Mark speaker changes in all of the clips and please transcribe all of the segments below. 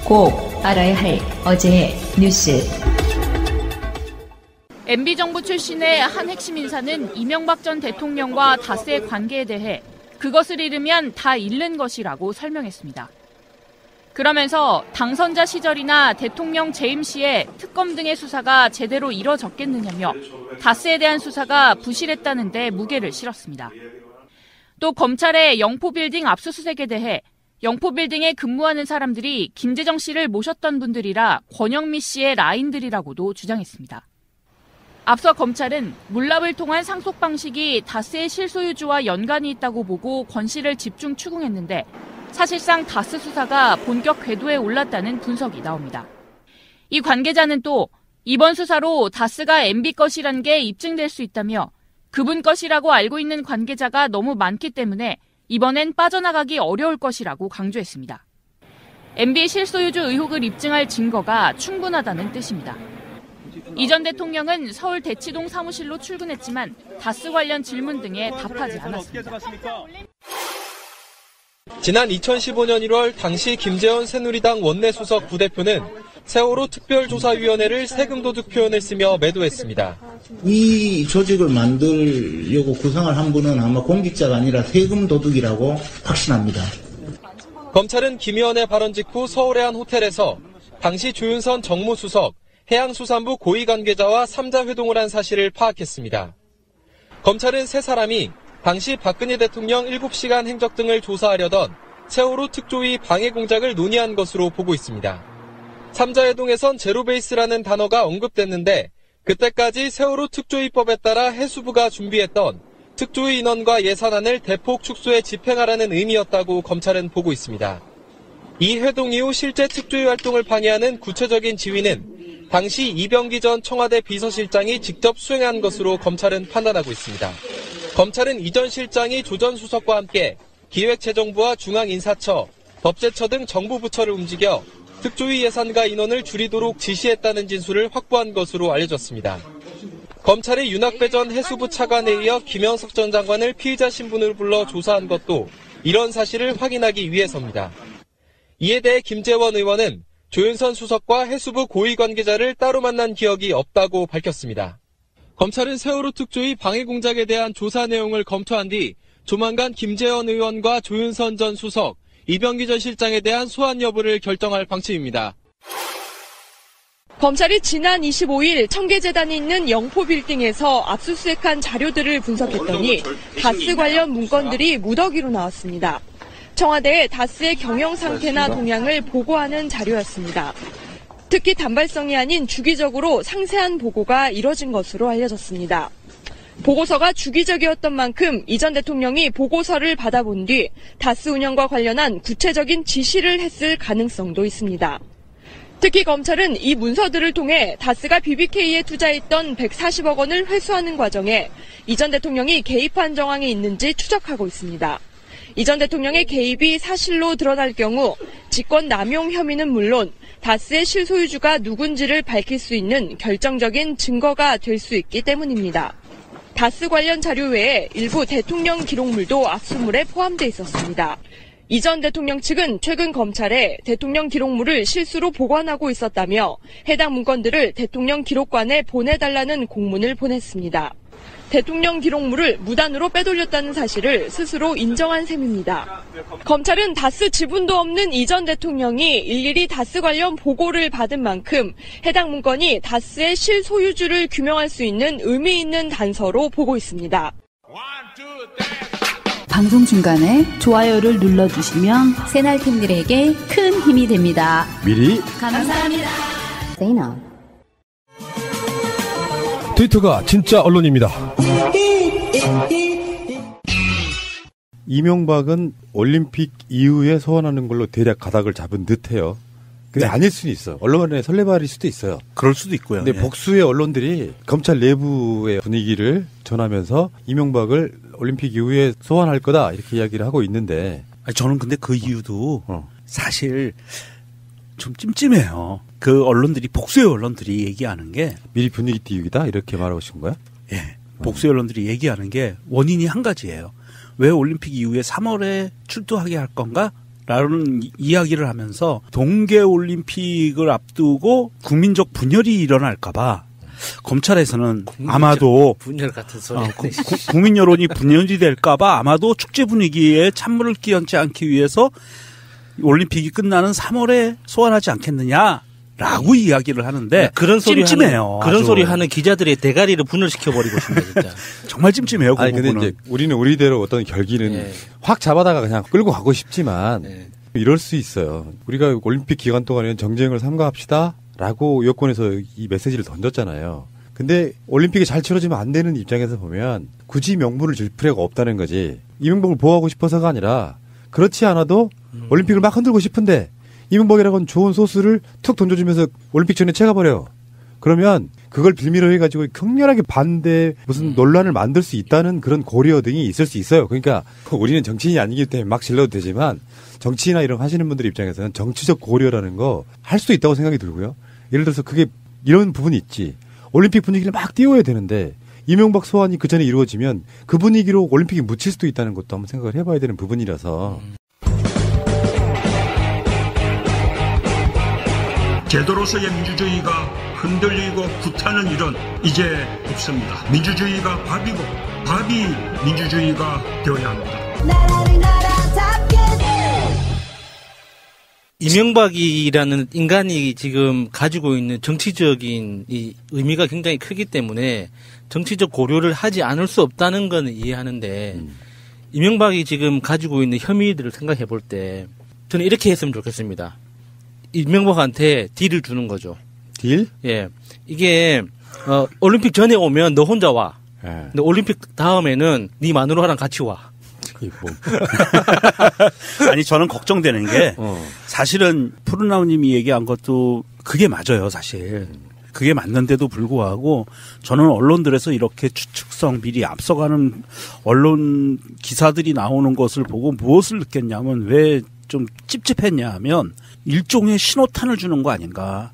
Speaker 1: 꼭 알아야 할 어제의 뉴스.
Speaker 2: MB정부 출신의 한 핵심 인사는 이명박 전 대통령과 다스의 관계에 대해 그것을 잃으면 다 잃는 것이라고 설명했습니다. 그러면서 당선자 시절이나 대통령 재임 시에 특검 등의 수사가 제대로 이뤄졌겠느냐며 다스에 대한 수사가 부실했다는 데 무게를 실었습니다. 또 검찰의 영포빌딩 압수수색에 대해 영포빌딩에 근무하는 사람들이 김재정 씨를 모셨던 분들이라 권영미 씨의 라인들이라고도 주장했습니다. 앞서 검찰은 물납을 통한 상속 방식이 다스의 실소유주와 연관이 있다고 보고 권 씨를 집중 추궁했는데 사실상 다스 수사가 본격 궤도에 올랐다는 분석이 나옵니다. 이 관계자는 또 이번 수사로 다스가 MB 것이란 게 입증될 수 있다며 그분 것이라고 알고 있는 관계자가 너무 많기 때문에 이번엔 빠져나가기 어려울 것이라고 강조했습니다. MB 실소유주 의혹을 입증할 증거가 충분하다는 뜻입니다. 이 전 대통령은 서울 대치동 사무실로 출근했지만 다스 관련 질문 등에 답하지 않았습니다.
Speaker 3: 지난 2015년 1월 당시 김재원 새누리당 원내수석 부대표는 세월호 특별조사위원회를 세금도둑 표현을 쓰며 매도했습니다.
Speaker 4: 이 조직을 만들려고 구상을 한 분은 아마 공직자가 아니라 세금도둑이라고 확신합니다.
Speaker 3: 검찰은 김 의원의 발언 직후 서울의 한 호텔에서 당시 조윤선 정무수석, 해양수산부 고위 관계자와 3자 회동을 한 사실을 파악했습니다. 검찰은 세 사람이 당시 박근혜 대통령 7시간 행적 등을 조사하려던 세월호 특조위 방해 공작을 논의한 것으로 보고 있습니다. 3자 회동에선 제로베이스라는 단어가 언급됐는데 그때까지 세월호 특조위법에 따라 해수부가 준비했던 특조위 인원과 예산안을 대폭 축소해 집행하라는 의미였다고 검찰은 보고 있습니다. 이 회동 이후 실제 특조위 활동을 방해하는 구체적인 지휘는 당시 이병기 전 청와대 비서실장이 직접 수행한 것으로 검찰은 판단하고 있습니다. 검찰은 이 전 실장이 조 전 수석과 함께 기획재정부와 중앙인사처, 법제처 등 정부 부처를 움직여 특조위 예산과 인원을 줄이도록 지시했다는 진술을 확보한 것으로 알려졌습니다. 검찰이 윤학배 전 해수부 차관에 이어 김영석 전 장관을 피의자 신분으로 불러 조사한 것도 이런 사실을 확인하기 위해서입니다. 이에 대해 김재원 의원은 조윤선 수석과 해수부 고위 관계자를 따로 만난 기억이 없다고 밝혔습니다. 검찰은 세월호 특조위 방해 공작에 대한 조사 내용을 검토한 뒤 조만간 김재원 의원과 조윤선 전 수석, 이병기 전 실장에 대한 소환 여부를 결정할 방침입니다.
Speaker 5: 검찰이 지난 25일 청계재단이 있는 영포빌딩에서 압수수색한 자료들을 분석했더니 다스 관련 문건들이 무더기로 나왔습니다. 청와대에 다스의 경영 상태나 동향을 보고하는 자료였습니다. 특히 단발성이 아닌 주기적으로 상세한 보고가 이뤄진 것으로 알려졌습니다. 보고서가 주기적이었던 만큼 이 전 대통령이 보고서를 받아본 뒤 다스 운영과 관련한 구체적인 지시를 했을 가능성도 있습니다. 특히 검찰은 이 문서들을 통해 다스가 BBK에 투자했던 140억 원을 회수하는 과정에 이 전 대통령이 개입한 정황이 있는지 추적하고 있습니다. 이 전 대통령의 개입이 사실로 드러날 경우 직권 남용 혐의는 물론 다스의 실소유주가 누군지를 밝힐 수 있는 결정적인 증거가 될 수 있기 때문입니다. 다스 관련 자료 외에 일부 대통령 기록물도 압수물에 포함돼 있었습니다. 이 전 대통령 측은 최근 검찰에 대통령 기록물을 실수로 보관하고 있었다며 해당 문건들을 대통령 기록관에 보내달라는 공문을 보냈습니다. 대통령 기록물을 무단으로 빼돌렸다는 사실을 스스로 인정한 셈입니다. 검찰은 다스 지분도 없는 이 전 대통령이 일일이 다스 관련 보고를 받은 만큼 해당 문건이 다스의 실소유주를 규명할 수 있는 의미 있는 단서로 보고 있습니다.
Speaker 6: 방송 중간에 좋아요를 눌러주시면 새날팀들에게 큰 힘이 됩니다.
Speaker 7: 미리
Speaker 6: 감사합니다.
Speaker 7: 트위터가 진짜 언론입니다. 이명박은 올림픽 이후에 소환하는 걸로 대략 가닥을 잡은 듯해요. 근데 네. 아닐 수는 있어. 언론의 설레발일 수도 있어요.
Speaker 8: 그럴 수도 있고요.
Speaker 7: 근데 복수의 언론들이 검찰 내부의 분위기를 전하면서 이명박을 올림픽 이후에 소환할 거다 이렇게 이야기를 하고 있는데
Speaker 8: 저는 근데 그 이유도 사실 좀 찜찜해요. 그 언론들이 복수의 언론들이 얘기하는 게
Speaker 7: 미리 분위기 띄우기다 이렇게 말하고 싶은 거야?
Speaker 8: 예. 복수의 언론들이 얘기하는 게 원인이 한 가지예요. 왜 올림픽 이후에 3월에 출두하게 할 건가? 라는 이야기를 하면서 동계올림픽을 앞두고 국민적 분열이 일어날까봐 검찰에서는 아마도
Speaker 9: 분열 같은 소리.
Speaker 8: 국민 여론이 분열이 될까봐 아마도 축제 분위기에 찬물을 끼얹지 않기 위해서 올림픽이 끝나는 3월에 소환하지 않겠느냐라고 이야기를 하는데
Speaker 9: 그런 소리
Speaker 8: 찜찜해요.
Speaker 9: 그런 소리 하는 기자들의 대가리를 분열시켜 버리고 싶습니다. 진짜.
Speaker 8: 정말 찜찜해요. 그
Speaker 7: 아니 근데
Speaker 8: 부분은.
Speaker 7: 이제 우리는 우리대로 어떤 결기는 확 잡아다가 그냥 끌고 가고 싶지만 이럴 수 있어요. 우리가 올림픽 기간 동안에는 정쟁을 삼가합시다라고 여권에서 이 메시지를 던졌잖아요. 근데 올림픽이 잘 치러지면 안 되는 입장에서 보면 굳이 명분을 줄 필요가 없다는 거지. 이명박을 보호하고 싶어서가 아니라 그렇지 않아도 올림픽을 막 흔들고 싶은데 이명박이라고는 좋은 소스를 툭 던져주면서 올림픽 전에 채가버려요. 그러면 그걸 빌미로 해가지고 격렬하게 반대 무슨 논란을 만들 수 있다는 그런 고려 등이 있을 수 있어요. 그러니까 우리는 정치인이 아니기 때문에 막 질러도 되지만 정치나 이런 하시는 분들 입장에서는 정치적 고려라는 거 할 수도 있다고 생각이 들고요. 예를 들어서 그게 이런 부분이 있지. 올림픽 분위기를 막 띄워야 되는데 이명박 소환이 그 전에 이루어지면 그 분위기로 올림픽이 묻힐 수도 있다는 것도 한번 생각을 해봐야 되는 부분이라서.
Speaker 10: 제도로서의 민주주의가 흔들리고 구타는 일은 이제 없습니다. 민주주의가 밥이고 밥이 민주주의가 되어야 합니다.
Speaker 9: 이명박이라는 인간이 지금 가지고 있는 정치적인 이 의미가 굉장히 크기 때문에 정치적 고려를 하지 않을 수 없다는 건 이해하는데 이명박이 지금 가지고 있는 혐의들을 생각해 볼 때 저는 이렇게 했으면 좋겠습니다. 이명박한테 딜을 주는 거죠.
Speaker 7: 딜?
Speaker 9: 예. 이게 올림픽 전에 오면 너 혼자 와. 근데 올림픽 다음에는 네 마누라랑 같이 와.
Speaker 8: 아니 저는 걱정되는 게 사실은 푸르나우님이 얘기한 것도 그게 맞아요. 사실 그게 맞는데도 불구하고 저는 언론들에서 이렇게 추측성 미리 앞서가는 언론 기사들이 나오는 것을 보고 무엇을 느꼈냐면 왜 좀 찝찝했냐 하면 일종의 신호탄을 주는 거 아닌가.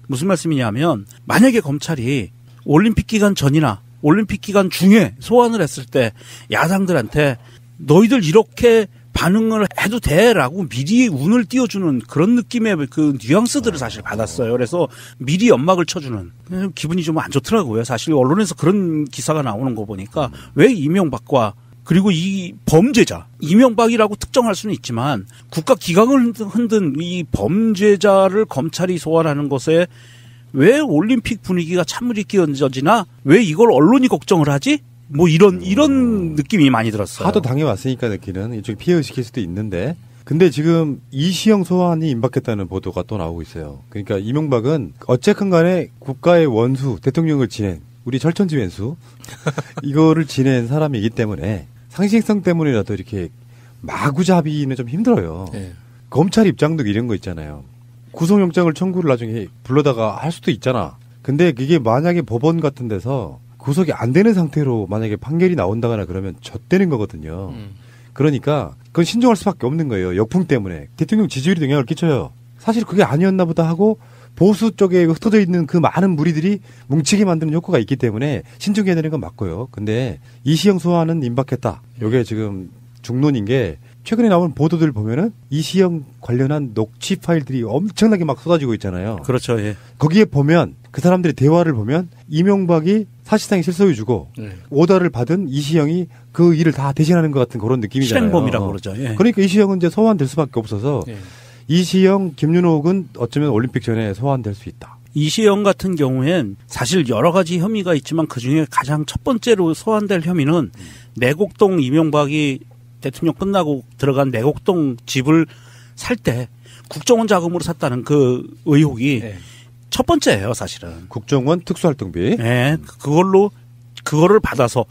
Speaker 8: 무슨 말씀이냐면 만약에 검찰이 올림픽 기간 전이나 올림픽 기간 중에 소환을 했을 때 야당들한테 너희들 이렇게 반응을 해도 돼라고 미리 운을 띄워주는 그런 느낌의 그 뉘앙스들을 사실 받았어요. 그래서 미리 연막을 쳐주는 기분이 좀 안 좋더라고요. 사실 언론에서 그런 기사가 나오는 거 보니까 왜 이명박과 그리고 이 범죄자 이명박이라고 특정할 수는 있지만 국가 기강을 흔든 이 범죄자를 검찰이 소환하는 것에 왜 올림픽 분위기가 찬물이 끼얹어지나 왜 이걸 언론이 걱정을 하지? 뭐 이런 느낌이 많이 들었어요.
Speaker 7: 하도 당해왔으니까 느끼는 일종의 피해를 시킬 수도 있는데 근데 지금 이시영 소환이 임박했다는 보도가 또 나오고 있어요. 그러니까 이명박은 어쨌든 간에 국가의 원수 대통령을 지낸 우리 철천지 왼수 이거를 지낸 사람이기 때문에 상식성 때문이라도 이렇게 마구잡이는 좀 힘들어요. 검찰 입장도 이런 거 있잖아요. 구속영장을 청구를 나중에 불러다가 할 수도 있잖아. 근데 그게 만약에 법원 같은 데서 구속이 안 되는 상태로 만약에 판결이 나온다거나 그러면 젖되는 거거든요. 그러니까 그건 신중할 수밖에 없는 거예요. 역풍 때문에. 대통령 지지율에 영향을 끼쳐요. 사실 그게 아니었나 보다 하고 보수 쪽에 흩어져 있는 그 많은 무리들이 뭉치게 만드는 효과가 있기 때문에 신중해야 되는 건 맞고요. 근데 이시영 소환은 임박했다. 이게 지금 중론인 게 최근에 나온 보도들 보면은 이시영 관련한 녹취 파일들이 엄청나게 막 쏟아지고 있잖아요.
Speaker 8: 그렇죠. 예.
Speaker 7: 거기에 보면 그 사람들의 대화를 보면 이명박이 사실상의 실소유주고 오더를 받은 이시영이 그 일을 다 대신하는 것 같은 그런 느낌이잖아요.
Speaker 8: 실행범이라고 그러죠. 예.
Speaker 7: 그러니까 이시영은 이제 소환될 수밖에 없어서 이시영, 김윤옥은 어쩌면 올림픽 전에 소환될 수 있다.
Speaker 8: 이시영 같은 경우엔 사실 여러 가지 혐의가 있지만 그중에 가장 첫 번째로 소환될 혐의는 내곡동 이명박이 대통령 끝나고 들어간 내곡동 집을 살 때 국정원 자금으로 샀다는 그 의혹이 첫 번째예요, 사실은.
Speaker 7: 국정원 특수활동비.
Speaker 8: 네, 그거를 받아서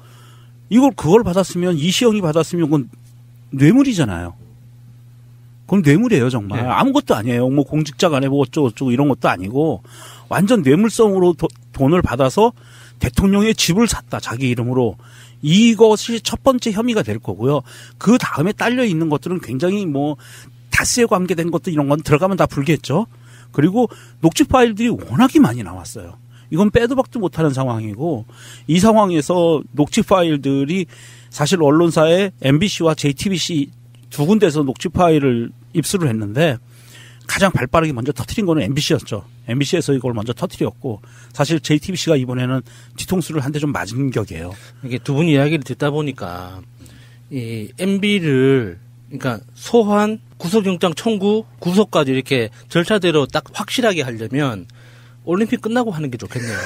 Speaker 8: 그걸 받았으면 이시영이 받았으면 그건 뇌물이잖아요. 그건 뇌물이에요, 정말. 아무것도 아니에요. 뭐 공직자 간에 뭐 어쩌고 이런 것도 아니고 완전 뇌물성으로 돈을 받아서 대통령의 집을 샀다, 자기 이름으로. 이것이 첫 번째 혐의가 될 거고요. 그 다음에 딸려 있는 것들은 굉장히 뭐 다스에 관계된 것도 이런 건 들어가면 다 불겠죠. 그리고 녹취 파일들이 워낙에 많이 나왔어요. 이건 빼도 박도 못하는 상황이고 이 상황에서 녹취 파일들이 사실 언론사에 MBC와 JTBC 두 군데서 녹취 파일을 입수를 했는데 가장 발빠르게 먼저 터뜨린 거는 MBC였죠. MBC에서 이걸 먼저 터뜨렸고 사실 JTBC가 이번에는 뒤통수를 한 대 좀 맞은 격이에요.
Speaker 9: 이게 두 분 이야기를 듣다 보니까 이 MB를 그러니까 소환, 구속영장 청구, 구속까지 이렇게 절차대로 딱 확실하게 하려면 올림픽 끝나고 하는 게 좋겠네요.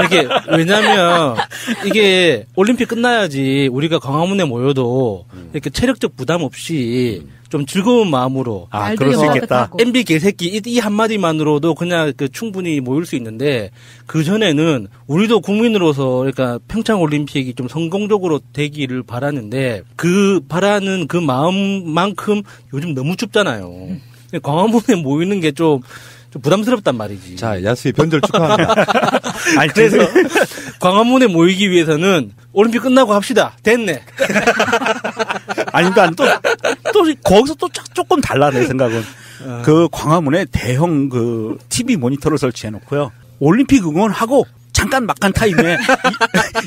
Speaker 9: 이게 왜냐하면 이게 올림픽 끝나야지 우리가 광화문에 모여도 이렇게 체력적 부담 없이 좀 즐거운 마음으로
Speaker 8: 그럴 수 있겠다.
Speaker 9: MB 개새끼 이 한마디만으로도 그냥 충분히 모일 수 있는데 그 전에는 우리도 국민으로서 그러니까 평창 올림픽이 좀 성공적으로 되기를 바라는데 그 바라는 그 마음만큼 요즘 너무 춥잖아요. 광화문에 모이는 게 좀 부담스럽단 말이지.
Speaker 7: 자, 야수의 변절 축하합니다.
Speaker 9: 아니, 그래서 광화문에 모이기 위해서는 올림픽 끝나고 합시다. 됐네.
Speaker 8: 아니, 그러니까 또 거기서 또 조금 달라 내 생각은. 그 광화문에 대형 그 TV 모니터를 설치해 놓고요. 올림픽 응원하고 잠깐 막간 타임에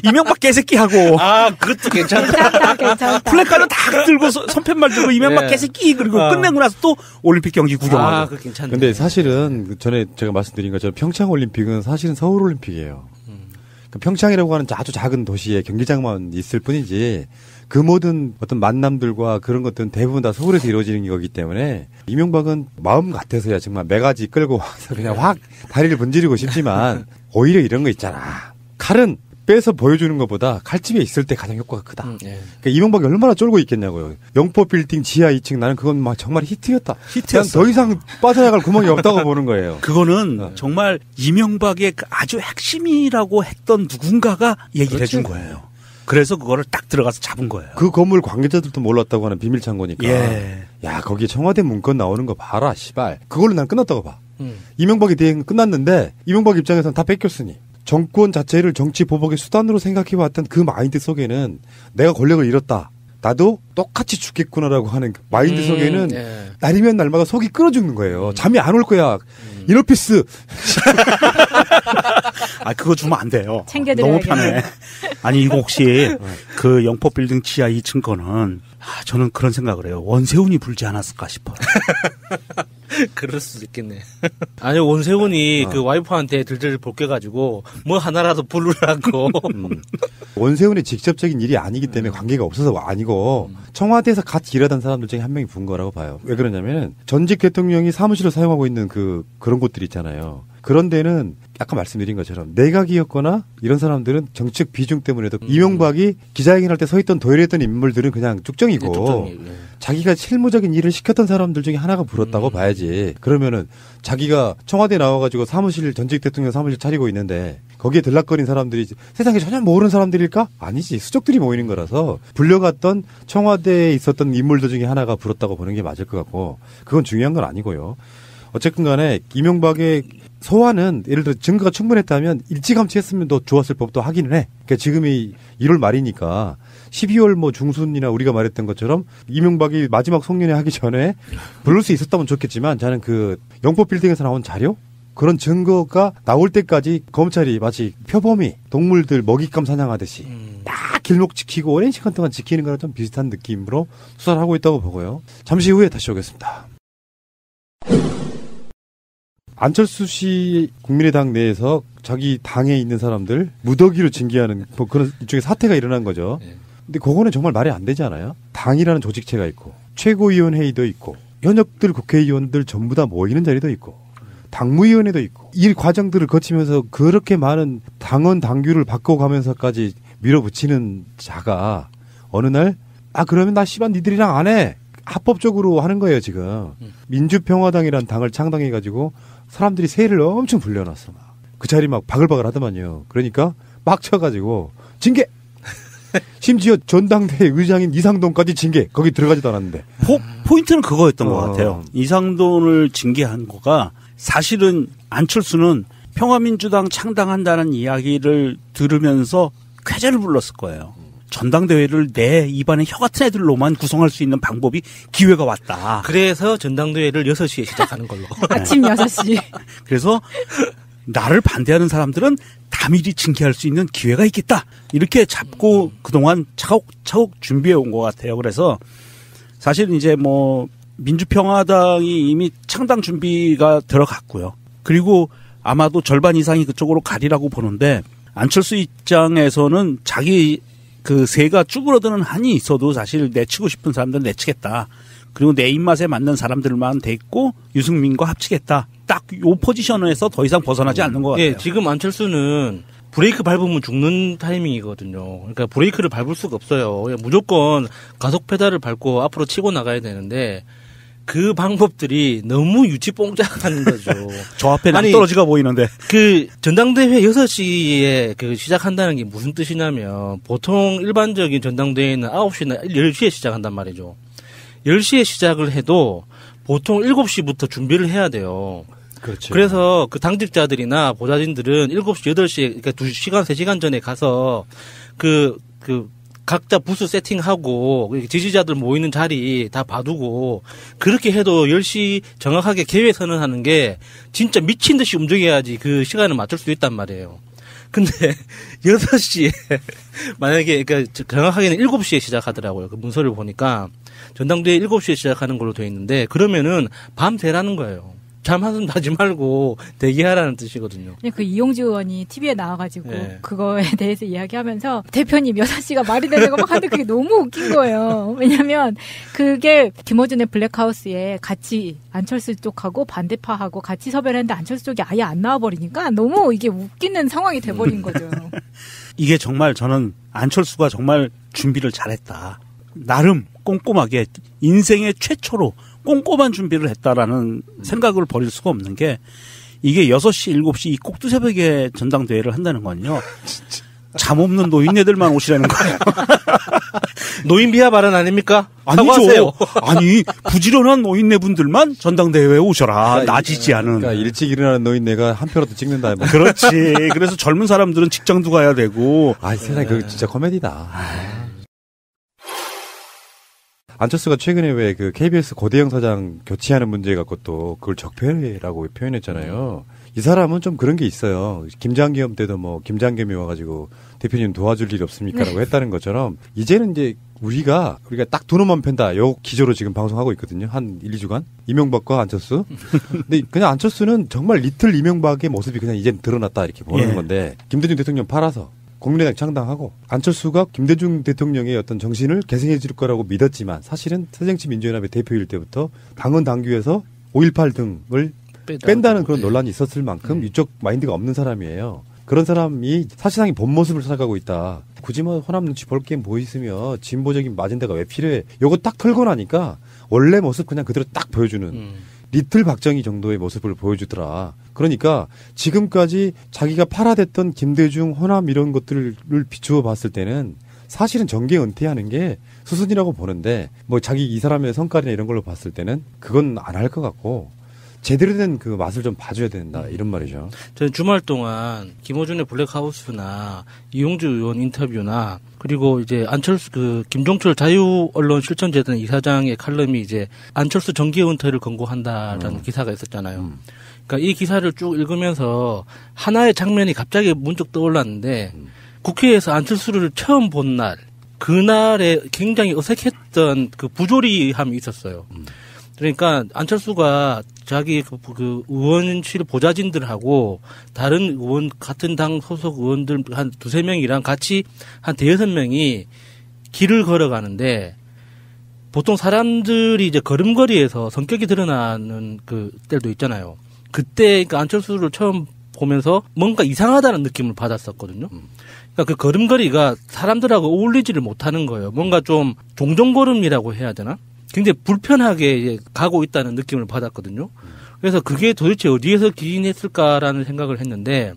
Speaker 8: 이명박 개새끼하고.
Speaker 9: 그것도 괜찮다.
Speaker 5: 괜찮다.
Speaker 8: 플래카드 다 들고 손팻말 들고 이명박 개새끼 그리고 끝내고 나서 또 올림픽 경기 구경하고.
Speaker 9: 그거 괜찮네.
Speaker 7: 근데 사실은 전에 제가 말씀드린 것처럼 평창 올림픽은 사실은 서울 올림픽이에요. 그러니까 평창이라고 하는 아주 작은 도시에 경기장만 있을 뿐이지 그 모든 어떤 만남들과 그런 것들은 대부분 다 서울에서 이루어지는 거기 때문에 이명박은 마음 같아서야 정말 매가지 끌고 와서 그냥 확 다리를 분지르고 싶지만 오히려 이런 거 있잖아. 칼은 빼서 보여주는 것보다 칼집에 있을 때 가장 효과가 크다. 그러니까 이명박이 얼마나 쫄고 있겠냐고요. 영포 빌딩 지하 2층 나는 그건 막 정말 히트였다.
Speaker 8: 히트였어.
Speaker 7: 더 이상 빠져나갈 구멍이 없다고 보는 거예요.
Speaker 8: 그거는 정말 이명박의 아주 핵심이라고 했던 누군가가 얘기를 해준 거예요. 그래서 그거를 딱 들어가서 잡은 거예요.
Speaker 7: 그 건물 관계자들도 몰랐다고 하는 비밀 창고니까.
Speaker 8: 예.
Speaker 7: 야, 거기에 청와대 문건 나오는 거 봐라, 씨발. 그걸로 난 끝났다고 봐. 이명박이 대행 끝났는데 이명박 입장에서는 다 뺏겼으니 정권 자체를 정치 보복의 수단으로 생각해왔던 그 마인드 속에는 내가 권력을 잃었다. 나도 똑같이 죽겠구나라고 하는 그 마인드 속에는 날이면 날마다 속이 끓어 죽는 거예요. 잠이 안 올 거야. 이너피스.
Speaker 8: 그거 주면 안 돼요.
Speaker 5: 챙겨드려야겠네.
Speaker 8: 너무 편해. 아니, 이거 혹시 그 영포 빌딩 지하 2층 거는 저는 그런 생각을 해요. 원세훈이 불지 않았을까 싶어요.
Speaker 9: 그럴 수도 있겠네. 아니, 원세훈이 그 와이프한테 들들 벗겨가지고 뭐 하나라도 부르라고.
Speaker 7: 원세훈의 직접적인 일이 아니기 때문에 관계가 없어서 아니고 청와대에서 같이 일하던 사람들 중에 한 명이 부은 거라고 봐요. 왜 그러냐면은 전직 대통령이 사무실을 사용하고 있는 그런 곳들 있잖아요. 그런 데는 아까 말씀드린 것처럼 내각이었거나 이런 사람들은 정치적 비중 때문에도 이명박이 기자회견할 때 서 있던 도열했던 인물들은 그냥 쭉정이고 자기가 실무적인 일을 시켰던 사람들 중에 하나가 불었다고 봐야지. 그러면은 자기가 청와대 나와가지고 사무실 전직 대통령 사무실 차리고 있는데 거기에 들락거린 사람들이 세상에 전혀 모르는 사람들일까? 아니지. 수족들이 모이는 거라서 불려갔던 청와대에 있었던 인물들 중에 하나가 불었다고 보는 게 맞을 것 같고 그건 중요한 건 아니고요. 어쨌든 간에 이명박의 소환은 예를 들어 증거가 충분했다면 일찌감치 했으면 더 좋았을 법도 하기는 해. 그러니까 지금이 1월 말이니까 12월 뭐 중순이나 우리가 말했던 것처럼 이명박이 마지막 송년회 하기 전에 부를 수 있었다면 좋겠지만 저는 그 영포 빌딩에서 나온 자료? 그런 증거가 나올 때까지 검찰이 마치 표범이 동물들 먹잇감 사냥하듯이 딱 길목 지키고 오랜 시간 동안 지키는 거랑 좀 비슷한 느낌으로 수사를 하고 있다고 보고요. 잠시 후에 다시 오겠습니다. 안철수 씨 국민의당 내에서 자기 당에 있는 사람들 무더기로 징계하는 뭐 그런 일종의 사태가 일어난 거죠. 근데 그거는 정말 말이 안 되지 않아요? 당이라는 조직체가 있고 최고위원회의도 있고 현역들 국회의원들 전부 다 모이는 자리도 있고 당무위원회도 있고 이 과정들을 거치면서 그렇게 많은 당원 당규를 바꿔가면서까지 밀어붙이는 자가 어느 날 그러면 나 씨발 니들이랑 안 해. 합법적으로 하는 거예요 지금. 민주평화당이라는 당을 창당해가지고 사람들이 세를 엄청 불려놨어. 그 자리 막 바글바글 하더만요. 그러니까 막 쳐가지고 징계. 심지어 전당대회 의장인 이상돈까지 징계. 거기 들어가지도 않았는데.
Speaker 8: 포인트는 그거였던 것 같아요. 이상돈을 징계한 거가 사실은 안철수는 평화민주당 창당한다는 이야기를 들으면서 쾌재를 불렀을 거예요. 전당대회를 내 입안에 혀 같은 애들로만 구성할 수 있는 방법이 기회가 왔다.
Speaker 9: 그래서 전당대회를 6시에 시작하는 걸로.
Speaker 5: 아침 6시.
Speaker 8: 그래서 나를 반대하는 사람들은 다미리 징계할 수 있는 기회가 있겠다. 이렇게 잡고 그동안 차곡차곡 준비해 온 것 같아요. 그래서 사실 이제 뭐 민주평화당이 이미 창당 준비가 들어갔고요. 그리고 아마도 절반 이상이 그쪽으로 가리라고 보는데 안철수 입장에서는 자기 그 세가 쭈그러드는 한이 있어도 사실 내치고 싶은 사람들은 내치겠다. 그리고 내 입맛에 맞는 사람들만 데리고 유승민과 합치겠다. 딱 요 포지션에서 더 이상 벗어나지 않는 것 같아요.
Speaker 9: 예, 지금 안철수는 브레이크 밟으면 죽는 타이밍이거든요. 그러니까 브레이크를 밟을 수가 없어요. 무조건 가속 페달을 밟고 앞으로 치고 나가야 되는데 그 방법들이 너무 유치뽕짝하는 거죠.
Speaker 8: 저 앞에 낭떠러지가 보이는데.
Speaker 9: 그 전당대회 6시에 그 시작한다는 게 무슨 뜻이냐면 보통 일반적인 전당대회는 9시나 10시에 시작한단 말이죠. 10시에 시작을 해도 보통 7시부터 준비를 해야 돼요.
Speaker 7: 그렇죠.
Speaker 9: 그래서 그 당직자들이나 보좌진들은 7시, 8시에, 그러니까 2시간, 3시간 전에 가서 각자 부스 세팅하고 지지자들 모이는 자리 다 봐두고 그렇게 해도 10시 정확하게 개회 선언하는 게 진짜 미친 듯이 움직여야지 그 시간을 맞출 수 있단 말이에요. 근데 6시에 만약에 그러니까 정확하게는 7시에 시작하더라고요. 그 문서를 보니까 전당대회 7시에 시작하는 걸로 돼 있는데 그러면은 밤 새라는 거예요. 잠 한숨 자지 말고 대기하라는 뜻이거든요.
Speaker 11: 그 이용주 의원이 TV에 나와가지고 그거에 대해서 이야기하면서 대표님 6시가 말이 되는 거 막 하는데 그게 너무 웃긴 거예요. 왜냐면 그게 김어준의 블랙하우스에 같이 안철수 쪽하고 반대파하고 같이 섭외를 했는데 안철수 쪽이 아예 안 나와버리니까 너무 이게 웃기는 상황이 돼버린 거죠.
Speaker 8: 이게 정말 저는 안철수가 정말 준비를 잘했다. 나름 꼼꼼하게 인생의 최초로 꼼꼼한 준비를 했다라는 생각을 버릴 수가 없는 게 이게 6시, 7시 이 꼭두새벽에 전당대회를 한다는 건요. 잠 없는 노인네들만 오시라는 거예요.
Speaker 9: 노인 비하 발언 아닙니까?
Speaker 8: 아니죠. 아니 부지런한 노인네분들만 전당대회에 오셔라. 나지지 않은.
Speaker 7: 그러니까 일찍 일어나는 노인네가 한 표라도 찍는다. 뭐.
Speaker 8: 그렇지. 그래서 젊은 사람들은 직장도 가야 되고.
Speaker 7: 아, 세상에 그거 진짜 코미디다. 안철수가 최근에 왜 그 KBS 고대영 사장 교체하는 문제 갖고 또 그걸 적폐라고 표현했잖아요. 이 사람은 좀 그런 게 있어요. 김장겸 때도 뭐 김장겸이 와가지고 대표님 도와줄 일 없습니까라고 했다는 것처럼 이제는 이제 우리가 딱 두 놈만 팬다. 요 기조로 지금 방송하고 있거든요. 한 1, 2주간. 이명박과 안철수. 근데 그냥 안철수는 정말 리틀 이명박의 모습이 그냥 이제 드러났다 이렇게 보는 건데 김대중 대통령 팔아서 국민의당 창당하고 안철수가 김대중 대통령의 어떤 정신을 계승해 줄 거라고 믿었지만 사실은 새정치민주연합의 대표일 때부터 당헌 당규에서 5.18 등을 뺀다는 그런 논란이 있었을 만큼 이쪽 마인드가 없는 사람이에요. 그런 사람이 사실상의 본 모습을 찾아가고 있다. 굳이 뭐 호남 눈치 볼 게 뭐 있으며 진보적인 마진대가 왜 필요해. 요거 딱 털고 나니까 원래 모습 그냥 그대로 딱 보여주는 리틀 박정희 정도의 모습을 보여주더라. 그러니까 지금까지 자기가 팔아댔던 김대중, 호남 이런 것들을 비추어 봤을 때는 사실은 정계 은퇴하는 게 수순이라고 보는데 뭐 자기 이 사람의 성깔이나 이런 걸로 봤을 때는 그건 안 할 것 같고 제대로 된 그 맛을 좀 봐줘야 된다 이런 말이죠.
Speaker 9: 저는 주말 동안 김어준의 블랙하우스나 이용주 의원 인터뷰나 그리고 이제 안철수 그 김종철 자유언론실천재단 이사장의 칼럼이 이제 안철수 정계 은퇴를 권고한다라는 기사가 있었잖아요. 그러니까 이 기사를 쭉 읽으면서 하나의 장면이 갑자기 문득 떠올랐는데 국회에서 안철수를 처음 본 날 그날에 굉장히 어색했던 그 부조리함이 있었어요. 그러니까 안철수가 자기 그 의원실 보좌진들하고 다른 의원 같은 당 소속 의원들 한 2-3명이랑 같이 한 5-6명이 길을 걸어가는데 보통 사람들이 이제 걸음걸이에서 성격이 드러나는 그 때도 있잖아요. 그때 그러니까 안철수를 처음 보면서 뭔가 이상하다는 느낌을 받았었거든요. 그러니까 그 걸음걸이가 사람들하고 어울리지를 못하는 거예요. 뭔가 좀 종종걸음이라고 해야 되나? 굉장히 불편하게 가고 있다는 느낌을 받았거든요. 그래서 그게 도대체 어디에서 기인했을까라는 생각을 했는데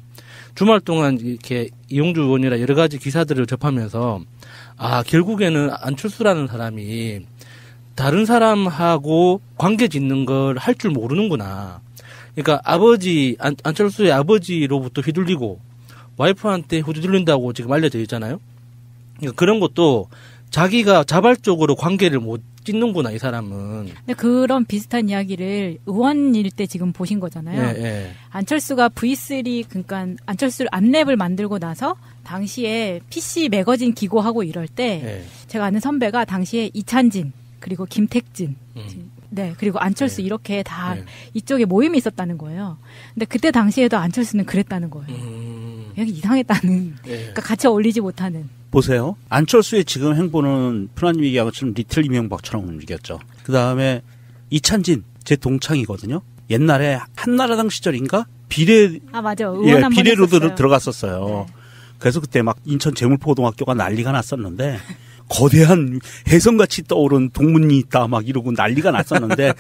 Speaker 9: 주말 동안 이렇게 이용주 의원이나 여러 가지 기사들을 접하면서 아 결국에는 안철수라는 사람이 다른 사람하고 관계 짓는 걸 할 줄 모르는구나. 그러니까 안철수의 아버지로부터 휘둘리고 와이프한테 휘둘린다고 지금 알려져 있잖아요. 그러니까 그런 것도 자기가 자발적으로 관계를 못 찢는구나 이 사람은.
Speaker 11: 근데 그런 비슷한 이야기를 의원일 때 지금 보신 거잖아요.
Speaker 9: 네.
Speaker 11: 안철수가 V3 그러니까 안철수 안랩을 만들고 나서 당시에 PC 매거진 기고하고 이럴 때 제가 아는 선배가 당시에 이찬진 그리고 김택진 네, 그리고 안철수 이렇게 다 이쪽에 모임이 있었다는 거예요. 근데 그때 당시에도 안철수는 그랬다는 거예요. 여기 이상했다는. 그러니까 같이 어울리지 못하는.
Speaker 8: 보세요. 안철수의 지금 행보는 프라님 얘기한 것처럼 리틀 이명박처럼 움직였죠. 그 다음에 이찬진 제 동창이거든요. 옛날에 한나라당 시절인가
Speaker 11: 맞아. 의원 한번
Speaker 8: 비례로
Speaker 11: 했었어요.
Speaker 8: 들어갔었어요. 네. 그래서 그때 막 인천 재물포고등학교가 난리가 났었는데 거대한 혜성같이 떠오른 동문이 있다 막 이러고 난리가 났었는데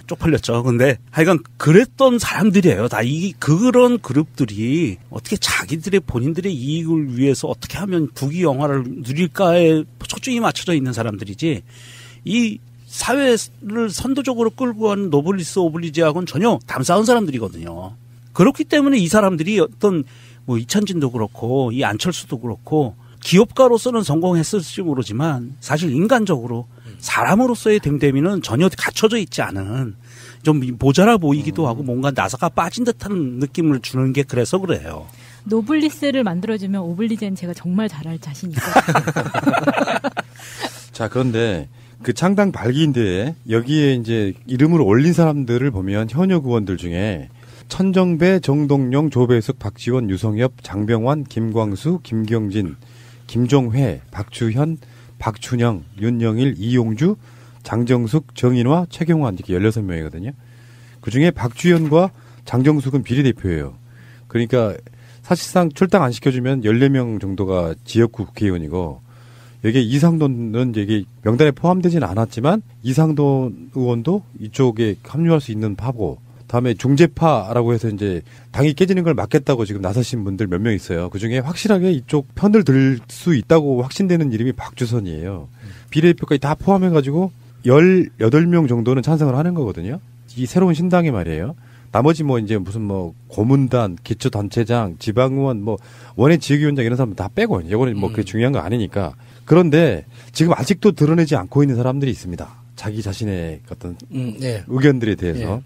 Speaker 8: 쪽팔렸죠. 근데 하여간 그랬던 사람들이에요. 다 그런 그룹들이 어떻게 자기들의 본인들의 이익을 위해서 어떻게 하면 부귀영화를 누릴까에 초점이 맞춰져 있는 사람들이지 이 사회를 선도적으로 끌고 가는 노블리스 오블리지하고는 전혀 담싸운 사람들이거든요. 그렇기 때문에 이 사람들이 어떤 뭐 이찬진도 그렇고 이 안철수도 그렇고 기업가로서는 성공했을지 모르지만 사실 인간적으로 사람으로서의 됨됨이는 전혀 갖춰져 있지 않은 좀 모자라 보이기도 하고 뭔가 나사가 빠진 듯한 느낌을 주는 게 그래서 그래요.
Speaker 11: 노블리스를 만들어주면 오블리제는 제가 정말 잘할 자신 있거든요.
Speaker 7: 자, 그런데 그 창당 발기인대에 여기에 이제 이름을 올린 사람들을 보면 현역 의원들 중에 천정배, 정동영, 조배숙, 박지원, 유성엽, 장병환, 김광수, 김경진, 김종회, 박주현, 박춘영, 윤영일, 이용주, 장정숙, 정인화, 최경환 이렇게 16명이거든요. 그중에 박주현과 장정숙은 비례대표예요. 그러니까 사실상 출당 안 시켜주면 14명 정도가 지역구 국회의원이고 여기에 이상돈은 이게 명단에 포함되지는 않았지만 이상돈 의원도 이쪽에 합류할 수 있는 파고 다음에 중재파라고 해서 이제 당이 깨지는 걸 막겠다고 지금 나서신 분들 몇 명 있어요. 그중에 확실하게 이쪽 편을 들 수 있다고 확신되는 이름이 박주선이에요. 비례대표까지 다 포함해가지고 18명 정도는 찬성을 하는 거거든요. 이 새로운 신당이 말이에요. 나머지 뭐 이제 무슨 뭐 고문단, 기초단체장, 지방의원, 뭐 원외 지역위원장 이런 사람 다 빼고 이거는 뭐 그게 중요한 거 아니니까. 그런데 지금 아직도 드러내지 않고 있는 사람들이 있습니다. 자기 자신의 어떤 의견들에 대해서.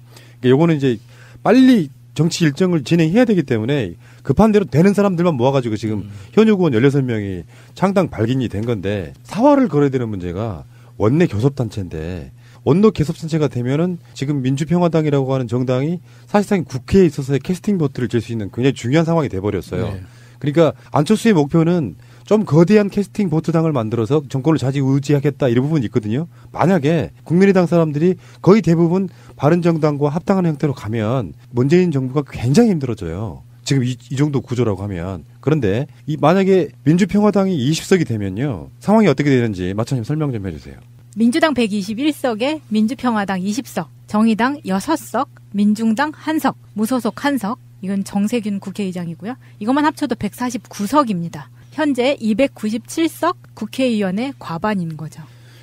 Speaker 7: 요거는 이제 빨리 정치 일정을 진행해야 되기 때문에 급한 대로 되는 사람들만 모아가지고 지금 현역 의원 16명이 창당 발기인이 된 건데 사활을 걸어야 되는 문제가 원내 교섭단체인데 원내 교섭단체가 되면은 지금 민주평화당이라고 하는 정당이 사실상 국회에 있어서의 캐스팅 보트를 질 수 있는 굉장히 중요한 상황이 돼버렸어요. 네. 그러니까 안철수의 목표는 좀 거대한 캐스팅 보트당을 만들어서 정권을 좌지우지하겠다 이런 부분이 있거든요. 만약에 국민의당 사람들이 거의 대부분 바른정당과 합당하는 형태로 가면 문재인 정부가 굉장히 힘들어져요. 지금 이 정도 구조라고 하면. 그런데 만약에 민주평화당이 20석이 되면요. 상황이 어떻게 되는지 마차님 설명 좀 해주세요.
Speaker 11: 민주당 121석에 민주평화당 20석, 정의당 6석, 민중당 1석, 무소속 1석. 이건 정세균 국회의장이고요. 이것만 합쳐도 149석입니다. 현재 297석 국회의원의 과반인 거죠.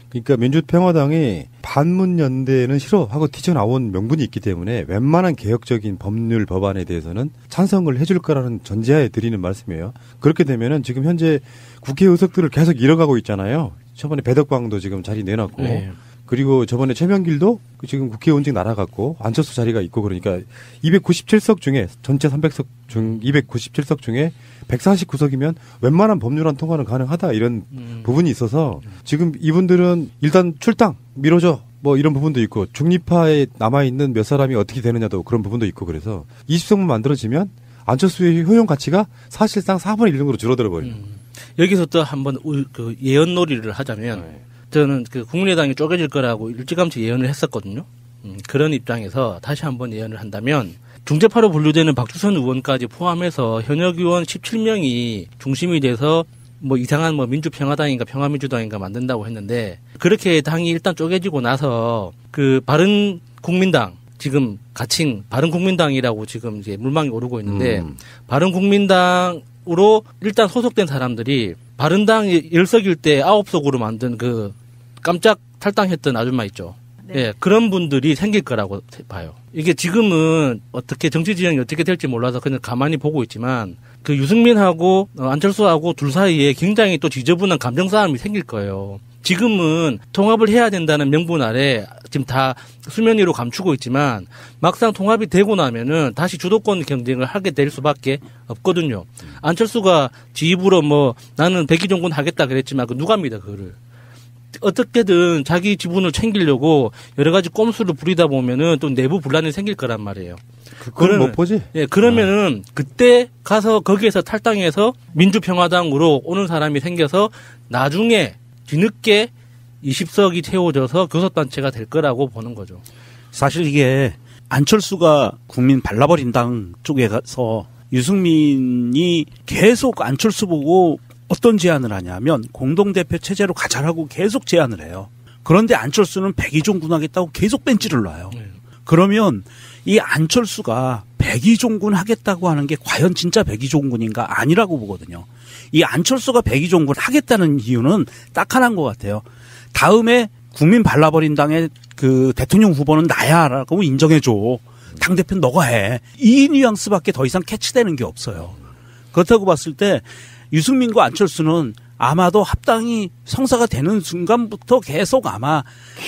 Speaker 7: 그러니까 민주평화당이 반문연대는 싫어하고 튀쳐나온 명분이 있기 때문에 웬만한 개혁적인 법률 법안에 대해서는 찬성을 해줄 거라는 전제하에 드리는 말씀이에요. 그렇게 되면은 지금 현재 국회 의석들을 계속 잃어가고 있잖아요. 저번에 배덕광도 지금 자리 내놨고 그리고 저번에 최명길도 지금 국회의원직 날아갔고 안철수 자리가 있고 그러니까 297석 중에 전체 300석 중 297석 중에 149석이면 웬만한 법률안 통과는 가능하다 이런 부분이 있어서 지금 이분들은 일단 출당 미뤄져 뭐 이런 부분도 있고 중립파에 남아있는 몇 사람이 어떻게 되느냐도 그런 부분도 있고 그래서 20석만 만들어지면 안철수의 효용 가치가 사실상 4분의 1 정도로 줄어들어 버려요.
Speaker 9: 여기서 또 한번 그 예언놀이를 하자면 저는 그 국민의당이 쪼개질 거라고 일찌감치 예언을 했었거든요. 그런 입장에서 다시 한번 예언을 한다면 중재파로 분류되는 박주선 의원까지 포함해서 현역 의원 17명이 중심이 돼서 뭐 이상한 뭐 민주평화당인가 평화민주당인가 만든다고 했는데 그렇게 당이 일단 쪼개지고 나서 그 바른국민당 지금 가칭 바른국민당이라고 지금 이제 물망이 오르고 있는데 바른국민당으로 일단 소속된 사람들이 바른당 10석일 때 9석으로 만든 그 깜짝 탈당했던 아줌마 있죠. 예, 그런 분들이 생길 거라고 봐요. 이게 지금은 어떻게 정치 지형이 어떻게 될지 몰라서 그냥 가만히 보고 있지만 그 유승민하고 안철수하고 둘 사이에 굉장히 또 지저분한 감정 싸움이 생길 거예요. 지금은 통합을 해야 된다는 명분 아래 지금 다 수면 위로 감추고 있지만 막상 통합이 되고 나면은 다시 주도권 경쟁을 하게 될 수밖에 없거든요. 안철수가 지 입으로 뭐 나는 백의종군 하겠다 그랬지만 그 누가 합니다 그거를. 어떻게든 자기 지분을 챙기려고 여러 가지 꼼수를 부리다 보면은 또 내부 분란이 생길 거란 말이에요.
Speaker 7: 그건 못 보지?
Speaker 9: 예, 그러면은 그때 가서 거기에서 탈당해서 민주평화당으로 오는 사람이 생겨서 나중에 뒤늦게 20석이 채워져서 교섭단체가 될 거라고 보는 거죠.
Speaker 8: 사실 이게 안철수가 국민 발라버린당 쪽에 가서 유승민이 계속 안철수 보고 어떤 제안을 하냐면 공동대표 체제로 가자라고 계속 제안을 해요. 그런데 안철수는 백의종군 하겠다고 계속 벤치를 놔요. 그러면 이 안철수가 백의종군 하겠다고 하는 게 과연 진짜 백의종군인가 아니라고 보거든요. 이 안철수가 백의종군 하겠다는 이유는 딱 하나인 것 같아요. 다음에 국민 발라버린당의 그 대통령 후보는 나야라고 인정해줘. 당대표는 너가 해. 이 뉘앙스밖에 더 이상 캐치되는 게 없어요. 그렇다고 봤을 때 유승민과 안철수는 아마도 합당이 성사가 되는 순간부터 계속 아마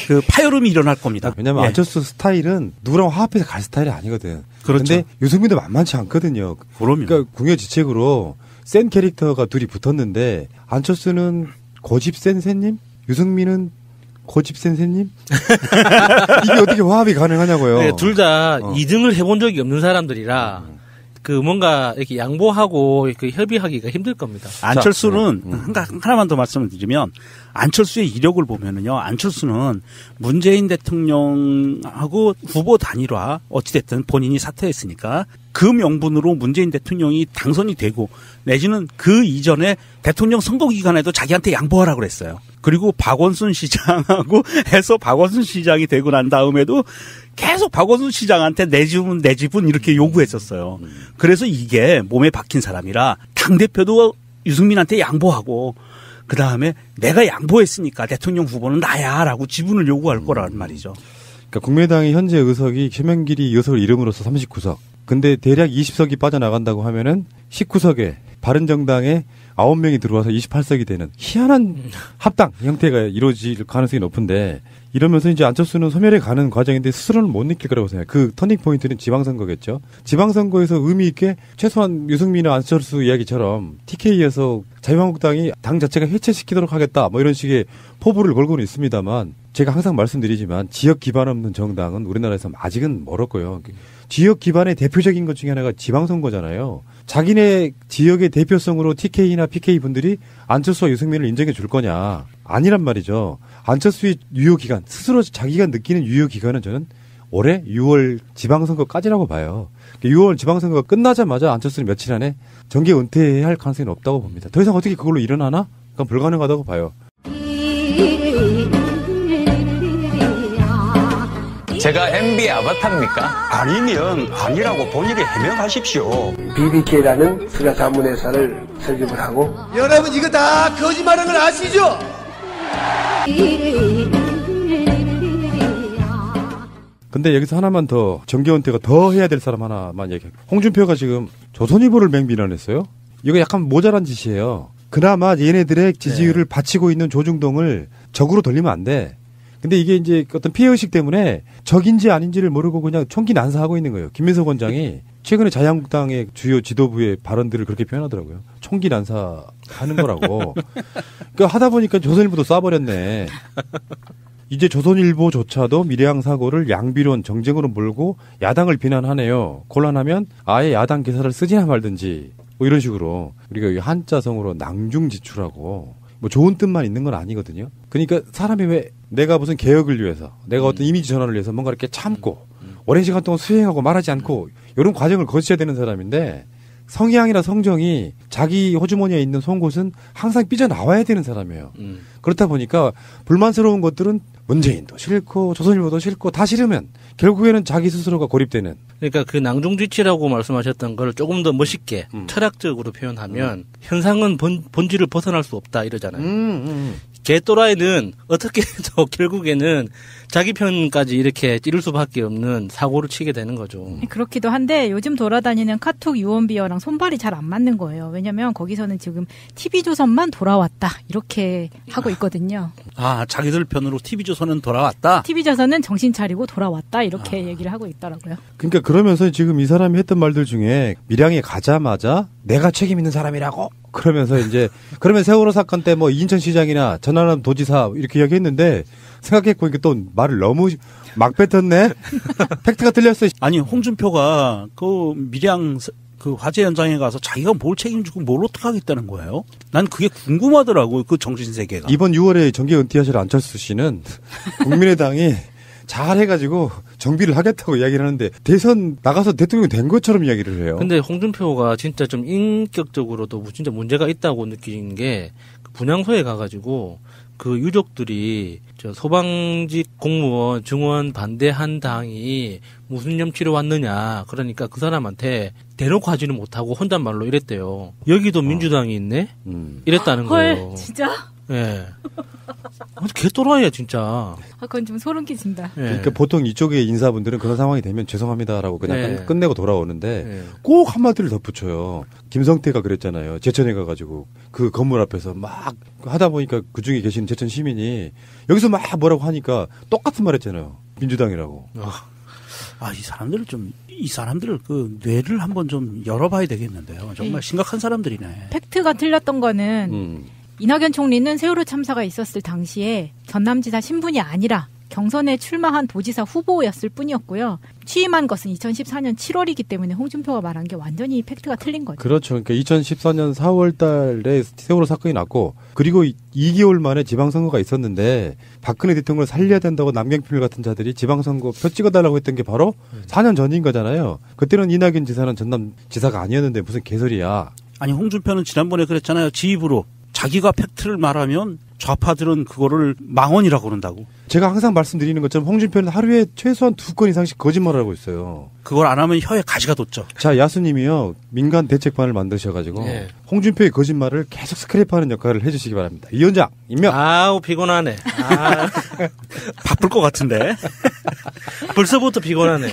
Speaker 8: 그 파열음이 일어날 겁니다.
Speaker 7: 왜냐하면 안철수 스타일은 누구랑 화합해서 갈 스타일이 아니거든.
Speaker 8: 그렇죠.
Speaker 7: 근데 유승민도 만만치 않거든요.
Speaker 8: 그럼요.
Speaker 7: 그러니까 궁여지책으로 센 캐릭터가 둘이 붙었는데 안철수는 고집 센 새님, 유승민은 고집 센 새님? 이게 어떻게 화합이 가능하냐고요.
Speaker 9: 네, 둘 다 2등을 해본 적이 없는 사람들이라 그 뭔가 이렇게 양보하고 그 협의하기가 힘들 겁니다.
Speaker 8: 안철수는 하나만 더 말씀을 드리면 안철수의 이력을 보면은요. 안철수는 문재인 대통령하고 후보 단일화 어찌됐든 본인이 사퇴했으니까 그 명분으로 문재인 대통령이 당선이 되고 내지는 그 이전에 대통령 선거 기간에도 자기한테 양보하라고 그랬어요. 그리고 박원순 시장하고 해서 박원순 시장이 되고 난 다음에도 계속 박원순 시장한테 내 지분 이렇게 요구했었어요. 그래서 이게 몸에 박힌 사람이라 당대표도 유승민한테 양보하고 그 다음에 내가 양보했으니까 대통령 후보는 나야라고 지분을 요구할 거란 말이죠.
Speaker 7: 그러니까 국민의당의 현재 의석이 최명길이 의석을 잃음으로써 39석. 근데 대략 20석이 빠져나간다고 하면은 19석에 바른정당에 9명이 들어와서 28석이 되는 희한한 합당 형태가 이루어질 가능성이 높은데 이러면서 이제 안철수는 소멸해 가는 과정인데 스스로는 못 느낄 거라고 생각해요. 그 터닝 포인트는 지방선거겠죠. 지방선거에서 의미 있게 최소한 유승민이나 안철수 이야기처럼 TK에서 자유한국당이 당 자체가 해체시키도록 하겠다 뭐 이런 식의 포부를 걸고는 있습니다만 제가 항상 말씀드리지만 지역 기반 없는 정당은 우리나라에서 아직은 멀었고요. 지역 기반의 대표적인 것 중에 하나가 지방선거잖아요. 자기네 지역의 대표성으로 TK나 PK 분들이 안철수와 유승민을 인정해 줄 거냐. 아니란 말이죠. 안철수의 유효기간, 스스로 자기가 느끼는 유효기간은 저는 올해 6월 지방선거까지라고 봐요. 6월 지방선거가 끝나자마자 안철수는 며칠 안에 정계 은퇴할 가능성이 없다고 봅니다. 더 이상 어떻게 그걸로 일어나나? 그건 불가능하다고 봐요.
Speaker 12: 제가 MB의 아바타입니까?
Speaker 10: 아니면 아니라고 본인이 해명하십시오.
Speaker 13: BBK라는 투자 자문회사를 설립을 하고
Speaker 14: 여러분 이거 다 거짓말하는 걸 아시죠?
Speaker 7: 근데 여기서 하나만 더 정계은퇴가 더 해야 될 사람 하나만 얘기할게요. 홍준표가 지금 조선일보를 맹비난했어요. 이거 약간 모자란 짓이에요. 그나마 얘네들의 지지율을 바치고 있는 조중동을 적으로 돌리면 안 돼. 근데 이게 이제 어떤 피해의식 때문에 적인지 아닌지를 모르고 그냥 총기 난사하고 있는 거예요. 김민석 원장이 최근에 자유한국당의 주요 지도부의 발언들을 그렇게 표현하더라고요. 총기 난사하는 거라고. 그러니까 하다 보니까 조선일보도 쏴버렸네. 이제 조선일보조차도 미래항 사고를 양비론 정쟁으로 몰고 야당을 비난하네요. 곤란하면 아예 야당 기사를 쓰지나 말든지 뭐 이런 식으로 우리가 한자성으로 낭중지추라고 뭐 좋은 뜻만 있는 건 아니거든요. 그러니까 사람이 왜 내가 무슨 개혁을 위해서 내가 어떤 이미지 전환을 위해서 뭔가 이렇게 참고 오랜 시간 동안 수행하고 말하지 않고 이런 과정을 거쳐야 되는 사람인데 성향이나 성정이 자기 호주머니에 있는 송곳은 항상 삐져나와야 되는 사람이에요. 그렇다 보니까 불만스러운 것들은 문재인도 싫고 조선일보도 싫고 다 싫으면 결국에는 자기 스스로가 고립되는.
Speaker 9: 그러니까 그 낭중지치라고 말씀하셨던 걸 조금 더 멋있게 철학적으로 표현하면 현상은 본질을 벗어날 수 없다 이러잖아요. 개또라이는 어떻게 해도 결국에는 자기 편까지 이렇게 찌를 수밖에 없는 사고를 치게 되는 거죠.
Speaker 11: 그렇기도 한데 요즘 돌아다니는 카톡 유언비어랑 손발이 잘 안 맞는 거예요. 왜냐하면 거기서는 지금 TV조선만 돌아왔다 이렇게 하고 있거든요.
Speaker 8: 아, 자기들 편으로 TV조선은 돌아왔다?
Speaker 11: TV조선은 정신 차리고 돌아왔다 이렇게 얘기를 하고 있더라고요.
Speaker 7: 그러니까 그러면서 지금 이 사람이 했던 말들 중에 밀양에 가자마자 내가 책임 있는 사람이라고 그러면서 이제 그러면 세월호 사건 때 뭐 인천시장이나 전남 도지사 이렇게 이야기했는데 생각해보니까 또 말을 너무 막 뱉었네. 팩트가 틀렸어.
Speaker 8: 아니 홍준표가 그 밀양 그 화재 현장에 가서 자기가 뭘 책임지고 뭘 어떻게 하겠다는 거예요? 난 그게 궁금하더라고요. 그 정신 세계가.
Speaker 7: 이번 6월에 정계 은퇴하실 안철수 씨는 국민의당이 잘해가지고 정비를 하겠다고 이야기를 하는데 대선 나가서 대통령이 된 것처럼 이야기를 해요.
Speaker 9: 근데 홍준표가 진짜 좀 인격적으로도 진짜 문제가 있다고 느낀 게 분향소에 가가지고 그 유족들이 저 소방직 공무원 증원 반대한 당이 무슨 염치로 왔느냐. 그러니까 그 사람한테 대놓고 하지는 못하고 혼잣말로 이랬대요. 여기도 민주당이 있네? 이랬다는 거예요.
Speaker 11: 헐, 진짜?
Speaker 9: 예. 개또라이야 진짜.
Speaker 11: 아, 그건 좀 소름 끼친다.
Speaker 7: 그러니까 보통 이쪽의 인사분들은 그런 상황이 되면 죄송합니다라고 그냥
Speaker 9: 네.
Speaker 7: 끝내고 돌아오는데
Speaker 9: 네.
Speaker 7: 꼭 한마디를 덧붙여요. 김성태가 그랬잖아요. 제천에 가가지고 그 건물 앞에서 막 하다 보니까 그중에 계시는 제천 시민이 여기서 막 뭐라고 하니까 똑같은 말 했잖아요. 민주당이라고.
Speaker 8: 이 사람들을 그 뇌를 한번 좀 열어봐야 되겠는데요. 정말 심각한 사람들이네.
Speaker 11: 팩트가 틀렸던 거는 이낙연 총리는 세월호 참사가 있었을 당시에 전남지사 신분이 아니라 경선에 출마한 도지사 후보였을 뿐이었고요. 취임한 것은 2014년 7월이기 때문에 홍준표가 말한 게 완전히 팩트가 틀린 거죠.
Speaker 7: 그렇죠. 그러니까 2014년 4월 달에 세월호 사건이 났고 그리고 2개월 만에 지방선거가 있었는데 박근혜 대통령을 살려야 된다고 남경필 같은 자들이 지방선거 표 찍어달라고 했던 게 바로 4년 전인 거잖아요. 그때는 이낙연 지사는 전남지사가 아니었는데 무슨 개소리야.
Speaker 8: 아니 홍준표는 지난번에 그랬잖아요. 지 입으로. 자기가 팩트를 말하면 좌파들은 그거를 망언이라고 그런다고.
Speaker 7: 제가 항상 말씀드리는 것처럼 홍준표는 하루에 최소한 2건 이상씩 거짓말을 하고 있어요.
Speaker 8: 그걸 안 하면 혀에 가시가 돋죠.
Speaker 7: 자, 야수님이요. 민간 대책반을 만드셔가지고
Speaker 9: 네.
Speaker 7: 홍준표의 거짓말을 계속 스크랩하는 역할을 해주시기 바랍니다. 이 위원장 임명.
Speaker 9: 아우 피곤하네.
Speaker 8: 바쁠 것 같은데.
Speaker 9: 벌써부터 피곤하네.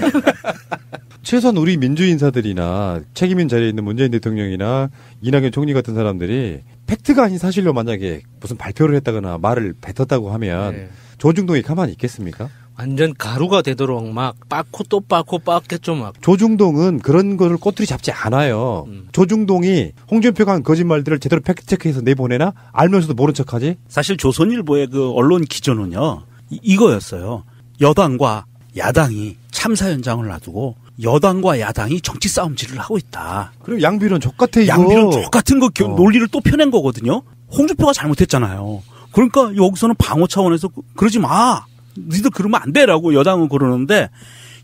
Speaker 7: 최소한 우리 민주인사들이나 책임인 자리에 있는 문재인 대통령이나 이낙연 총리 같은 사람들이 팩트가 아닌 사실로 만약에 무슨 발표를 했다거나 말을 뱉었다고 하면
Speaker 9: 네.
Speaker 7: 조중동이 가만히 있겠습니까?
Speaker 9: 완전 가루가 되도록 막 빻고 또 빻고 빻겠죠 막.
Speaker 7: 조중동은 그런 거를 꼬투리 잡지 않아요. 조중동이 홍준표가 한 거짓말들을 제대로 팩트체크해서 내보내나 알면서도 모른 척하지?
Speaker 8: 사실 조선일보의 그 언론 기조는요. 이거였어요. 여당과 야당이 참사 현장을 놔두고 여당과 야당이 정치 싸움질을 하고 있다.
Speaker 7: 그럼 양비론 족같아 이거.
Speaker 8: 양비론 족같은 거 논리를 또 펴낸 거거든요. 홍준표가 잘못했잖아요. 그러니까 여기서는 방어 차원에서 그러지 마. 니들 그러면 안 돼라고 여당은 그러는데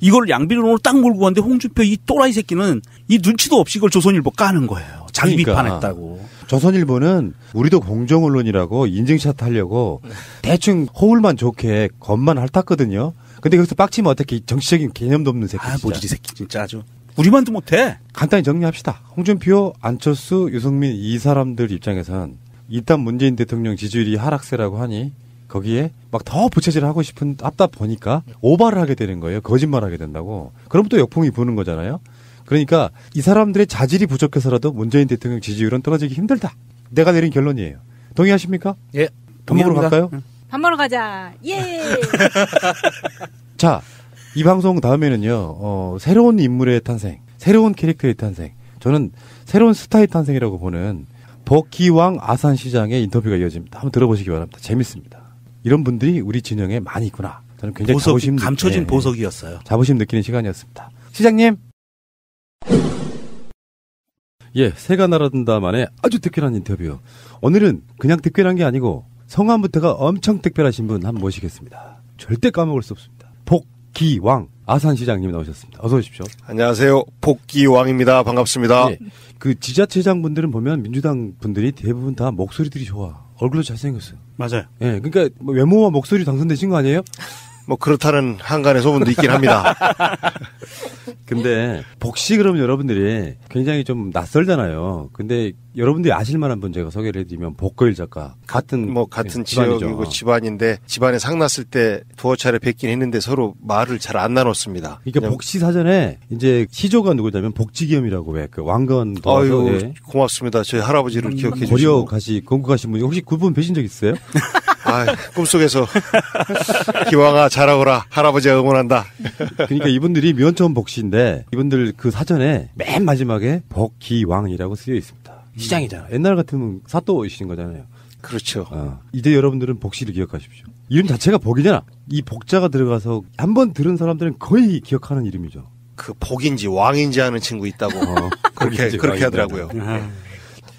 Speaker 8: 이걸 양비론으로 딱 몰고 갔는데 홍준표 이 또라이 새끼는 이 눈치도 없이 이걸 조선일보 까는 거예요. 자기
Speaker 7: 그러니까.
Speaker 8: 비판했다고.
Speaker 7: 조선일보는 우리도 공정언론이라고 인증샷 하려고 대충 호울만 좋게 겉만 핥았거든요. 근데 여기서 빡치면 어떻게 정치적인 개념도 없는 새끼.
Speaker 8: 아, 모지리 새끼 진짜 아주. 우리만도 못해.
Speaker 7: 간단히 정리합시다. 홍준표, 안철수, 유승민 이 사람들 입장에선 일단 문재인 대통령 지지율이 하락세라고 하니 거기에 막 더 부채질을 하고 싶은 앞다 보니까 오바를 하게 되는 거예요. 거짓말하게 된다고. 그럼 또 역풍이 부는 거잖아요. 그러니까 이 사람들의 자질이 부족해서라도 문재인 대통령 지지율은 떨어지기 힘들다. 내가 내린 결론이에요. 동의하십니까?
Speaker 9: 예.
Speaker 7: 밥 먹으러 갈까요?
Speaker 11: 밥 먹으러 가자. 예.
Speaker 7: 자, 이 방송 다음에는요. 새로운 인물의 탄생, 새로운 캐릭터의 탄생. 저는 새로운 스타의 탄생이라고 보는 복기왕 아산시장의 인터뷰가 이어집니다. 한번 들어보시기 바랍니다. 재밌습니다. 이런 분들이 우리 진영에 많이 있구나. 저는 굉장히 자부심
Speaker 8: 감춰진 보석이었어요.
Speaker 7: 자부심 느끼는 시간이었습니다. 시장님. 예, 새가 날아든다만의 아주 특별한 인터뷰. 오늘은 그냥 특별한 게 아니고 성함부터가 엄청 특별하신 분 한번 모시겠습니다. 절대 까먹을 수 없습니다. 복기왕 아산시장님 나오셨습니다. 어서 오십시오.
Speaker 15: 안녕하세요. 복기왕입니다. 반갑습니다.
Speaker 7: 예, 그 지자체장 분들은 보면 민주당 분들이 대부분 다 목소리들이 좋아. 얼굴도 잘생겼어요.
Speaker 8: 맞아요.
Speaker 7: 예, 그러니까 뭐 외모와 목소리 당선되신 거 아니에요?
Speaker 15: 뭐 그렇다는 한간의 소문도 있긴 합니다.
Speaker 7: 근데 복시 그러면 여러분들이 굉장히 좀 낯설잖아요. 근데 여러분들이 아실 만한 분 제가 소개를 해드리면 복거일 작가 같은
Speaker 15: 지역이고 집안인데 집안에 상 났을 때 두어 차례 뵙긴 했는데 서로 말을 잘 안 나눴습니다.
Speaker 7: 그러니까 복시 사전에 이제 시조가 누구냐면 복지겸이라고 왜 그 왕건도
Speaker 15: 아유
Speaker 7: 예.
Speaker 15: 고맙습니다. 저희 할아버지를 기억해 주시고
Speaker 7: 고려 가시 건국하신 분이 혹시 그분 뵈신 적 있어요?
Speaker 15: 아 꿈속에서 기왕아 잘하거라 할아버지가 응원한다.
Speaker 7: 그러니까 이분들이 면천 복시인데 이분들 그 사전에 맨 마지막에 복기왕이라고 쓰여 있습니다. 시장이잖아. 옛날 같으면 사또이신 거잖아요.
Speaker 15: 그렇죠.
Speaker 7: 이제 여러분들은 복시를 기억하십시오. 이름 자체가 복이잖아. 이 복자가 들어가서 한번 들은 사람들은 거의 기억하는 이름이죠.
Speaker 15: 그 복인지 왕인지 하는 친구 있다고 그렇게 하더라고요.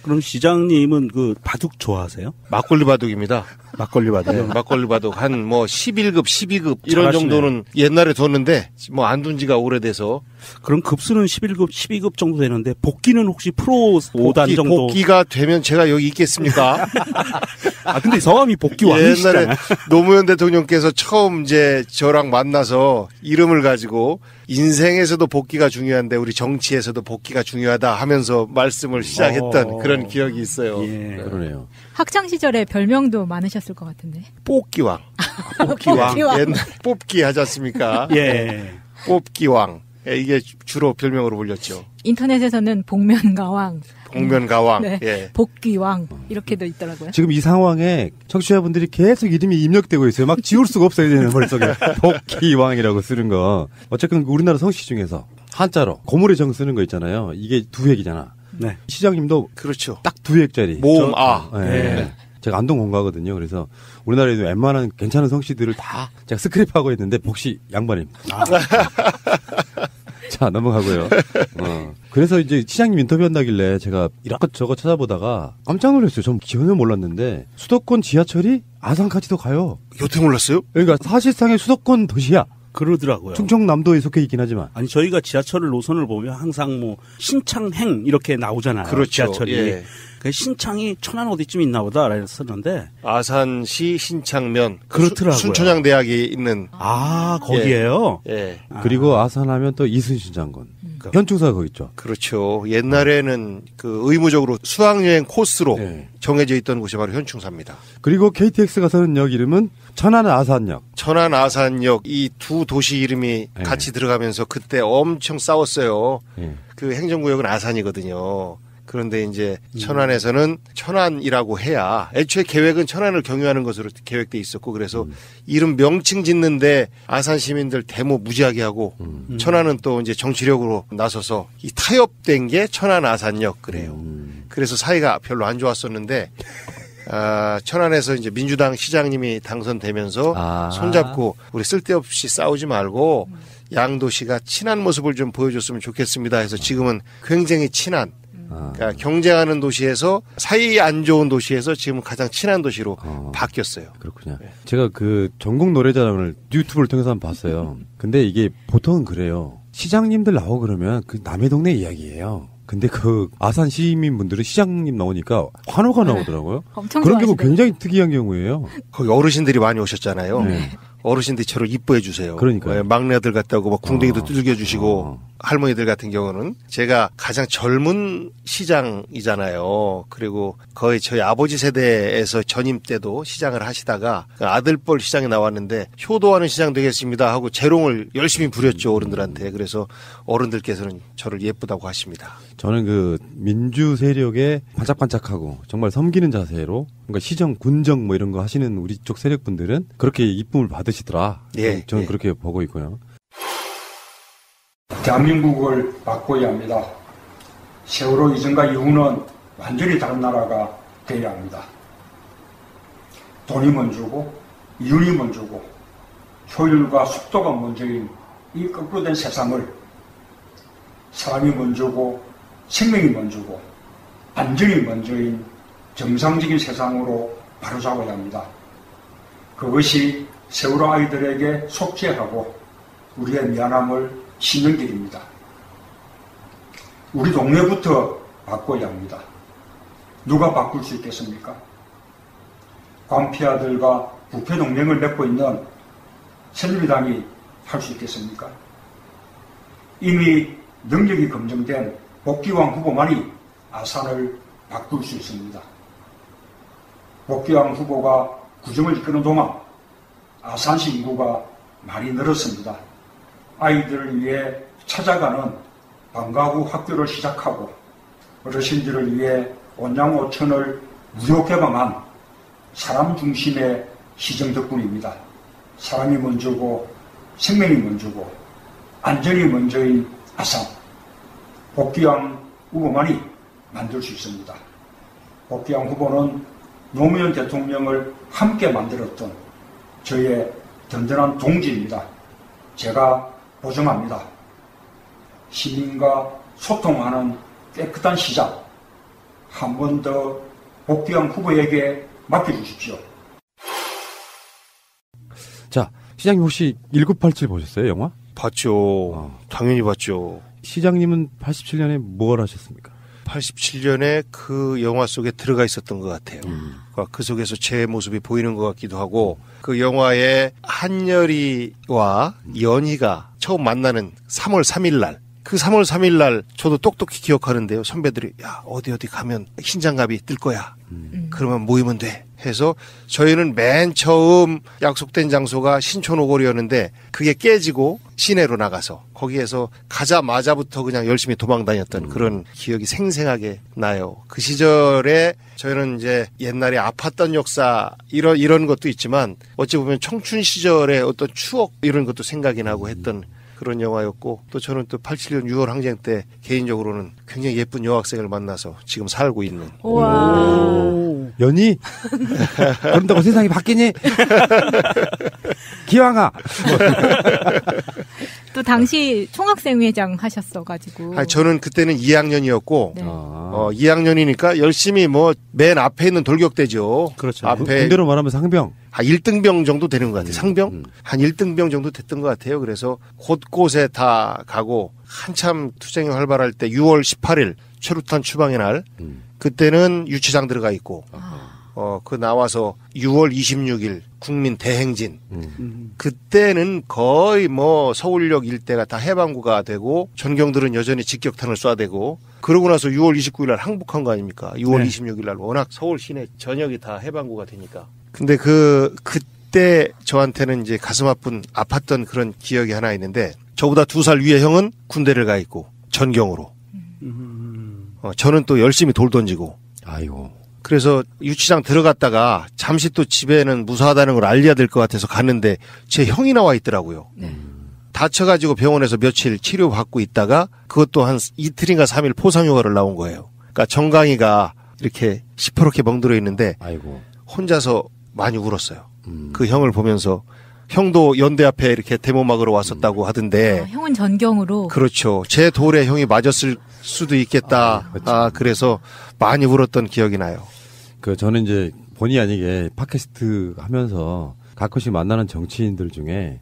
Speaker 8: 그럼 시장님은 그 바둑 좋아하세요?
Speaker 15: 막걸리 바둑입니다.
Speaker 8: 막걸리 바둑.
Speaker 15: 네, 막걸리 바둑 한 뭐 11급, 12급 이런
Speaker 8: 잘하시네.
Speaker 15: 정도는 옛날에 뒀는데 뭐 안 둔 지가 오래돼서.
Speaker 8: 그럼 급수는 11급, 12급 정도 되는데 복기는 혹시 프로 5단 정도?
Speaker 15: 복기가 되면 제가 여기 있겠습니까?
Speaker 8: 근데 성함이 복기 왕이시잖아요.
Speaker 15: 옛날에 노무현 대통령께서 처음 이제 저랑 만나서 이름을 가지고 인생에서도 복기가 중요한데 우리 정치에서도 복기가 중요하다 하면서 말씀을 시작했던 그런 기억이 있어요.
Speaker 7: 예. 그러네요.
Speaker 11: 학창 시절에 별명도 많으셨을 것 같은데.
Speaker 15: 뽑기왕. 뽑기왕.
Speaker 11: 뽑기왕.
Speaker 15: 옛날 뽑기 하지 않습니까?
Speaker 8: 예.
Speaker 15: 뽑기왕. 이게 주로 별명으로 불렸죠.
Speaker 11: 인터넷에서는 복면가왕.
Speaker 15: 복면가왕.
Speaker 11: 네.
Speaker 15: 예.
Speaker 11: 복귀왕. 이렇게도 있더라고요.
Speaker 7: 지금 이 상황에 청취자분들이 계속 이름이 입력되고 있어요. 막 지울 수가 없어요. 이제는 머릿속에. 복기왕이라고 쓰는 거. 어쨌든 우리나라 성씨 중에서 한자로 고물의 정 쓰는 거 있잖아요. 이게 두 획이잖아.
Speaker 8: 네.
Speaker 7: 시장님도
Speaker 15: 그렇죠.
Speaker 7: 딱 두 획짜리.
Speaker 15: 모음
Speaker 7: 네. 제가 안동 본가거든요. 그래서 우리나라에도 웬만한 괜찮은 성씨들을 다 제가 스크랩하고 있는데 복시 양반입니다. 자, 넘어가고요. 그래서 이제 시장님 인터뷰 한다길래 제가 이것저것 찾아보다가 깜짝 놀랐어요. 전 전혀 몰랐는데 수도권 지하철이 아산까지도 가요.
Speaker 15: 여태 몰랐어요?
Speaker 7: 그러니까 사실상의 수도권 도시야.
Speaker 8: 그러더라고요.
Speaker 7: 충청남도에 속해 있긴 하지만.
Speaker 8: 아니 저희가 지하철 노선을 보면 항상 뭐 신창행 이렇게 나오잖아요.
Speaker 15: 그렇죠.
Speaker 8: 지하철이.
Speaker 15: 예.
Speaker 8: 그 신창이 천안 어디쯤 있나 보다 했었는데
Speaker 15: 아산시 신창면
Speaker 8: 그렇더라고요.
Speaker 15: 순천향대학이 있는
Speaker 8: 거기에요.
Speaker 15: 예.
Speaker 7: 그리고 아산하면 또 이순신 장군. 현충사가 거기 있죠.
Speaker 15: 그렇죠. 옛날에는 그 의무적으로 수학여행 코스로 정해져 있던 곳이 바로 현충사입니다.
Speaker 7: 그리고 KTX가 서는 역 이름은 천안 아산역.
Speaker 15: 천안 아산역 이 두 도시 이름이 같이 들어가면서 그때 엄청 싸웠어요. 그 행정구역은 아산이거든요. 그런데 이제 천안에서는 천안이라고 해야 애초에 계획은 천안을 경유하는 것으로 계획돼 있었고 그래서 이름 명칭 짓는데 아산 시민들 데모 무지하게 하고 천안은 또 이제 정치력으로 나서서 이 타협된 게 천안 아산역 그래요. 그래서 사이가 별로 안 좋았었는데 천안에서 이제 민주당 시장님이 당선되면서 손잡고 우리 쓸데없이 싸우지 말고 양도시가 친한 모습을 좀 보여줬으면 좋겠습니다 해서 지금은 굉장히 친한 그러니까 경쟁하는 도시에서 사이 안 좋은 도시에서 지금 가장 친한 도시로 바뀌었어요.
Speaker 7: 그렇군요. 제가 그 전국 노래자랑을 유튜브를 통해서 한번 봤어요. 근데 이게 보통은 그래요. 시장님들 나오고 그러면 그 남의 동네 이야기예요. 근데 그 아산 시민분들은 시장님 나오니까 환호가 나오더라고요.
Speaker 11: 엄청
Speaker 7: 그런 경우
Speaker 11: 좋아하시더라고요.
Speaker 7: 굉장히 특이한 경우예요.
Speaker 15: 거기 어르신들이 많이 오셨잖아요. 어르신들이 저를 이뻐해 주세요.
Speaker 7: 그러니까요.
Speaker 15: 막내들 같다고 막 궁뎅이도 두들겨 주시고 할머니들 같은 경우는 제가 가장 젊은 시장이잖아요. 그리고 거의 저희 아버지 세대에서 전임 때도 시장을 하시다가 아들뻘 시장에 나왔는데 효도하는 시장 되겠습니다 하고 재롱을 열심히 부렸죠 어른들한테. 그래서 어른들께서는 저를 예쁘다고 하십니다.
Speaker 7: 저는 그 민주 세력에 반짝반짝하고 정말 섬기는 자세로 그러니까 시정, 군정 뭐 이런 거 하시는 우리 쪽 세력분들은 그렇게 이쁨을 받으시더라. 저는 그렇게 보고 있고요.
Speaker 16: 대한민국을 바꿔야 합니다. 세월호 이전과 이후는 완전히 다른 나라가 되어야 합니다. 돈이 먼저고 이윤이 먼저고 효율과 속도가 먼저인 이 거꾸로 된 세상을 사람이 먼저고 생명이 먼저고 안전이 먼저인 정상적인 세상으로 바로잡아야 합니다. 그것이 세월호 아이들에게 속죄하고 우리의 미안함을 씻는 길입니다. 우리 동네부터 바꿔야 합니다. 누가 바꿀 수 있겠습니까? 광피아들과 부패동맹을 맺고 있는 새누리당이 할 수 있겠습니까? 이미 능력이 검증된 복귀왕 후보만이 아산을 바꿀 수 있습니다. 복귀왕 후보가 구정을 이끄는 동안 아산시 인구가 많이 늘었습니다. 아이들을 위해 찾아가는 방과 후 학교를 시작하고 어르신들을 위해 온양오천을 무료 개방한 사람 중심의 시정 덕분입니다. 사람이 먼저고 생명이 먼저고 안전이 먼저인 아산 복귀왕 후보만이 만들 수 있습니다. 복귀한 후보는 노무현 대통령을 함께 만들었던 저의 든든한 동지입니다. 제가 보증합니다. 시민과 소통하는 깨끗한 시작, 한 번 더 복귀한 후보에게 맡겨주십시오.
Speaker 7: 자, 시장님 혹시 1987 보셨어요, 영화?
Speaker 15: 봤죠. 당연히 봤죠.
Speaker 7: 시장님은 87년에 뭘 하셨습니까?
Speaker 15: 87년에 그 영화 속에 들어가 있었던 것 같아요. 그 속에서 제 모습이 보이는 것 같기도 하고, 그 영화에 한여리와 연희가 처음 만나는 3월 3일 날, 그 3월 3일 날 저도 똑똑히 기억하는데요. 선배들이 야 어디 가면 흰장갑이 뜰 거야. 그러면 모이면 돼. 해서 저희는 맨 처음 약속된 장소가 신촌 오거리였는데 그게 깨지고 시내로 나가서 거기에서 가자마자부터 그냥 열심히 도망다녔던 그런 기억이 생생하게 나요. 그 시절에 저희는 이제 옛날에 아팠던 역사 이런 것도 있지만 어찌 보면 청춘 시절의 어떤 추억 이런 것도 생각이 나고 했던 그런 영화였고, 또 저는 또 87년 6월 항쟁 때 개인적으로는 굉장히 예쁜 여학생을 만나서 지금 살고 있는.
Speaker 7: 와. 연희? 그런다고 세상이 바뀌니? 기왕아.
Speaker 11: 또 당시 총학생회장 하셨어가지고.
Speaker 15: 저는 그때는 2학년이었고,
Speaker 11: 네.
Speaker 15: 2학년이니까 열심히 뭐 맨 앞에 있는 돌격대죠.
Speaker 7: 그렇죠.
Speaker 15: 앞에
Speaker 7: 군대로 말하면 상병.
Speaker 15: 1등병 정도 되는 것 같아요. 상병? 한 1등병 정도 됐던 것 같아요. 그래서 곳곳에 다 가고 한참 투쟁이 활발할 때 6월 18일 최루탄 추방의 날, 그때는 유치장 들어가 있고, 그 나와서 6월 26일 국민 대행진, 그때는 거의 뭐 서울역 일대가 다 해방구가 되고 전경들은 여전히 직격탄을 쏴대고, 그러고 나서 6월 29일 날 항복한 거 아닙니까? 6월 26일 날 워낙 서울 시내 전역이 다 해방구가 되니까. 근데 그때 저한테는 이제 가슴 아팠던 그런 기억이 하나 있는데, 저보다 2살 위에 형은 군대를 가 있고 전경으로, 저는 또 열심히 돌 던지고.
Speaker 7: 아이고.
Speaker 15: 그래서 유치장 들어갔다가 잠시 또 집에는 무사하다는 걸 알려야 될 것 같아서 갔는데 제 형이 나와 있더라고요. 다쳐가지고 병원에서 며칠 치료받고 있다가 그것도 한 이틀인가 3일 포상휴가를 나온 거예요. 그러니까 정강이가 이렇게 시퍼렇게 멍들어 있는데
Speaker 7: 아이고.
Speaker 15: 혼자서 많이 울었어요. 그 형을 보면서. 형도 연대 앞에 이렇게 데모막으로 왔었다고 하던데.
Speaker 11: 형은 전경으로.
Speaker 15: 그렇죠. 제 돌에 형이 맞았을 수도 있겠다. 그래서 많이 울었던 기억이 나요.
Speaker 7: 저는 이제 본의 아니게 팟캐스트 하면서 가끔씩 만나는 정치인들 중에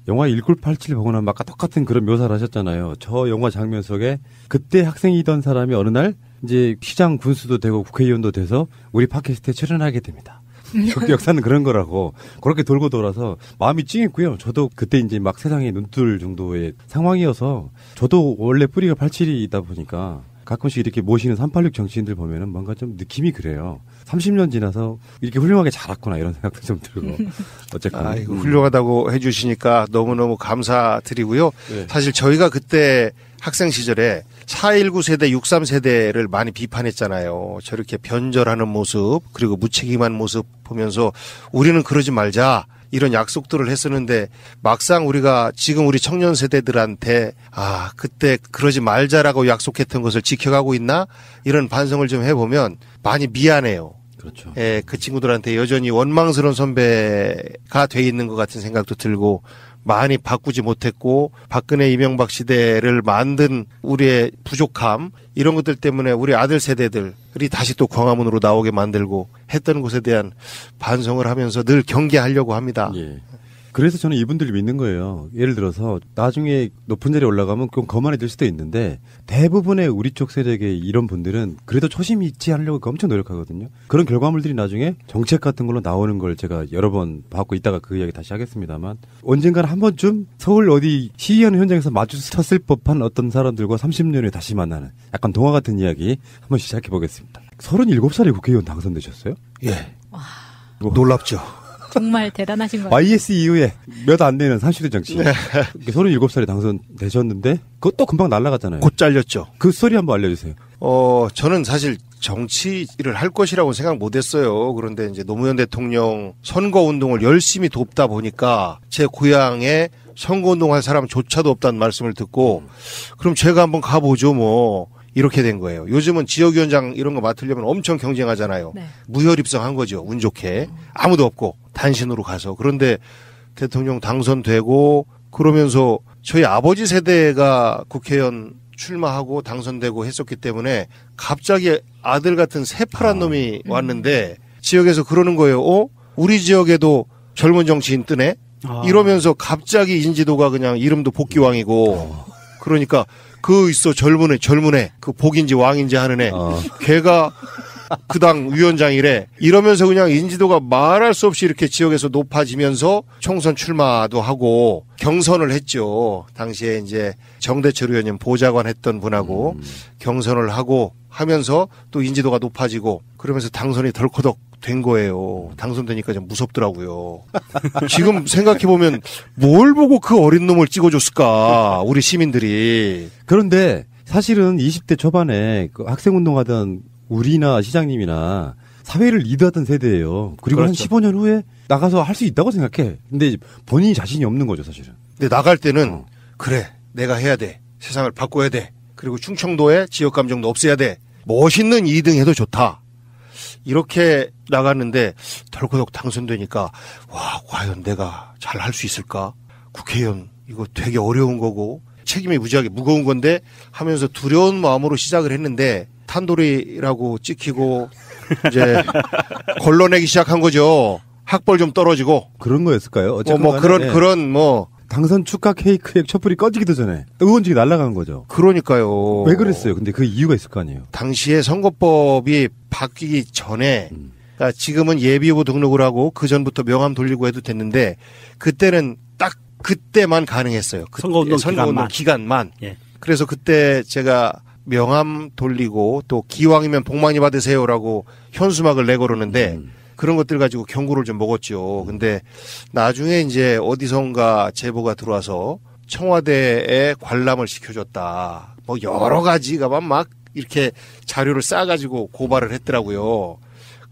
Speaker 7: 영화 1987 보고 나면 아까 똑같은 그런 묘사를 하셨잖아요. 저 영화 장면 속에 그때 학생이던 사람이 어느 날 이제 시장 군수도 되고 국회의원도 돼서 우리 팟캐스트에 출연하게 됩니다. 역사는 그런 거라고 그렇게 돌고 돌아서 마음이 찡했고요. 저도 그때 이제 막 세상에 눈뜰 정도의 상황이어서 저도 원래 뿌리가 87이다 보니까 가끔씩 이렇게 모시는 386 정치인들 보면은 뭔가 좀 느낌이 그래요. 30년 지나서 이렇게 훌륭하게 자랐구나 이런 생각도 좀 들고. 어쨌거나.
Speaker 15: 훌륭하다고 해주시니까 너무너무 감사드리고요.
Speaker 7: 네.
Speaker 15: 사실 저희가 그때 학생 시절에 4.19 세대, 63세대를 많이 비판했잖아요. 저렇게 변절하는 모습, 그리고 무책임한 모습 보면서 우리는 그러지 말자. 이런 약속들을 했었는데 막상 우리가 지금 우리 청년 세대들한테 그때 그러지 말자라고 약속했던 것을 지켜가고 있나? 이런 반성을 좀 해보면 많이 미안해요.
Speaker 7: 그렇죠.
Speaker 15: 예, 그 친구들한테 여전히 원망스러운 선배가 돼 있는 것 같은 생각도 들고, 많이 바꾸지 못했고 박근혜 이명박 시대를 만든 우리의 부족함, 이런 것들 때문에 우리 아들 세대들이 다시 또 광화문으로 나오게 만들고 했던 것에 대한 반성을 하면서 늘 경계하려고 합니다.
Speaker 7: 예. 그래서 저는 이분들을 믿는 거예요. 예를 들어서 나중에 높은 자리에 올라가면 좀 거만해질 수도 있는데 대부분의 우리 쪽 세력의 이런 분들은 그래도 초심 잊지 않으려고 엄청 노력하거든요. 그런 결과물들이 나중에 정책 같은 걸로 나오는 걸 제가 여러 번 봤고 이따가 그 이야기 다시 하겠습니다만, 언젠가는 한 번쯤 서울 어디 시위하는 현장에서 마주쳤을 법한 어떤 사람들과 30년 후에 다시 만나는 약간 동화 같은 이야기 한번 시작해 보겠습니다. 37살에 국회의원 당선되셨어요?
Speaker 15: 예.
Speaker 11: 와.
Speaker 15: 놀랍죠.
Speaker 11: 정말 대단하신 것 같아요.
Speaker 7: YS 이후에 몇 안 되는 30대 정치인. 37살에 당선되셨는데 그것도 금방 날아갔잖아요.
Speaker 15: 곧 잘렸죠.
Speaker 7: 그 스토리 한번 알려주세요.
Speaker 15: 저는 사실 정치를 할 것이라고 생각 못했어요. 그런데 이제 노무현 대통령 선거운동을 열심히 돕다 보니까 제 고향에 선거운동할 사람조차도 없다는 말씀을 듣고, 그럼 제가 한번 가보죠 뭐. 이렇게 된 거예요. 요즘은 지역위원장 이런 거 맡으려면 엄청 경쟁하잖아요.
Speaker 11: 네.
Speaker 15: 무혈 입성한 거죠. 운 좋게. 아무도 없고 단신으로 가서. 그런데 대통령 당선되고 그러면서 저희 아버지 세대가 국회의원 출마하고 당선되고 했었기 때문에 갑자기 아들 같은 새파란 놈이 왔는데 지역에서 그러는 거예요. 우리 지역에도 젊은 정치인 뜨네? 이러면서 갑자기 인지도가 그냥 이름도 복귀왕이고 그러니까 그 있어 젊은 애 그 복인지 왕인지 하는 애 걔가 그 당 위원장이래. 이러면서 그냥 인지도가 말할 수 없이 이렇게 지역에서 높아지면서 총선 출마도 하고 경선을 했죠. 당시에 이제 정대철 의원님 보좌관 했던 분하고 경선을 하고 하면서 또 인지도가 높아지고 그러면서 당선이 덜커덕 된 거예요. 당선되니까 좀 무섭더라고요. 지금 생각해보면 뭘 보고 그 어린 놈을 찍어줬을까 우리 시민들이.
Speaker 7: 그런데 사실은 20대 초반에 그 학생운동하던 우리나 시장님이나 사회를 리드하던 세대예요. 그리고
Speaker 15: 그렇죠.
Speaker 7: 한 15년 후에 나가서 할 수 있다고 생각해. 근데 본인이 자신이 없는 거죠, 사실은.
Speaker 15: 근데 나갈 때는 그래 내가 해야 돼. 세상을 바꿔야 돼. 그리고 충청도의 지역감정도 없애야 돼. 멋있는 2등 해도 좋다. 이렇게 나갔는데 덜커덕 당선되니까 와 과연 내가 잘 할 수 있을까? 국회의원 이거 되게 어려운 거고 책임이 무지하게 무거운 건데 하면서 두려운 마음으로 시작을 했는데 탄도리라고 찍히고 이제 걸러내기 시작한 거죠. 학벌 좀 떨어지고
Speaker 7: 그런 거였을까요? 어쨌든
Speaker 15: 뭐 그런 뭐
Speaker 7: 당선 축하 케이크의 촛불이 꺼지기도 전에 의원직이 날아간 거죠.
Speaker 15: 그러니까요.
Speaker 7: 왜 그랬어요? 근데 그 이유가 있을 거 아니에요.
Speaker 15: 당시에 선거법이 바뀌기 전에 그러니까 지금은 예비후보 등록을 하고 그 전부터 명함 돌리고 해도 됐는데 그때는 딱 그때만 가능했어요.
Speaker 8: 선거운동
Speaker 15: 기간만.
Speaker 8: 예.
Speaker 15: 그래서 그때 제가 명함 돌리고 또 기왕이면 복 많이 받으세요라고 현수막을 내걸었는데 그런 것들 가지고 경고를 좀 먹었죠. 근데 나중에 이제 어디선가 제보가 들어와서 청와대에 관람을 시켜줬다. 뭐 여러 가지가 막 이렇게 자료를 싸가지고 고발을 했더라고요.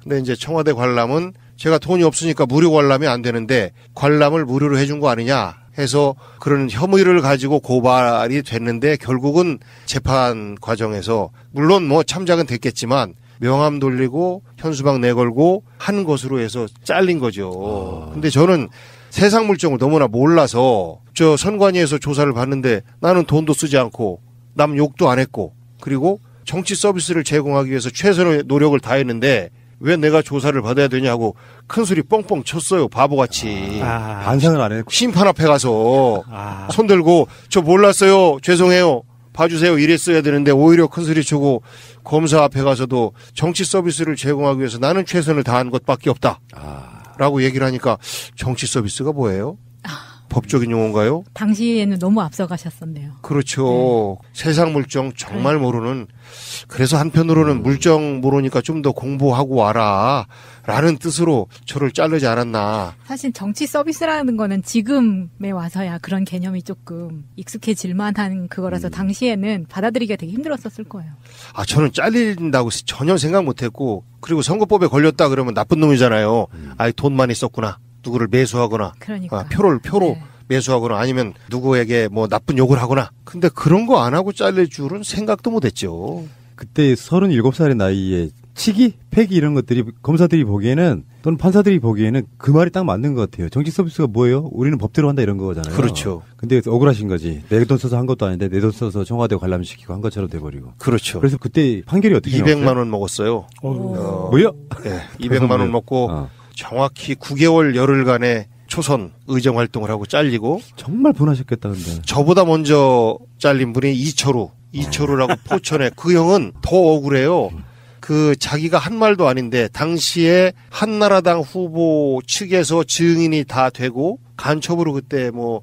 Speaker 15: 근데 이제 청와대 관람은 제가 돈이 없으니까 무료 관람이 안 되는데 관람을 무료로 해준 거 아니냐 해서 그런 혐의를 가지고 고발이 됐는데 결국은 재판 과정에서 물론 뭐 참작은 됐겠지만 명함 돌리고 현수막 내걸고 한 것으로 해서 잘린 거죠. 근데 저는 세상 물정을 너무나 몰라서 저 선관위에서 조사를 받는데 나는 돈도 쓰지 않고 남 욕도 안 했고 그리고 정치 서비스를 제공하기 위해서 최선의 노력을 다했는데 왜 내가 조사를 받아야 되냐고 큰 소리 뻥뻥 쳤어요. 바보같이.
Speaker 7: 반성을 안 했고.
Speaker 15: 심판 앞에 가서 손 들고 저 몰랐어요. 죄송해요. 봐주세요. 이랬어야 되는데 오히려 큰 소리 치고 검사 앞에 가서도 정치 서비스를 제공하기 위해서 나는 최선을 다한 것밖에 없다. 라고 얘기를 하니까 정치 서비스가 뭐예요? 법적인 용어인가요?
Speaker 11: 당시에는 너무 앞서가셨었네요.
Speaker 15: 그렇죠. 네. 세상 물정 정말 모르는 그래서 한편으로는 물정 모르니까 좀 더 공부하고 와라 라는 뜻으로 저를 자르지 않았나.
Speaker 11: 사실 정치 서비스라는 거는 지금에 와서야 그런 개념이 조금 익숙해질 만한 그거라서 당시에는 받아들이기가 되게 힘들었었을 거예요.
Speaker 15: 저는 잘린다고 전혀 생각 못했고 그리고 선거법에 걸렸다 그러면 나쁜 놈이잖아요. 돈 많이 썼구나. 누구를 매수하거나 표로 네. 매수하거나 아니면 누구에게 뭐 나쁜 욕을 하거나 근데 그런 거 안 하고 잘릴 줄은 생각도 못했죠.
Speaker 7: 그때 37살의 나이에 치기, 패기 이런 것들이 검사들이 보기에는 또는 판사들이 보기에는 그 말이 딱 맞는 것 같아요. 정치 서비스가 뭐예요? 우리는 법대로 한다 이런 거잖아요.
Speaker 15: 그렇죠.
Speaker 7: 근데 억울하신 거지. 내 돈 써서 한 것도 아닌데 내 돈 써서 청와대 관람시키고 한 것처럼 돼버리고.
Speaker 15: 그렇죠.
Speaker 7: 그래서 그때 판결이 어떻게
Speaker 15: 200만
Speaker 7: 나왔어요?
Speaker 15: 원 먹었어요.
Speaker 7: 뭐요?
Speaker 15: 네, 200만 원 먹고 정확히 9개월 열흘간의 초선 의정 활동을 하고 잘리고
Speaker 7: 정말 분하셨겠다 근데
Speaker 15: 저보다 먼저 잘린 분이 이철우라고 포천에 그 형은 더 억울해요. 그 자기가 한 말도 아닌데 당시에 한나라당 후보 측에서 증인이 다 되고 간첩으로 그때 뭐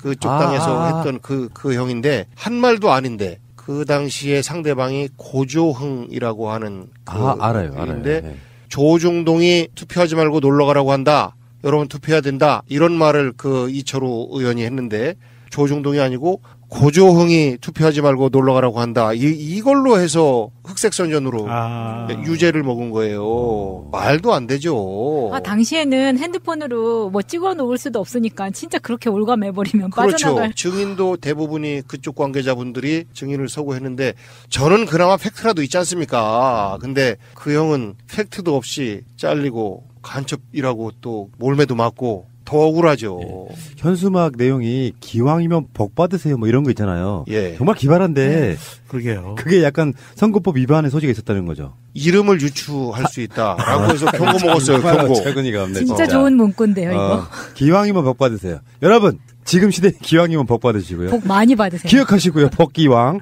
Speaker 15: 그쪽 당에서 했던 그 형인데 한 말도 아닌데 그 당시에 상대방이 고조흥이라고 하는
Speaker 7: 알아요.
Speaker 15: 네. 조중동이 투표하지 말고 놀러 가라고 한다. 여러분 투표해야 된다. 이런 말을 그 이철우 의원이 했는데 조중동이 아니고 고조흥이 투표하지 말고 놀러 가라고 한다. 이걸로 해서 흑색 선전으로 유죄를 먹은 거예요. 말도 안 되죠.
Speaker 11: 당시에는 핸드폰으로 뭐 찍어 놓을 수도 없으니까 진짜 그렇게 올가매버리면
Speaker 15: 그렇죠.
Speaker 11: 빠져나갈.
Speaker 15: 증인도 대부분이 그쪽 관계자분들이 증인을 서고 했는데 저는 그나마 팩트라도 있지 않습니까? 근데 그 형은 팩트도 없이 잘리고 간첩이라고 또 몰매도 맞고 더 억울하죠.
Speaker 7: 현수막 내용이 기왕이면 복 받으세요 뭐 이런 거 있잖아요. 정말 기발한데
Speaker 8: 그러게요.
Speaker 7: 그게 약간 선거법 위반의 소지가 있었다는 거죠.
Speaker 15: 이름을 유추할 수 있다라고 해서 경고 먹었어요. 경고.
Speaker 7: 최근이가 없네.
Speaker 11: 진짜 좋은 문구인데요, 이거.
Speaker 7: 기왕이면 복 받으세요. 여러분 지금 시대에 기왕이면 복 받으시고요.
Speaker 11: 복 많이 받으세요.
Speaker 7: 기억하시고요. 복기왕.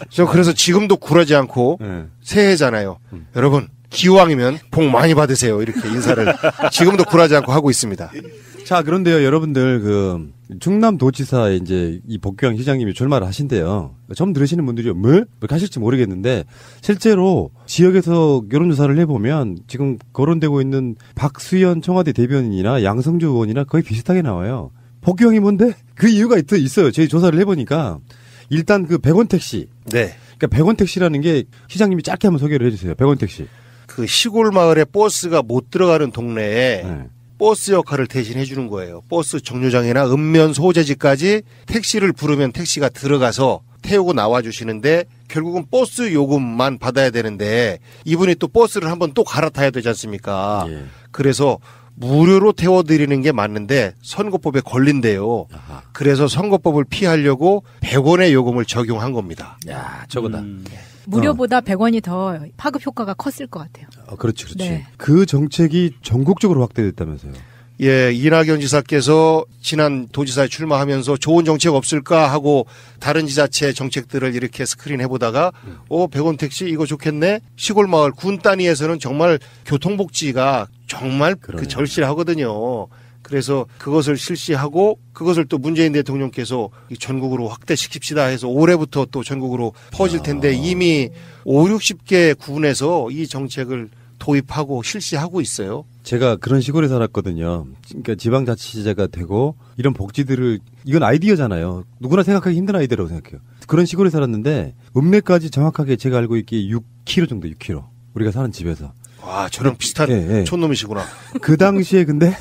Speaker 15: 저 그래서 지금도 굴하지 않고 새해잖아요. 여러분 기왕이면 복 많이 받으세요. 이렇게 인사를 지금도 굴하지 않고 하고 있습니다.
Speaker 7: 자, 그런데요, 여러분들, 충남도지사에 이제 이 복귀왕 시장님이 출마를 하신대요. 처음 들으시는 분들이 뭐? 이렇게 하실지 모르겠는데, 실제로 지역에서 여론조사를 해보면 지금 거론되고 있는 박수현 청와대 대변인이나 양성주 의원이나 거의 비슷하게 나와요. 복귀왕이 뭔데? 그 이유가 있어요. 저희 조사를 해보니까, 일단 그 100원 택시.
Speaker 15: 네.
Speaker 7: 그러니까 100원 택시라는 게 시장님이 짧게 한번 소개를 해주세요. 100원 택시.
Speaker 15: 그 시골 마을에 버스가 못 들어가는 동네에 버스 역할을 대신 해주는 거예요. 버스 정류장이나 읍면 소재지까지 택시를 부르면 택시가 들어가서 태우고 나와주시는데 결국은 버스 요금만 받아야 되는데 이분이 또 버스를 한번 또 갈아타야 되지 않습니까? 그래서 무료로 태워드리는 게 맞는데 선거법에 걸린대요. 그래서 선거법을 피하려고 100원의 요금을 적용한 겁니다.
Speaker 7: 야, 저거다.
Speaker 11: 무료보다 100원이 더 파급 효과가 컸을 것 같아요.
Speaker 7: 그렇지, 그렇지.
Speaker 11: 네.
Speaker 7: 그 정책이 전국적으로 확대됐다면서요.
Speaker 15: 예, 이낙연 지사께서 지난 도지사에 출마하면서 좋은 정책 없을까 하고 다른 지자체 정책들을 이렇게 스크린 해보다가 100원 택시 이거 좋겠네. 시골 마을 군 단위에서는 정말 교통복지가 정말 그 절실하거든요. 그래서 그것을 실시하고 그것을 또 문재인 대통령께서 전국으로 확대시킵시다 해서 올해부터 또 전국으로 퍼질 텐데 이미 5, 60개 군에서 이 정책을 도입하고 실시하고 있어요.
Speaker 7: 제가 그런 시골에 살았거든요. 그러니까 지방자치제가 되고 이런 복지들을 이건 아이디어잖아요. 누구나 생각하기 힘든 아이디어라고 생각해요. 그런 시골에 살았는데 읍내까지 정확하게 제가 알고 있기에 6km 정도 6km. 우리가 사는 집에서.
Speaker 15: 와, 저랑 비슷한 촌놈이시구나.
Speaker 7: 그 당시에 근데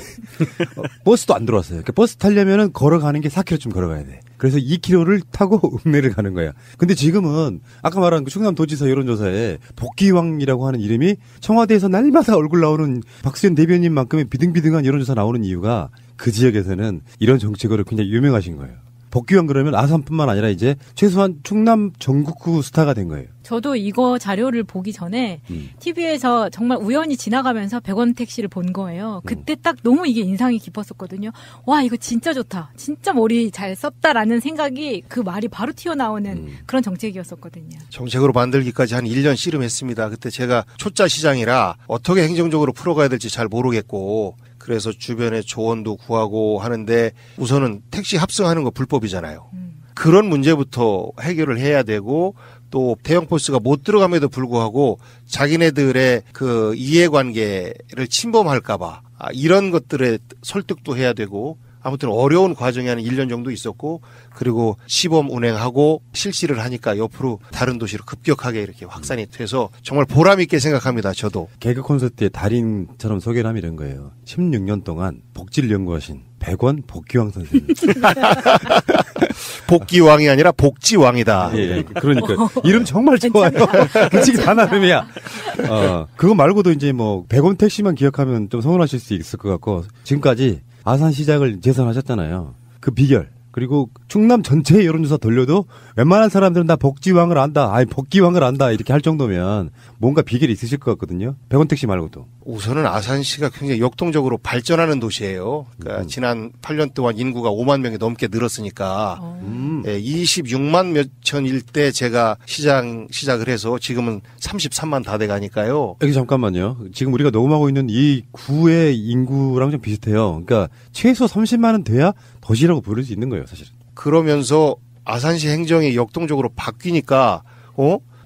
Speaker 7: 버스도 안 들어왔어요. 그러니까 버스 타려면은 걸어가는 게 4km쯤 걸어가야 돼. 그래서 2km를 타고 읍내를 가는 거야. 근데 지금은 아까 말한 그 충남도지사 여론조사에 복귀왕이라고 하는 이름이 청와대에서 날마다 얼굴 나오는 박수현 대변인만큼의 비등비등한 여론조사 나오는 이유가 그 지역에서는 이런 정책으로 굉장히 유명하신 거예요. 복귀왕 그러면 아산뿐만 아니라 이제 최소한 충남 전국구 스타가 된 거예요.
Speaker 11: 저도 이거 자료를 보기 전에 TV에서 정말 우연히 지나가면서 100원 택시를 본 거예요. 그때 딱 너무 이게 인상이 깊었었거든요. 와, 이거 진짜 좋다. 진짜 머리 잘 썼다라는 생각이 그 말이 바로 튀어나오는 그런 정책이었었거든요.
Speaker 15: 정책으로 만들기까지 한 1년 씨름했습니다. 그때 제가 초짜 시장이라 어떻게 행정적으로 풀어가야 될지 잘 모르겠고 그래서 주변에 조언도 구하고 하는데 우선은 택시 합승하는 거 불법이잖아요. 그런 문제부터 해결을 해야 되고 또 대형 버스가 못 들어감에도 불구하고 자기네들의 그 이해관계를 침범할까봐 이런 것들에 설득도 해야 되고 아무튼 어려운 과정이 한 1년 정도 있었고 그리고 시범 운행하고 실시를 하니까 옆으로 다른 도시로 급격하게 이렇게 확산이 돼서 정말 보람 있게 생각합니다. 저도.
Speaker 7: 개그 콘서트의 달인처럼 소개를 하면 이런 거예요. 16년 동안 복지를 연구하신 100원 복귀왕 선생님.
Speaker 15: 복귀왕이 아니라 복지왕이다.
Speaker 7: 예, 그러니까 이름 정말 좋아요. 그치 다 나름이야. 그거 말고도 이제 뭐 100원 택시만 기억하면 좀 서운하실 수 있을 것 같고 지금까지 아산시장을 재선하셨잖아요. 그 비결 그리고 충남 전체의 여론조사 돌려도 웬만한 사람들은 다 복지왕을 안다. 아니 복귀왕을 안다. 이렇게 할 정도면 뭔가 비결이 있으실 것 같거든요. 100원 택시 말고도.
Speaker 15: 우선은 아산시가 굉장히 역동적으로 발전하는 도시예요. 그러니까 지난 8년 동안 인구가 5만 명이 넘게 늘었으니까 26만 몇천일 때 제가 시작을 해서 지금은 33만 다 돼가니까요.
Speaker 7: 여기 잠깐만요. 지금 우리가 녹음하고 있는 이 구의 인구랑 좀 비슷해요. 그러니까 최소 30만은 돼야 도시라고 부를 수 있는 거예요, 사실은.
Speaker 15: 그러면서 아산시 행정이 역동적으로 바뀌니까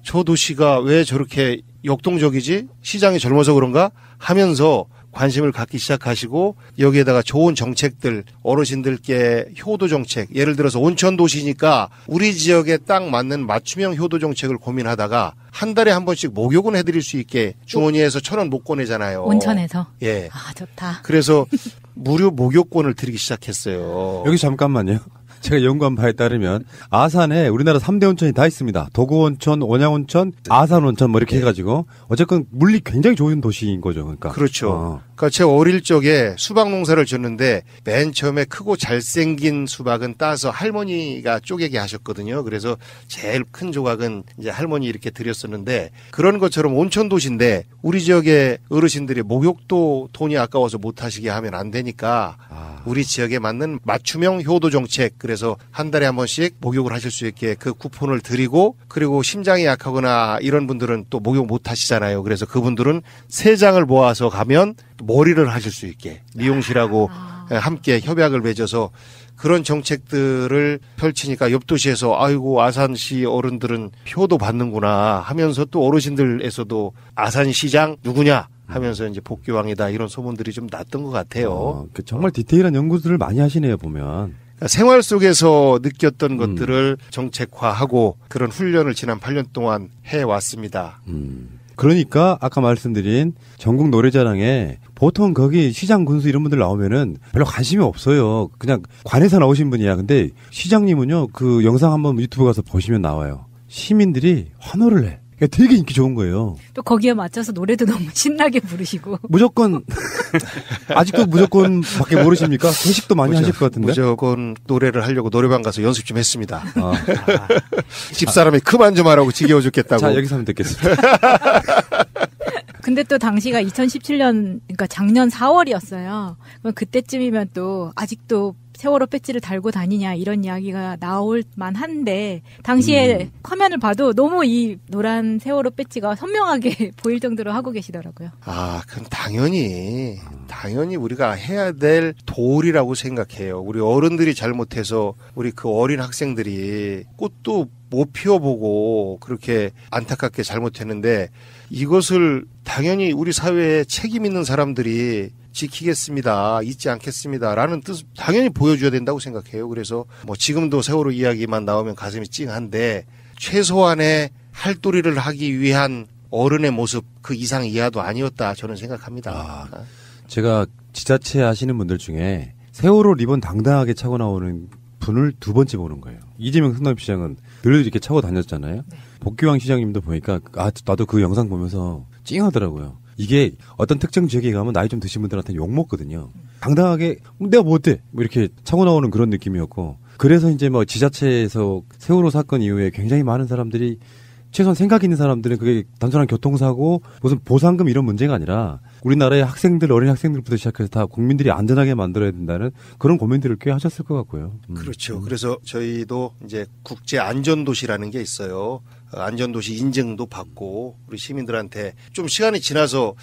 Speaker 15: 저 도시가 왜 저렇게 역동적이지? 시장이 젊어서 그런가? 하면서 관심을 갖기 시작하시고 여기에다가 좋은 정책들, 어르신들께 효도 정책, 예를 들어서 온천 도시니까 우리 지역에 딱 맞는 맞춤형 효도 정책을 고민하다가 한 달에 한 번씩 목욕은 해드릴 수 있게 주머니에서 1,000원 못 꺼내잖아요.
Speaker 11: 온천에서?
Speaker 15: 예.
Speaker 11: 아, 좋다.
Speaker 15: 그래서 무료 목욕권을 드리기 시작했어요.
Speaker 7: 여기 잠깐만요. 제가 연구한 바에 따르면 아산에 우리나라 3대 온천이 다 있습니다. 도구온천, 온양온천, 아산온천 뭐 이렇게 해가지고 어쨌건 물리 굉장히 좋은 도시인 거죠. 그러니까.
Speaker 15: 그렇죠. 그러니까 제가 어릴 적에 수박 농사를 졌는데 맨 처음에 크고 잘생긴 수박은 따서 할머니가 쪼개게 하셨거든요. 그래서 제일 큰 조각은 이제 할머니 이렇게 드렸었는데 그런 것처럼 온천 도시인데 우리 지역의 어르신들이 목욕도 돈이 아까워서 못 하시게 하면 안 되니까 우리 지역에 맞는 맞춤형 효도 정책, 그래서 한 달에 한 번씩 목욕을 하실 수 있게 그 쿠폰을 드리고, 그리고 심장이 약하거나 이런 분들은 또 목욕 못 하시잖아요. 그래서 그분들은 3장을 모아서 가면 머리를 하실 수 있게 미용실하고 함께 협약을 맺어서 그런 정책들을 펼치니까 옆 도시에서 아이고 아산시 어른들은 효도 받는구나 하면서 또 어르신들에서도 아산시장 누구냐 하면서 이제 복귀왕이다 이런 소문들이 좀 났던 것 같아요.
Speaker 7: 정말 디테일한 연구들을 많이 하시네요, 보면.
Speaker 15: 그러니까 생활 속에서 느꼈던 것들을 정책화하고 그런 훈련을 지난 8년 동안 해왔습니다.
Speaker 7: 그러니까 아까 말씀드린 전국 노래자랑에 보통 거기 시장 군수 이런 분들 나오면은 별로 관심이 없어요. 그냥 관에서 나오신 분이야. 근데 시장님은요, 그 영상 한번 유튜브 가서 보시면 나와요. 시민들이 환호를 해. 그러니까 되게 인기 좋은 거예요.
Speaker 11: 또 거기에 맞춰서 노래도 너무 신나게 부르시고.
Speaker 7: 무조건 아직도 무조건 밖에 모르십니까? 회식도 많이 하실 것 같은데.
Speaker 15: 무조건 노래를 하려고 노래방 가서 연습 좀 했습니다. 집사람이 그만 좀 하라고 지겨워 죽겠다고.
Speaker 7: 자, 여기서 하면 됐겠습니다.
Speaker 11: 근데 또 당시가 2017년, 그러니까 작년 4월이었어요. 그럼 그때쯤이면 또 아직도 세월호 배지를 달고 다니냐 이런 이야기가 나올 만한데 당시에 화면을 봐도 너무 이 노란 세월호 배지가 선명하게 보일 정도로 하고 계시더라고요.
Speaker 15: 아, 그럼 당연히 우리가 해야 될 도리라고 생각해요. 우리 어른들이 잘못해서 우리 그 어린 학생들이 꽃도 못 피워보고 그렇게 안타깝게 잘못했는데 이것을 당연히 우리 사회에 책임 있는 사람들이 지키겠습니다, 잊지 않겠습니다 라는 뜻 당연히 보여줘야 된다고 생각해요. 그래서 뭐 지금도 세월호 이야기만 나오면 가슴이 찡한데 최소한의 할도리를 하기 위한 어른의 모습 그 이상 이하도 아니었다 저는 생각합니다.
Speaker 7: 제가 지자체 하시는 분들 중에 세월호 리본 당당하게 차고 나오는 분을 2번째 보는 거예요. 이재명 성남시장은 늘 이렇게 차고 다녔잖아요. 복귀왕 시장님도 보니까 나도 그 영상 보면서 찡하더라고요. 이게 어떤 특정 지역에 가면 나이 좀 드신 분들한테 욕먹거든요. 당당하게 내가 뭐 어때? 뭐 이렇게 차고 나오는 그런 느낌이었고, 그래서 이제 뭐 지자체에서 세월호 사건 이후에 굉장히 많은 사람들이 최소한 생각 있는 사람들은 그게 단순한 교통사고 무슨 보상금 이런 문제가 아니라 우리나라의 학생들, 어린 학생들부터 시작해서 다 국민들이 안전하게 만들어야 된다는 그런 고민들을 꽤 하셨을 것 같고요.
Speaker 15: 그렇죠. 그래서 저희도 이제 국제 안전도시라는 게 있어요. 안전도시 인증도 받고 우리 시민들한테 좀 시간이 지나서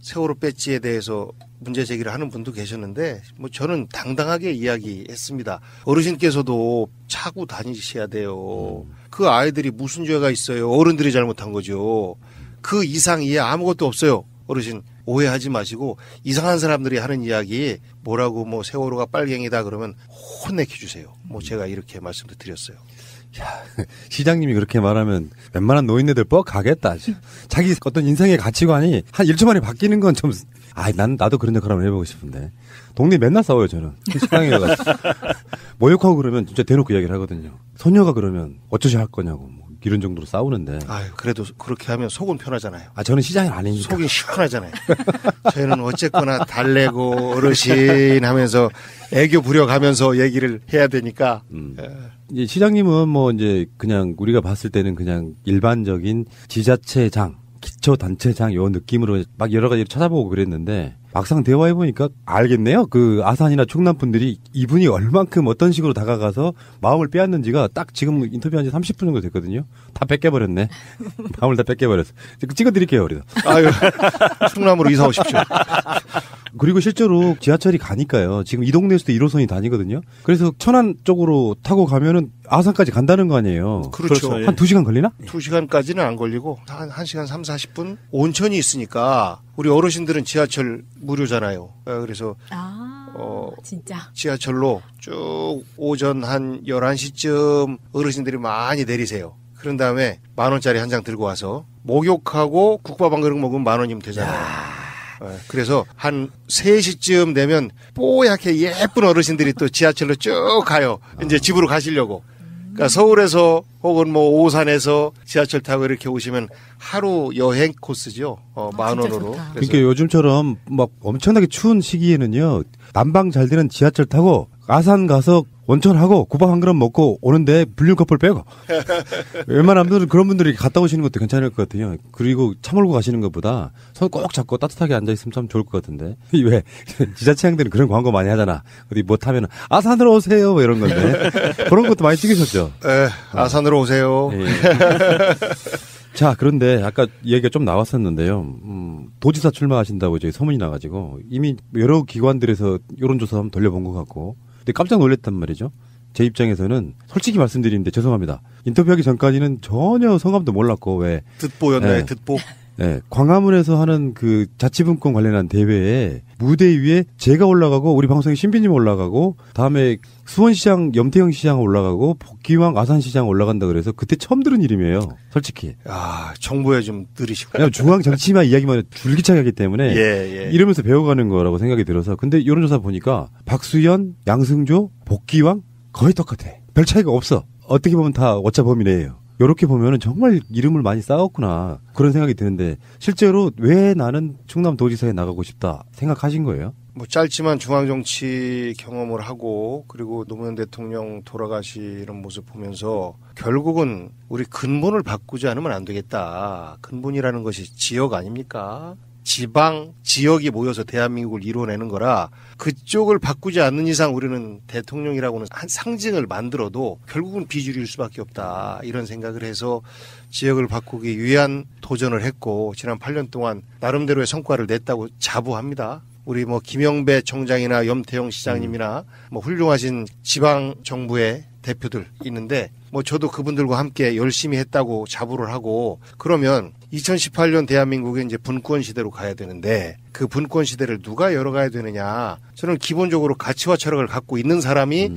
Speaker 15: 세월호 배지에 대해서 문제 제기를 하는 분도 계셨는데 뭐 저는 당당하게 이야기했습니다. 어르신께서도 차고 다니셔야 돼요. 그 아이들이 무슨 죄가 있어요. 어른들이 잘못한 거죠. 그 이상 이해 아무것도 없어요. 어르신 오해하지 마시고 이상한 사람들이 하는 이야기 뭐라고 뭐 세월호가 빨갱이다 그러면 혼내켜 주세요. 뭐 제가 이렇게 말씀도 드렸어요.
Speaker 7: 야, 시장님이 그렇게 말하면 웬만한 노인네들 뻑 가겠다. 자기 어떤 인생의 가치관이 한 1초 만에 바뀌는 건 좀, 나도 그런 역할 한번 해보고 싶은데. 동네 맨날 싸워요, 저는. 식당에 가서. 모욕하고 그러면 진짜 대놓고 이야기를 하거든요. 소녀가 그러면 어쩌시 할 거냐고. 뭐 이런 정도로 싸우는데.
Speaker 15: 아유, 그래도 그렇게 하면 속은 편하잖아요.
Speaker 7: 저는 시장이 아니니까.
Speaker 15: 속이 시원하잖아요. 저희는 어쨌거나 달래고 어르신 하면서 애교 부려가면서 얘기를 해야 되니까.
Speaker 7: 이제 시장님은 뭐 이제 그냥 우리가 봤을 때는 그냥 일반적인 지자체장, 기초단체장 요 느낌으로 막 여러 가지를 찾아보고 그랬는데 막상 대화해보니까 알겠네요. 그 아산이나 충남 분들이 이분이 얼만큼 어떤 식으로 다가가서 마음을 빼앗는지가 딱 지금 인터뷰한 지 30분 정도 됐거든요. 다 뺏겨버렸네. 마음을 다 뺏겨버렸어. 찍어드릴게요, 우리도.
Speaker 15: 아유, 충남으로 이사 오십시오.
Speaker 7: 그리고 실제로 지하철이 가니까요. 지금 이 동네에서도 1호선이 다니거든요. 그래서 천안 쪽으로 타고 가면은 아산까지 간다는 거 아니에요.
Speaker 15: 그렇죠.
Speaker 7: 한 2시간 걸리나?
Speaker 15: 2시간까지는 안 걸리고 한 1시간 3, 40분? 온천이 있으니까 우리 어르신들은 지하철 무료잖아요. 그래서
Speaker 11: 진짜
Speaker 15: 지하철로 쭉 오전 한 11시쯤 어르신들이 많이 내리세요. 그런 다음에 10,000원짜리 한 장 들고 와서 목욕하고 국밥 한 그릇 먹으면 10,000원이면 되잖아요. 그래서 한 3시쯤 되면 뽀얗게 예쁜 어르신들이 또 지하철로 쭉 가요. 이제 집으로 가시려고. 그러니까 서울에서 혹은 뭐 오산에서 지하철 타고 이렇게 오시면 하루 여행 코스죠. 10,000원으로.
Speaker 7: 그러니까 요즘처럼 막 엄청나게 추운 시기에는요. 난방 잘 되는 지하철 타고 아산 가서 원천하고 국밥 한 그릇 먹고 오는데 불륜 커플 빼고 웬만하면 그런 분들이 갔다 오시는 것도 괜찮을 것 같아요. 그리고 차 몰고 가시는 것보다 손 꼭 잡고 따뜻하게 앉아있으면 참 좋을 것 같은데 왜 지자체장들은 그런 광고 많이 하잖아. 어디 뭐 타면 아산으로 오세요 뭐 이런 건데 그런 것도 많이 찍으셨죠.
Speaker 15: 아산으로 오세요.
Speaker 7: 자, 그런데 아까 얘기가 좀 나왔었는데요. 도지사 출마하신다고 저희 소문이 나가지고 이미 여러 기관들에서 여론조사 한번 돌려본 것 같고 근데 깜짝 놀랐단 말이죠. 제 입장에서는 솔직히 말씀드리는데 죄송합니다. 인터뷰하기 전까지는 전혀 성함도 몰랐고 왜
Speaker 15: 듣보였나요? 듣보.
Speaker 7: 네, 광화문에서 하는 그 자치분권 관련한 대회에 무대 위에 제가 올라가고 우리 방송에 신비님 올라가고 다음에 수원시장 염태영 시장 올라가고 복귀왕 아산시장 올라간다 그래서 그때 처음 들은 이름이에요. 솔직히.
Speaker 15: 정보에 좀 느리시고.
Speaker 7: 그냥 중앙 정치만 이야기만 줄기차게 하기 때문에 이러면서 배워가는 거라고 생각이 들어서 근데 여론조사 보니까 박수현, 양승조, 복귀왕 거의 똑같아. 별 차이가 없어. 어떻게 보면 다 오차범위네요. 이렇게 보면은 정말 이름을 많이 쌓았구나 그런 생각이 드는데 실제로 왜 나는 충남도지사에 나가고 싶다 생각하신 거예요?
Speaker 15: 뭐 짧지만 중앙정치 경험을 하고 그리고 노무현 대통령 돌아가시는 모습 보면서 결국은 우리 근본을 바꾸지 않으면 안 되겠다. 근본이라는 것이 지역 아닙니까? 지방, 지역이 모여서 대한민국을 이뤄내는 거라 그쪽을 바꾸지 않는 이상 우리는 대통령이라고는 한 상징을 만들어도 결국은 비주류일 수밖에 없다. 이런 생각을 해서 지역을 바꾸기 위한 도전을 했고 지난 8년 동안 나름대로의 성과를 냈다고 자부합니다. 우리 뭐 김영배 청장이나 염태영 시장님이나 뭐 훌륭하신 지방 정부의 대표들 있는데 뭐 저도 그분들과 함께 열심히 했다고 자부를 하고 그러면 2018년 대한민국의 이제 분권 시대로 가야 되는데 그 분권 시대를 누가 열어가야 되느냐 저는 기본적으로 가치와 철학을 갖고 있는 사람이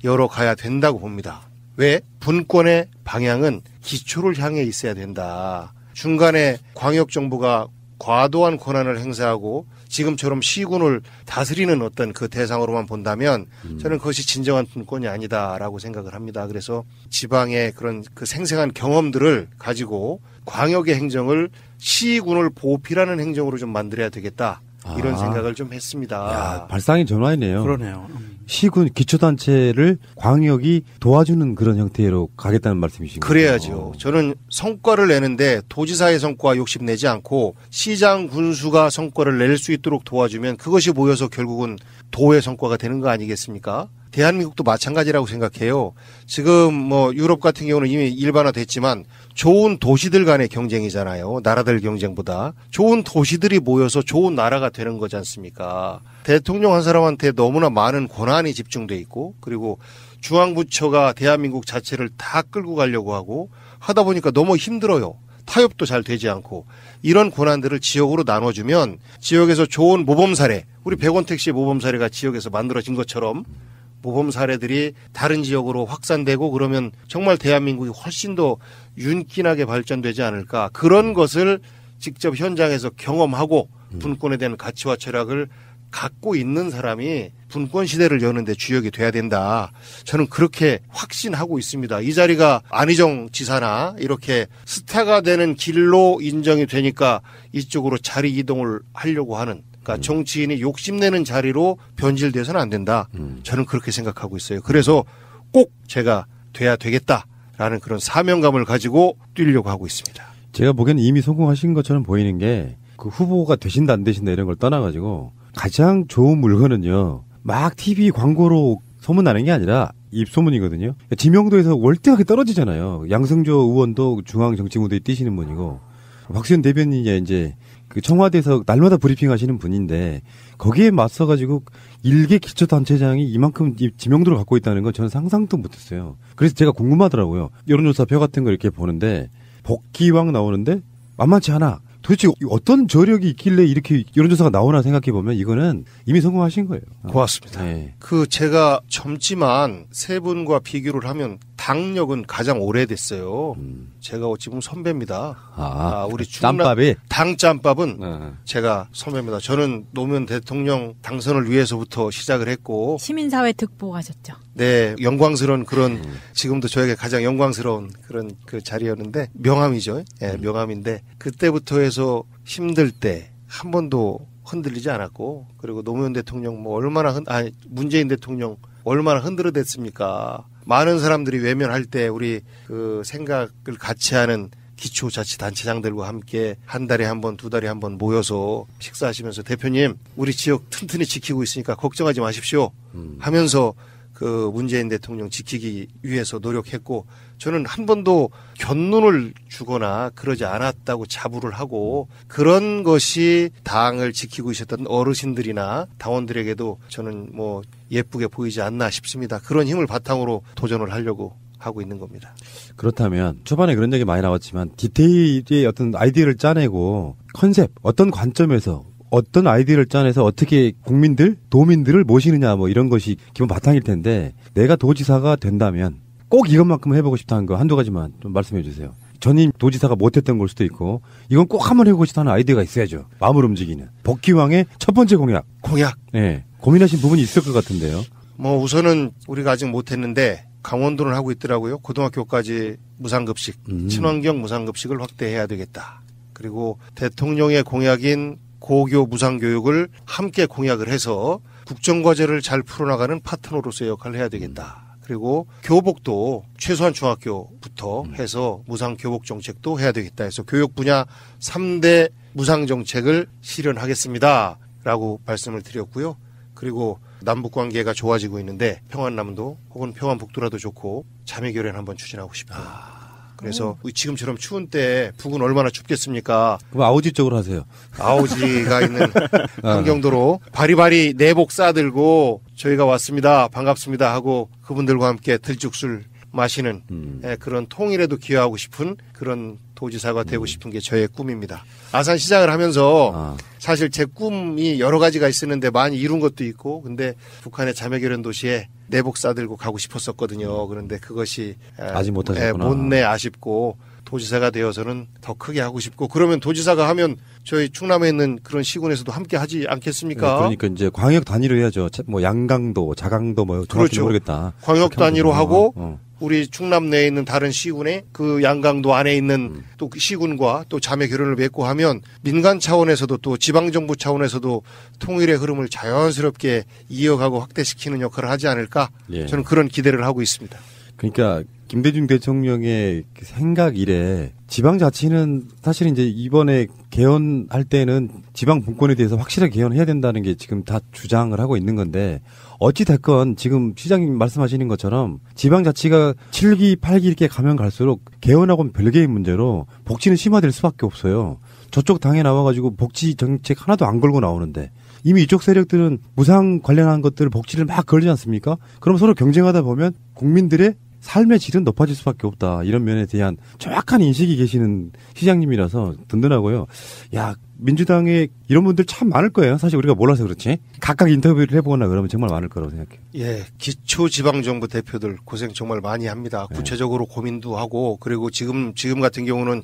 Speaker 15: 열어가야 된다고 봅니다. 왜? 분권의 방향은 기초를 향해 있어야 된다. 중간에 광역정부가 과도한 권한을 행사하고 지금처럼 시군을 다스리는 어떤 그 대상으로만 본다면 저는 그것이 진정한 분권이 아니다라고 생각을 합니다. 그래서 지방의 그런 그 생생한 경험들을 가지고 광역의 행정을 시군을 보필하는 행정으로 좀 만들어야 되겠다. 이런 생각을 좀 했습니다.
Speaker 7: 야, 발상의 전환이네요.
Speaker 8: 그러네요.
Speaker 7: 시군 기초단체를 광역이 도와주는 그런 형태로 가겠다는 말씀이신 거죠?
Speaker 15: 그래야죠. 저는 성과를 내는데 도지사의 성과 욕심내지 않고 시장 군수가 성과를 낼 수 있도록 도와주면 그것이 모여서 결국은 도의 성과가 되는 거 아니겠습니까? 대한민국도 마찬가지라고 생각해요. 지금 뭐 유럽 같은 경우는 이미 일반화됐지만 좋은 도시들 간의 경쟁이잖아요. 나라들 경쟁보다. 좋은 도시들이 모여서 좋은 나라가 되는 거지 않습니까? 대통령 한 사람한테 너무나 많은 권한이 집중돼 있고 그리고 중앙부처가 대한민국 자체를 다 끌고 가려고 하고 하다 보니까 너무 힘들어요. 타협도 잘 되지 않고 이런 권한들을 지역으로 나눠주면 지역에서 좋은 모범 사례 우리 100원 택시 모범 사례가 지역에서 만들어진 것처럼 모범 사례들이 다른 지역으로 확산되고 그러면 정말 대한민국이 훨씬 더 윤기나게 발전되지 않을까. 그런 것을 직접 현장에서 경험하고 분권에 대한 가치와 철학을 갖고 있는 사람이 분권 시대를 여는데 주역이 돼야 된다. 저는 그렇게 확신하고 있습니다. 이 자리가 안희정 지사나 이렇게 스타가 되는 길로 인정이 되니까 이쪽으로 자리 이동을 하려고 하는 그러니까 정치인이 욕심내는 자리로 변질돼서는 안 된다. 저는 그렇게 생각하고 있어요. 그래서 꼭 제가 돼야 되겠다라는 그런 사명감을 가지고 뛰려고 하고 있습니다.
Speaker 7: 제가 보기에는 이미 성공하신 것처럼 보이는 게 그 후보가 되신다 안 되신다 이런 걸 떠나가지고 가장 좋은 물건은요. 막 TV 광고로 소문나는 게 아니라 입소문이거든요. 지명도에서 월등하게 떨어지잖아요. 양승조 의원도 중앙정치무대에 뛰시는 분이고 박수현 대변인이 이제 그 청와대에서 날마다 브리핑 하시는 분인데 거기에 맞서가지고 일개 기초단체장이 이만큼 지명도를 갖고 있다는 건 저는 상상도 못했어요. 그래서 제가 궁금하더라고요. 여론조사표 같은 거 이렇게 보는데 복귀왕 나오는데 만만치 않아. 도대체 어떤 저력이 있길래 이렇게 여론조사가 나오나 생각해보면 이거는 이미 성공하신 거예요.
Speaker 15: 고맙습니다. 네. 그 제가 젊지만 세 분과 비교를 하면 당력은 가장 오래됐어요. 제가 어찌 보면 선배입니다. 우리
Speaker 7: 짬밥이?
Speaker 15: 당 짬밥은 제가 선배입니다. 저는 노무현 대통령 당선을 위해서부터 시작을 했고
Speaker 11: 시민사회 득보하셨죠.
Speaker 15: 네, 영광스러운 그런 지금도 저에게 가장 영광스러운 그런 그 자리였는데 명함이죠. 네, 명함인데 그때부터 해서 힘들 때 한 번도 흔들리지 않았고 그리고 노무현 대통령 뭐 얼마나 문재인 대통령 얼마나 흔들어댔습니까? 많은 사람들이 외면할 때 우리 그 생각을 같이 하는 기초자치단체장들과 함께 한 달에 한 번, 두 달에 한 번 모여서 식사하시면서 대표님 우리 지역 튼튼히 지키고 있으니까 걱정하지 마십시오 하면서 그 문재인 대통령 지키기 위해서 노력했고 저는 한 번도 견눈을 주거나 그러지 않았다고 자부를 하고 그런 것이 당을 지키고 있었던 어르신들이나 당원들에게도 저는 뭐 예쁘게 보이지 않나 싶습니다. 그런 힘을 바탕으로 도전을 하려고 하고 있는 겁니다.
Speaker 7: 그렇다면 초반에 그런 얘기 많이 나왔지만 디테일의 어떤 아이디어를 짜내고 컨셉 어떤 관점에서 어떤 아이디어를 짜내서 어떻게 국민들, 도민들을 모시느냐 뭐 이런 것이 기본 바탕일 텐데 내가 도지사가 된다면 꼭 이것만큼 해보고 싶다는 거 한두 가지만 좀 말씀해 주세요. 전임 도지사가 못했던 걸 수도 있고 이건 꼭 한번 해보고 싶다는 아이디어가 있어야죠. 마음을 움직이는. 복귀왕의 첫 번째 공약. 네. 고민하신 부분이 있을 것 같은데요.
Speaker 15: 뭐 우선은 우리가 아직 못했는데 강원도는 하고 있더라고요. 고등학교까지 무상급식, 친환경 무상급식을 확대해야 되겠다. 그리고 대통령의 공약인 고교 무상교육을 함께 공약을 해서 국정과제를 잘 풀어나가는 파트너로서의 역할을 해야 되겠다. 그리고 교복도 최소한 중학교부터 해서 무상교복 정책도 해야 되겠다 해서 교육 분야 3대 무상정책을 실현하겠습니다. 라고 말씀을 드렸고요. 그리고 남북관계가 좋아지고 있는데 평안남도 혹은 평안북도라도 좋고 자매결연 한번 추진하고 싶어요. 그래서 지금처럼 추운 때 북은 얼마나 춥겠습니까?
Speaker 7: 그럼 아오지 쪽으로 하세요.
Speaker 15: 아오지가 있는 한경도로 바리바리 내복 싸들고 저희가 왔습니다. 반갑습니다 하고 그분들과 함께 들쭉술 마시는 그런 통일에도 기여하고 싶은 그런 도지사가 되고 싶은 게 저의 꿈입니다. 아산시장을 하면서 사실 제 꿈이 여러 가지가 있었는데 많이 이룬 것도 있고 근데 북한의 자매결연 도시에 내복 싸들고 가고 싶었었거든요. 그런데 그것이
Speaker 7: 아직 못하셨구나.
Speaker 15: 못내 아쉽고 도지사가 되어서는 더 크게 하고 싶고 그러면 도지사가 하면 저희 충남에 있는 그런 시군에서도 함께 하지 않겠습니까?
Speaker 7: 네, 그러니까 이제 광역 단위로 해야죠. 뭐 양강도, 자강도 뭐 정확히
Speaker 15: 그렇죠.
Speaker 7: 모르겠다.
Speaker 15: 광역 단위로 하고 우리 충남 내에 있는 다른 시군에 그 양강도 안에 있는 또 시군과 또 자매 결연을 맺고 하면 민간 차원에서도 또 지방정부 차원에서도 통일의 흐름을 자연스럽게 이어가고 확대시키는 역할을 하지 않을까?
Speaker 7: 예.
Speaker 15: 저는 그런 기대를 하고 있습니다.
Speaker 7: 그러니까 김대중 대통령의 생각 이래 지방자치는 사실 이제 이번에 개헌할 때는 지방 분권에 대해서 확실하게 개헌해야 된다는 게 지금 다 주장을 하고 있는 건데 어찌 됐건 지금 시장님 말씀하시는 것처럼 지방자치가 7기, 8기 이렇게 가면 갈수록 개헌하고는 별개의 문제로 복지는 심화될 수밖에 없어요. 저쪽 당에 나와가지고 복지 정책 하나도 안 걸고 나오는데 이미 이쪽 세력들은 무상 관련한 것들을 복지를 막 걸지 않습니까? 그럼 서로 경쟁하다 보면 국민들의 삶의 질은 높아질 수밖에 없다. 이런 면에 대한 정확한 인식이 계시는 시장님이라서 든든하고요. 야, 민주당에 이런 분들 참 많을 거예요. 사실 우리가 몰라서 그렇지. 각각 인터뷰를 해보거나 그러면 정말 많을 거라고 생각해요.
Speaker 15: 예, 기초지방정부 대표들 고생 정말 많이 합니다. 구체적으로 고민도 하고 그리고 지금 같은 경우는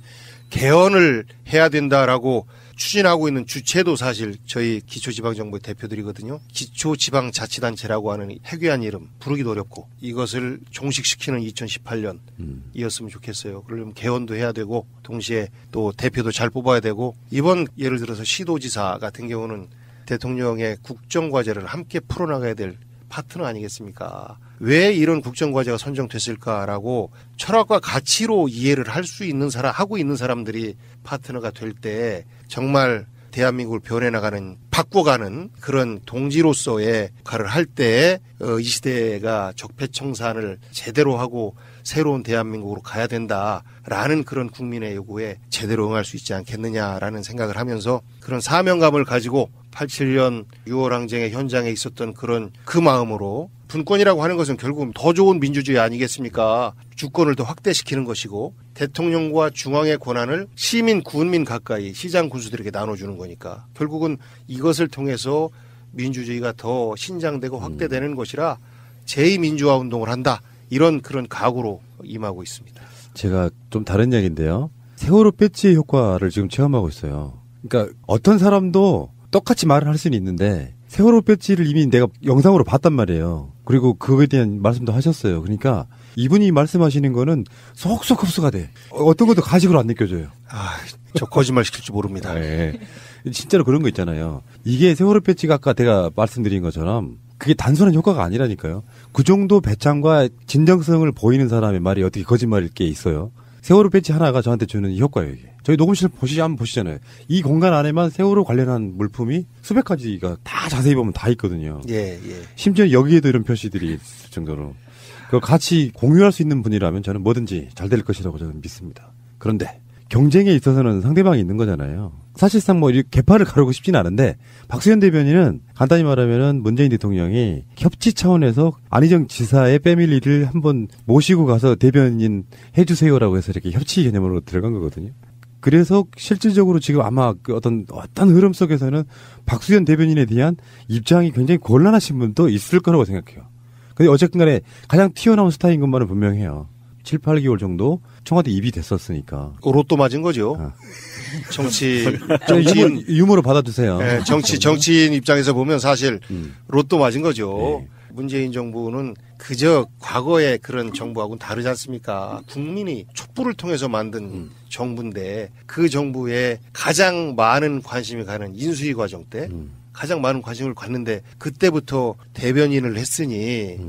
Speaker 15: 개헌을 해야 된다라고 추진하고 있는 주체도 사실 저희 기초지방정부 대표들이거든요. 기초지방자치단체라고 하는 해괴한 이름 부르기도 어렵고 이것을 종식시키는 2018년이었으면 좋겠어요. 그러려면 개헌도 해야 되고 동시에 또 대표도 잘 뽑아야 되고 이번 예를 들어서 시도지사 같은 경우는 대통령의 국정과제를 함께 풀어나가야 될 파트너 아니겠습니까? 왜 이런 국정과제가 선정됐을까라고 철학과 가치로 이해를 할 수 있는 하고 있는 사람들이 파트너가 될 때 정말 대한민국을 변해나가는, 바꿔가는 그런 동지로서의 역할을 할 때 이 시대가 적폐청산을 제대로 하고 새로운 대한민국으로 가야 된다라는 그런 국민의 요구에 제대로 응할 수 있지 않겠느냐라는 생각을 하면서 그런 사명감을 가지고 87년 6월 항쟁의 현장에 있었던 그런 그 마음으로 분권이라고 하는 것은 결국 더 좋은 민주주의 아니겠습니까? 주권을 더 확대시키는 것이고 대통령과 중앙의 권한을 시민, 군민 가까이 시장 군수들에게 나눠주는 거니까 결국은 이것을 통해서 민주주의가 더 신장되고 확대되는 것이라 제2민주화 운동을 한다. 이런 그런 각오로 임하고 있습니다.
Speaker 7: 제가 좀 다른 이야기인데요. 세월호 배지의 효과를 지금 체험하고 있어요. 그러니까 어떤 사람도 똑같이 말을 할 수는 있는데 세월호 배지를 이미 내가 영상으로 봤단 말이에요. 그리고 그거에 대한 말씀도 하셨어요. 그러니까 이분이 말씀하시는 거는 속속 흡수가 돼. 어떤 것도 가식으로 안 느껴져요.
Speaker 15: 저 거짓말 시킬 줄 모릅니다.
Speaker 7: 네. 진짜로 그런 거 있잖아요. 이게 세월호 배지가 아까 제가 말씀드린 것처럼 그게 단순한 효과가 아니라니까요. 그 정도 배짱과 진정성을 보이는 사람의 말이 어떻게 거짓말일 게 있어요. 세월호 배지 하나가 저한테 주는 이 효과예요, 이게. 저희 녹음실 한번 보시잖아요. 이 공간 안에만 세월호 관련한 물품이 수백 가지가 다 자세히 보면 다 있거든요.
Speaker 15: 예.
Speaker 7: 심지어 여기에도 이런 표시들이 있을 정도로. 그걸 같이 공유할 수 있는 분이라면 저는 뭐든지 잘 될 것이라고 저는 믿습니다. 그런데 경쟁에 있어서는 상대방이 있는 거잖아요. 사실상 뭐 개파를 가르고 싶지는 않은데 박수현 대변인은 간단히 말하면은 문재인 대통령이 협치 차원에서 안희정 지사의 패밀리를 한번 모시고 가서 대변인 해주세요라고 해서 이렇게 협치 개념으로 들어간 거거든요. 그래서 실질적으로 지금 아마 그 어떤 흐름 속에서는 박수현 대변인에 대한 입장이 굉장히 곤란하신 분도 있을 거라고 생각해요. 근데 어쨌든 간에 가장 튀어나온 스타인 것만은 분명해요. 7, 8개월 정도 청와대 입이 됐었으니까.
Speaker 15: 로또 맞은 거죠. 정치인
Speaker 7: 유머로 받아주세요.
Speaker 15: 네, 정치인 입장에서 보면 사실 로또 맞은 거죠. 네. 문재인 정부는 그저 과거의 그런 정부하고는 다르지 않습니까? 국민이 촛불을 통해서 만든 정부인데 그 정부에 가장 많은 관심이 가는 인수위 과정 때 가장 많은 관심을 갖는데 그때부터 대변인을 했으니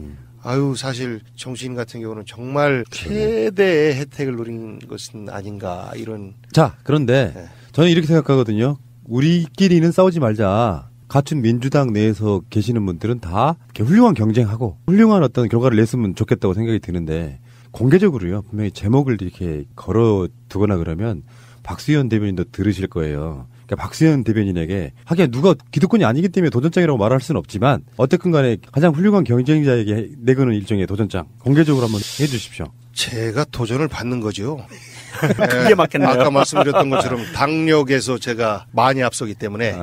Speaker 15: 사실 정치인 같은 경우는 정말 최대의 혜택을 누린 것은 아닌가 이런.
Speaker 7: 자, 그런데 저는 이렇게 생각하거든요. 우리끼리는 싸우지 말자. 갖춘 민주당 내에서 계시는 분들은 다 이렇게 훌륭한 경쟁하고 훌륭한 어떤 결과를 냈으면 좋겠다고 생각이 드는데 공개적으로요. 분명히 제목을 이렇게 걸어두거나 그러면 박수현 대변인도 들으실 거예요. 그러니까 박수현 대변인에게 하긴 누가 기득권이 아니기 때문에 도전장이라고 말할 수는 없지만 어쨌든 간에 가장 훌륭한 경쟁자에게 내거는 일종의 도전장 공개적으로 한번 해 주십시오.
Speaker 15: 제가 도전을 받는 거죠.
Speaker 8: 그게 맞겠네요.
Speaker 15: 아까 말씀드렸던 것처럼 당력에서 제가 많이 앞서기 때문에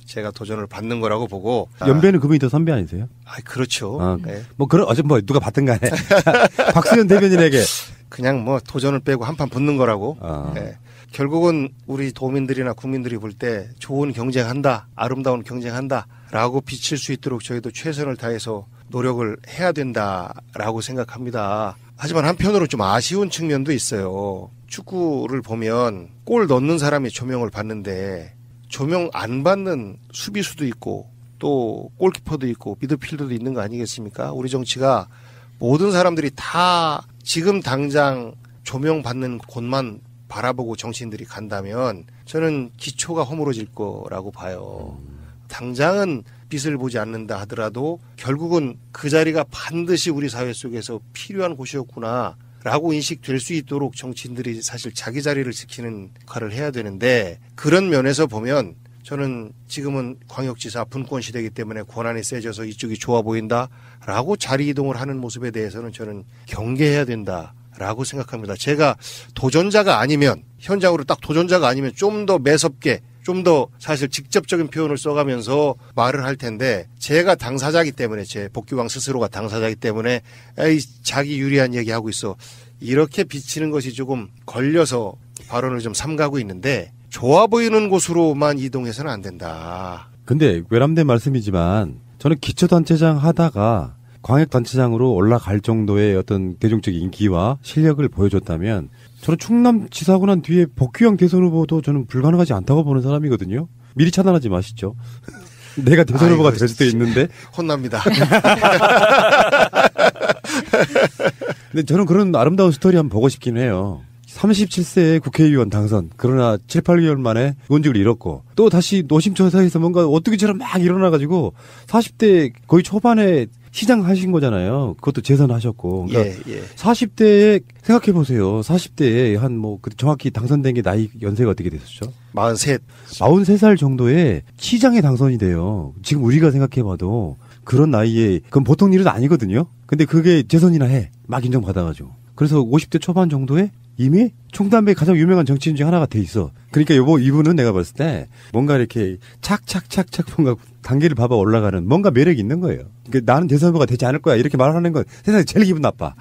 Speaker 15: 제가 도전을 받는 거라고 보고.
Speaker 7: 연배는 그분이 더 선배 아니세요?
Speaker 15: 그렇죠.
Speaker 7: 뭐 누가 받든 간에 박수현 대변인에게
Speaker 15: 그냥 뭐 도전을 빼고 한판 붙는 거라고. 결국은 우리 도민들이나 국민들이 볼 때 좋은 경쟁한다, 아름다운 경쟁한다라고 비칠 수 있도록 저희도 최선을 다해서 노력을 해야 된다라고 생각합니다. 하지만 한편으로 좀 아쉬운 측면도 있어요. 축구를 보면 골 넣는 사람이 조명을 받는데 조명 안 받는 수비수도 있고 또 골키퍼도 있고 미드필더도 있는 거 아니겠습니까? 우리 정치가 모든 사람들이 다 지금 당장 조명 받는 곳만 바라보고 정치인들이 간다면 저는 기초가 허물어질 거라고 봐요. 당장은 빛을 보지 않는다 하더라도 결국은 그 자리가 반드시 우리 사회 속에서 필요한 곳이었구나 라고 인식될 수 있도록 정치인들이 사실 자기 자리를 지키는 역할을 해야 되는데 그런 면에서 보면 저는 지금은 광역지사 분권 시대이기 때문에 권한이 세져서 이쪽이 좋아 보인다라고 자리 이동을 하는 모습에 대해서는 저는 경계해야 된다라고 생각합니다. 제가 도전자가 아니면 현장으로 딱 도전자가 아니면 좀 더 매섭게 좀 더 사실 직접적인 표현을 써가면서 말을 할 텐데 제가 당사자이기 때문에 제 복귀왕 스스로가 당사자이기 때문에 자기 유리한 얘기하고 있어. 이렇게 비치는 것이 조금 걸려서 발언을 좀 삼가고 있는데 좋아 보이는 곳으로만 이동해서는 안 된다.
Speaker 7: 근데 외람된 말씀이지만 저는 기초단체장 하다가 광역단체장으로 올라갈 정도의 어떤 대중적 인기와 실력을 보여줬다면 저는 충남지사하고 난 뒤에 복귀형 대선 후보도 저는 불가능하지 않다고 보는 사람이거든요. 미리 차단하지 마시죠. 내가 대선 후보가 될 수도 있는데.
Speaker 15: 혼납니다.
Speaker 7: 근데 저는 그런 아름다운 스토리 한번 보고 싶긴 해요. 37세에 국회의원 당선. 그러나 7, 8개월 만에 의원직을 잃었고 또 다시 노심초사해서 뭔가 어떻게 저런 막 일어나가지고 40대 거의 초반에 시장 하신 거잖아요. 그것도 재선하셨고. 그러니까
Speaker 15: 예.
Speaker 7: 40대에 생각해 보세요. 40대에 한 뭐 정확히 당선된 게 나이 연세가 어떻게 됐었죠?
Speaker 15: 43살
Speaker 7: 정도에 시장에 당선이 돼요. 지금 우리가 생각해 봐도 그런 나이에 그건 보통 일은 아니거든요. 근데 그게 재선이나 해. 막 인정받아가지고. 그래서 50대 초반 정도에 이미 총담배 가장 유명한 정치인 중 하나가 돼 있어. 그러니까 이분은 내가 봤을 때 뭔가 이렇게 착착착착 뭔가 단계를 밟아 올라가는 뭔가 매력이 있는 거예요. 그러니까 나는 대선 후보가 되지 않을 거야 이렇게 말하는 건 세상에 제일 기분 나빠.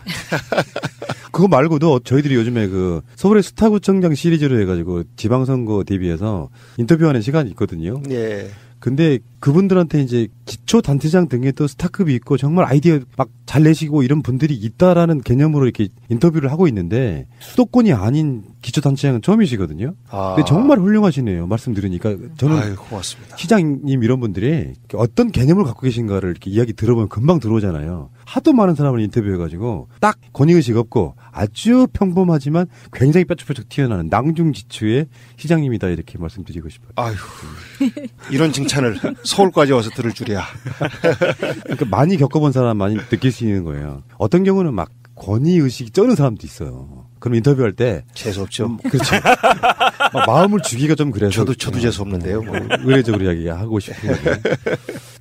Speaker 7: 그거 말고도 저희들이 요즘에 그 서울의 스타구청장 시리즈로 해가지고 지방선거 대비해서 인터뷰하는 시간이 있거든요.
Speaker 15: 예.
Speaker 7: 근데 그분들한테 이제 기초단체장 등에도 스타급이 있고 정말 아이디어 막 잘 내시고 이런 분들이 있다라는 개념으로 이렇게 인터뷰를 하고 있는데 수도권이 아닌 기초단체장은 처음이시거든요. 근데 정말 훌륭하시네요. 말씀 들으니까 저는
Speaker 15: 고맙습니다.
Speaker 7: 시장님 이런 분들이 어떤 개념을 갖고 계신가를 이렇게 이야기 들어보면 금방 들어오잖아요. 하도 많은 사람을 인터뷰해가지고 딱 권위의식 없고 아주 평범하지만 굉장히 뾰족뾰족 튀어나오는 낭중지추의 시장님이다 이렇게 말씀드리고 싶어요.
Speaker 15: 아휴 이런 칭찬을 서울까지 와서 들을 줄이야.
Speaker 7: 그러니까 많이 겪어본 사람 많이 느낄 수 있는 거예요. 어떤 경우는 막 권위의식이 쩌는 사람도 있어요. 그럼 인터뷰할 때
Speaker 15: 재수없죠.
Speaker 7: 그렇죠. 마음을 주기가 좀 그래서
Speaker 15: 저도 재수없는데요. 뭐.
Speaker 7: 의례적으로 이야기하고 싶은 거예요.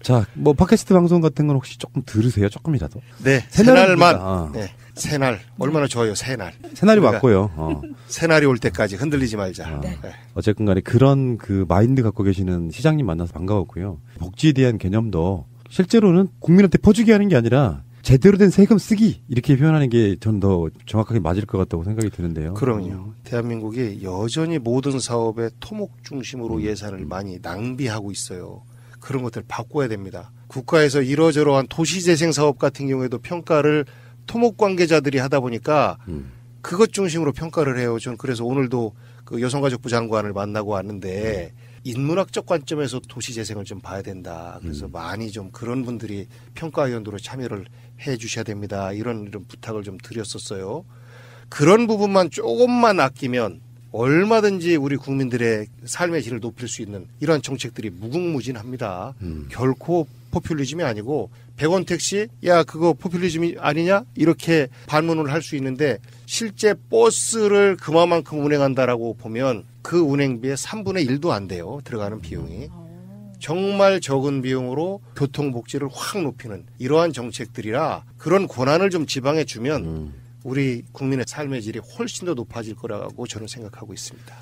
Speaker 7: 자, 뭐 팟캐스트 방송 같은 건 혹시 조금 들으세요? 조금이라도.
Speaker 15: 네, 새날만. 네, 새날 얼마나 좋아요. 새날이
Speaker 7: 맞고요.
Speaker 15: 새날이 올 때까지 흔들리지 말자.
Speaker 7: 네. 어쨌든 간에 그런 그 마인드 갖고 계시는 시장님 만나서 반가웠고요. 복지에 대한 개념도 실제로는 국민한테 퍼주기 하는 게 아니라 제대로 된 세금 쓰기 이렇게 표현하는 게 전 더 정확하게 맞을 것 같다고 생각이 드는데요.
Speaker 15: 그럼요. 대한민국이 여전히 모든 사업에 토목 중심으로 예산을 많이 낭비하고 있어요. 그런 것들 바꿔야 됩니다. 국가에서 이러저러한 도시재생 사업 같은 경우에도 평가를 토목 관계자들이 하다 보니까 그것 중심으로 평가를 해요. 전 그래서 오늘도 그 여성가족부 장관을 만나고 왔는데 인문학적 관점에서 도시재생을 좀 봐야 된다. 그래서 많이 좀 그런 분들이 평가위원으로 참여를 해 주셔야 됩니다. 이런 부탁을 좀 드렸었어요. 그런 부분만 조금만 아끼면 얼마든지 우리 국민들의 삶의 질을 높일 수 있는 이런 정책들이 무궁무진합니다. 결코 포퓰리즘이 아니고 100원 택시 야 그거 포퓰리즘이 아니냐 이렇게 반문을 할 수 있는데 실제 버스를 그만큼 운행한다라고 보면 그 운행비의 3분의 1도 안 돼요. 들어가는 비용이. 정말 적은 비용으로 교통복지를 확 높이는 이러한 정책들이라 그런 권한을 좀 지방에 주면 우리 국민의 삶의 질이 훨씬 더 높아질 거라고 저는 생각하고 있습니다.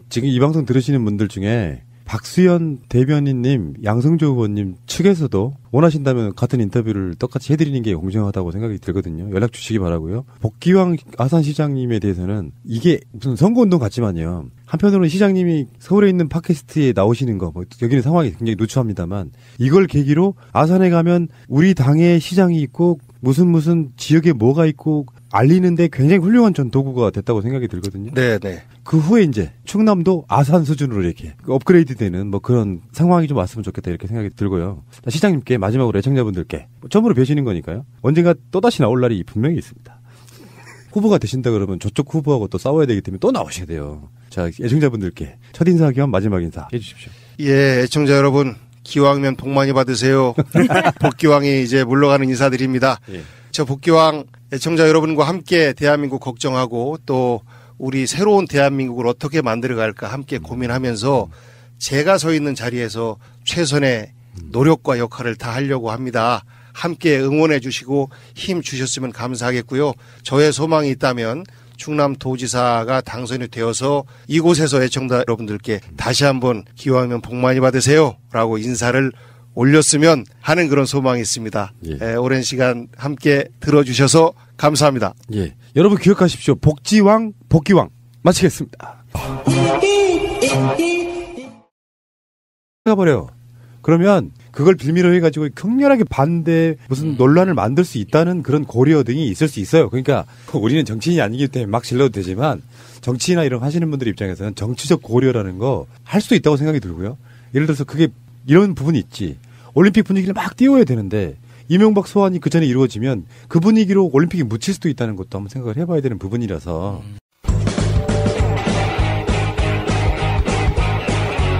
Speaker 7: 지금 이 방송 들으시는 분들 중에 박수현 대변인님, 양승조 의원님 측에서도 원하신다면 같은 인터뷰를 똑같이 해드리는 게 공정하다고 생각이 들거든요. 연락 주시기 바라고요. 복기왕 아산시장님에 대해서는 이게 무슨 선거운동 같지만요. 한편으로는 시장님이 서울에 있는 팟캐스트에 나오시는 거, 뭐 여기는 상황이 굉장히 누추합니다만 이걸 계기로 아산에 가면 우리 당의 시장이 있고 무슨 지역에 뭐가 있고 알리는데 굉장히 훌륭한 전 도구가 됐다고 생각이 들거든요.
Speaker 15: 네.
Speaker 7: 그 후에 이제 충남도 아산 수준으로 이렇게 업그레이드되는 뭐 그런 상황이 좀 왔으면 좋겠다 이렇게 생각이 들고요. 시장님께 마지막으로 애청자분들께 처음으로 뵈시는 거니까요. 언젠가 또다시 나올 날이 분명히 있습니다. 후보가 되신다 그러면 저쪽 후보하고 또 싸워야 되기 때문에 또 나오셔야 돼요. 자, 애청자분들께 첫인사 겸 마지막 인사 해주십시오.
Speaker 15: 예, 애청자 여러분 기왕이면 복 많이 받으세요. 복기왕이 이제 물러가는 인사드립니다.
Speaker 7: 예.
Speaker 15: 저 복기왕 애청자 여러분과 함께 대한민국 걱정하고 또 우리 새로운 대한민국을 어떻게 만들어갈까 함께 고민하면서 제가 서 있는 자리에서 최선의 노력과 역할을 다 하려고 합니다. 함께 응원해 주시고 힘 주셨으면 감사하겠고요. 저의 소망이 있다면 충남도지사가 당선이 되어서 이곳에서 애청자 여러분들께 다시 한번 기왕이면 복 많이 받으세요 라고 인사를 올렸으면 하는 그런 소망이 있습니다.
Speaker 7: 예.
Speaker 15: 오랜 시간 함께 들어주셔서 감사합니다.
Speaker 7: 예, 여러분 기억하십시오. 복지왕, 복기왕 마치겠습니다. 가버려요. 그러면 그걸 빌미로 해가지고 격렬하게 반대 무슨 논란을 만들 수 있다는 그런 고려 등이 있을 수 있어요. 그러니까 우리는 정치인이 아니기 때문에 막 질러도 되지만 정치나 이런 하시는 분들 입장에서는 정치적 고려라는 거 할 수도 있다고 생각이 들고요. 예를 들어서 그게 이런 부분이 있지. 올림픽 분위기를 막 띄워야 되는데 이명박 소환이 그 전에 이루어지면 그 분위기로 올림픽이 묻힐 수도 있다는 것도 한번 생각을 해봐야 되는 부분이라서.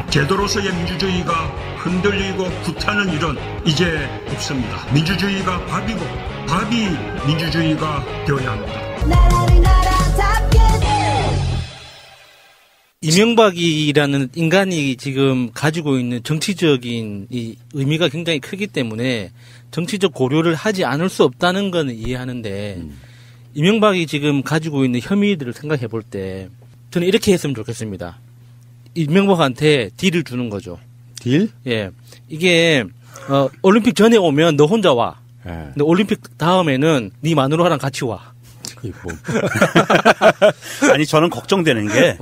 Speaker 16: 제도로서의 민주주의가 흔들리고 구타는 일은 이제 없습니다. 민주주의가 밥이고 밥이 민주주의가 되어야 합니다.
Speaker 9: 이명박이라는 인간이 지금 가지고 있는 정치적인 이 의미가 굉장히 크기 때문에 정치적 고려를 하지 않을 수 없다는 건 이해하는데 이명박이 지금 가지고 있는 혐의들을 생각해 볼 때 저는 이렇게 했으면 좋겠습니다. 이명박한테 딜을 주는 거죠.
Speaker 7: 딜?
Speaker 9: 예. 이게 올림픽 전에 오면 너 혼자 와.
Speaker 7: 예.
Speaker 9: 근데 올림픽 다음에는 네 마누라랑 같이 와.
Speaker 8: 아니 저는 걱정되는 게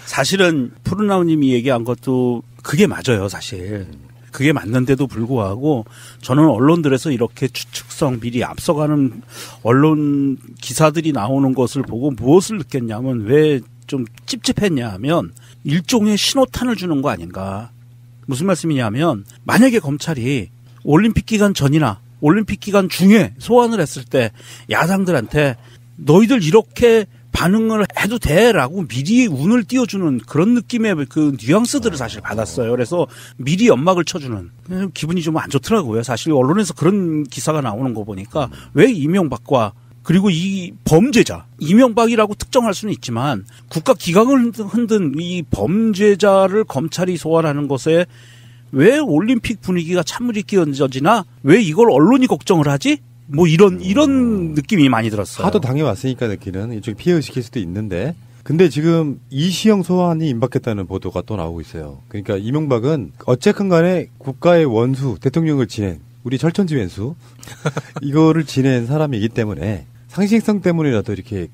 Speaker 8: 사실은 푸르나우님이 얘기한 것도 그게 맞아요 사실. 그게 맞는데도 불구하고 저는 언론들에서 이렇게 추측성 비리 앞서가는 언론 기사들이 나오는 것을 보고 무엇을 느꼈냐면 왜 좀 찝찝했냐 하면 일종의 신호탄을 주는 거 아닌가. 무슨 말씀이냐면 만약에 검찰이 올림픽 기간 전이나 올림픽 기간 중에 소환을 했을 때 야당들한테 너희들 이렇게 반응을 해도 돼라고 미리 운을 띄워주는 그런 느낌의 그 뉘앙스들을 사실 받았어요. 그래서 미리 연막을 쳐주는 기분이 좀 안 좋더라고요. 사실 언론에서 그런 기사가 나오는 거 보니까 왜 이명박과 그리고 이 범죄자 이명박이라고 특정할 수는 있지만 국가 기강을 흔든 이 범죄자를 검찰이 소환하는 것에 왜 올림픽 분위기가 찬물이 끼얹어지나 왜 이걸 언론이 걱정을 하지? 뭐 이런 느낌이 많이 들었어요.
Speaker 7: 하도 당해왔으니까 느끼는 일종의 피해의식일 수도 있는데 근데 지금 이시영 소환이 임박했다는 보도가 또 나오고 있어요. 그러니까 이명박은 어쨌든 간에 국가의 원수 대통령을 지낸 우리 철천지 왼수 이거를 지낸 사람이기 때문에 상식성 때문이라도 이렇게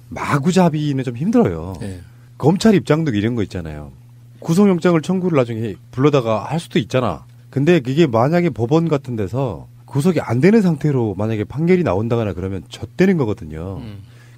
Speaker 7: 마구잡이는 좀 힘들어요.
Speaker 9: 네.
Speaker 7: 검찰 입장도 이런 거 있잖아요. 구속영장을 청구를 나중에 불러다가 할 수도 있잖아. 근데 그게 만약에 법원 같은 데서 구속이 안 되는 상태로 만약에 판결이 나온다거나 그러면 젖되는 거거든요.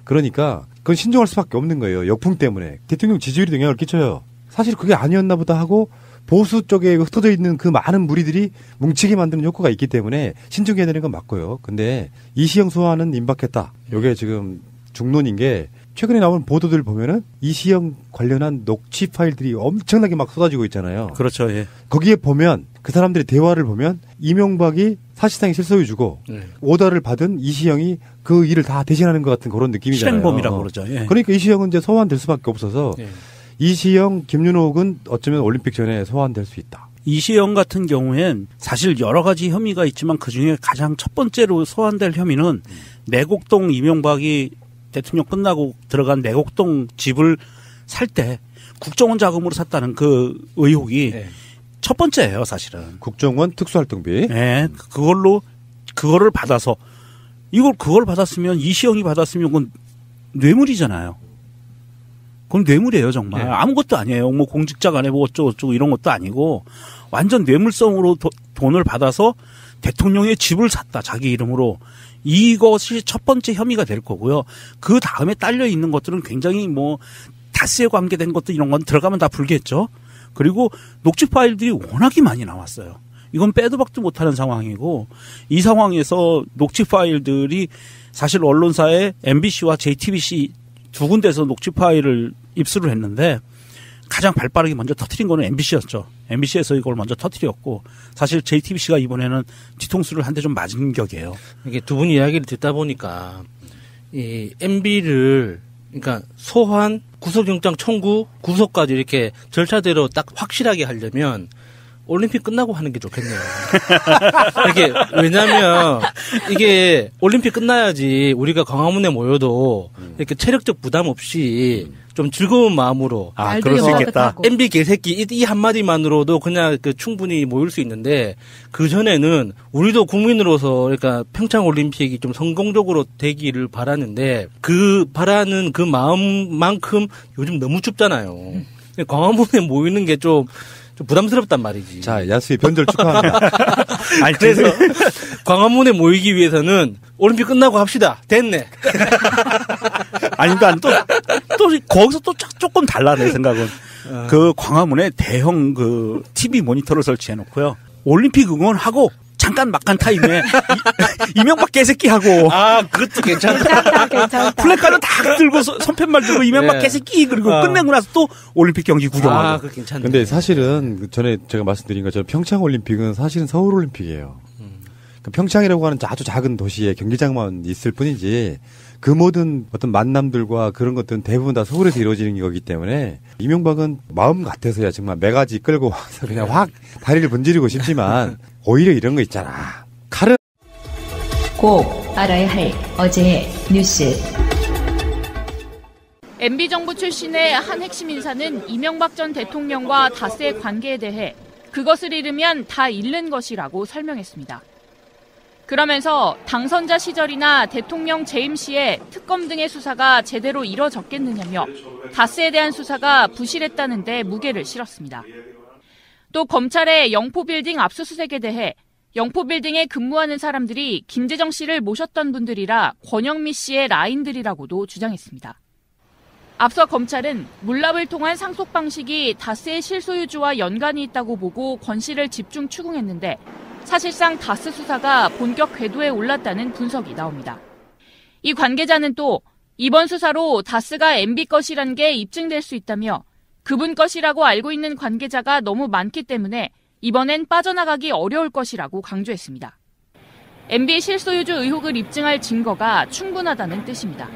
Speaker 7: 그러니까 그건 신중할 수밖에 없는 거예요. 역풍 때문에. 대통령 지지율에 영향을 끼쳐요. 사실 그게 아니었나 보다 하고 보수 쪽에 흩어져 있는 그 많은 무리들이 뭉치게 만드는 효과가 있기 때문에 신중해야 되는 건 맞고요. 근데 이시영 소환은 임박했다. 이게 지금 중론인 게 최근에 나온 보도들 보면은 이시영 관련한 녹취 파일들이 엄청나게 막 쏟아지고 있잖아요.
Speaker 8: 그렇죠. 예.
Speaker 7: 거기에 보면 그 사람들의 대화를 보면 이명박이 사실상의 실소유주고 오더를 받은 이시영이 그 일을 다 대신하는 것 같은 그런 느낌이잖아요.
Speaker 8: 실행범이라고 그러죠. 예.
Speaker 7: 그러니까 이시영은 이제 소환될 수밖에 없어서 이시영, 김윤옥은 어쩌면 올림픽 전에 소환될 수 있다.
Speaker 8: 이시영 같은 경우엔 사실 여러 가지 혐의가 있지만 그중에 가장 첫 번째로 소환될 혐의는 내곡동 이명박이 대통령 끝나고 들어간 내곡동 집을 살 때 국정원 자금으로 샀다는 그 의혹이 첫 번째예요, 사실은.
Speaker 7: 국정원 특수활동비.
Speaker 8: 네, 그거를 받아서 그걸 받았으면 이시영이 받았으면 그건 뇌물이잖아요. 그건 뇌물이에요, 정말. 아무것도 아니에요. 뭐 공직자 간에 뭐 어쩌고 이런 것도 아니고 완전 뇌물성으로 돈을 받아서 대통령의 집을 샀다, 자기 이름으로. 이것이 첫 번째 혐의가 될 거고요. 그 다음에 딸려 있는 것들은 굉장히 뭐 다스에 관계된 것도 이런 건 들어가면 다 불겠죠. 그리고 녹취 파일들이 워낙에 많이 나왔어요. 이건 빼도 박도 못하는 상황이고 이 상황에서 녹취 파일들이 사실 언론사에 MBC와 JTBC 두 군데서 녹취 파일을 입수를 했는데 가장 발빠르게 먼저 터뜨린 거는 MBC였죠. MBC에서 이걸 먼저 터뜨렸고 사실 JTBC가 이번에는 뒤통수를 한 대 좀 맞은 격이에요.
Speaker 9: 이게 두 분 이야기를 듣다 보니까 이 MB를 그러니까 소환, 구속영장 청구, 구속까지 이렇게 절차대로 딱 확실하게 하려면 올림픽 끝나고 하는 게 좋겠네요. 이게 왜냐하면 이게 올림픽 끝나야지 우리가 광화문에 모여도 이렇게 체력적 부담 없이 좀 즐거운 마음으로
Speaker 8: 그럴 수 있겠다.
Speaker 9: MB 개새끼 이 한마디만으로도 그냥 충분히 모일 수 있는데 그 전에는 우리도 국민으로서 그러니까 평창 올림픽이 좀 성공적으로 되기를 바라는데 그 바라는 그 마음만큼 요즘 너무 춥잖아요. 광화문에 모이는 게 좀 부담스럽단 말이지.
Speaker 7: 자, 야수의 변절 축하합니다.
Speaker 9: 아니, 그래서 광화문에 모이기 위해서는 올림픽 끝나고 합시다. 됐네.
Speaker 8: 아니, 그러니까 또 거기서 또 조금 달라, 내 생각은. 그 광화문에 대형 그 TV 모니터를 설치해 놓고요. 올림픽 응원하고 잠깐 막간 타임에 이명박 개새끼하고
Speaker 9: 그것도 괜찮다.
Speaker 8: 플래카드 다 들고 선팻말 들고 이명박 개새끼 그리고 끝내고 나서 또 올림픽 경기 구경하고.
Speaker 9: 그거 괜찮네.
Speaker 7: 근데 사실은 전에 제가 말씀드린 것처럼 평창 올림픽은 사실은 서울 올림픽이에요. 평창이라고 하는 아주 작은 도시에 경기장만 있을 뿐이지 그 모든 어떤 만남들과 그런 것들은 대부분 다 서울에서 이루어지는 거기 때문에 이명박은 마음 같아서야 정말 매가지 끌고 와서 그냥 확 다리를 분지르고 싶지만 오히려 이런 거 있잖아. 칼은
Speaker 1: 꼭 알아야 할 어제의 뉴스.
Speaker 2: MB정부 출신의 한 핵심 인사는 이명박 전 대통령과 다스의 관계에 대해 그것을 잃으면 다 잃는 것이라고 설명했습니다. 그러면서 당선자 시절이나 대통령 재임 시에 특검 등의 수사가 제대로 이뤄졌겠느냐며 다스에 대한 수사가 부실했다는 데 무게를 실었습니다. 또 검찰의 영포빌딩 압수수색에 대해 영포빌딩에 근무하는 사람들이 김재정 씨를 모셨던 분들이라 권영미 씨의 라인들이라고도 주장했습니다. 앞서 검찰은 물납을 통한 상속 방식이 다스의 실소유주와 연관이 있다고 보고 권 씨를 집중 추궁했는데 사실상 다스 수사가 본격 궤도에 올랐다는 분석이 나옵니다. 이 관계자는 또 이번 수사로 다스가 MB 것이란 게 입증될 수 있다며 그분 것이라고 알고 있는 관계자가 너무 많기 때문에 이번엔 빠져나가기 어려울 것이라고 강조했습니다. MB 실소유주 의혹을 입증할 증거가 충분하다는 뜻입니다.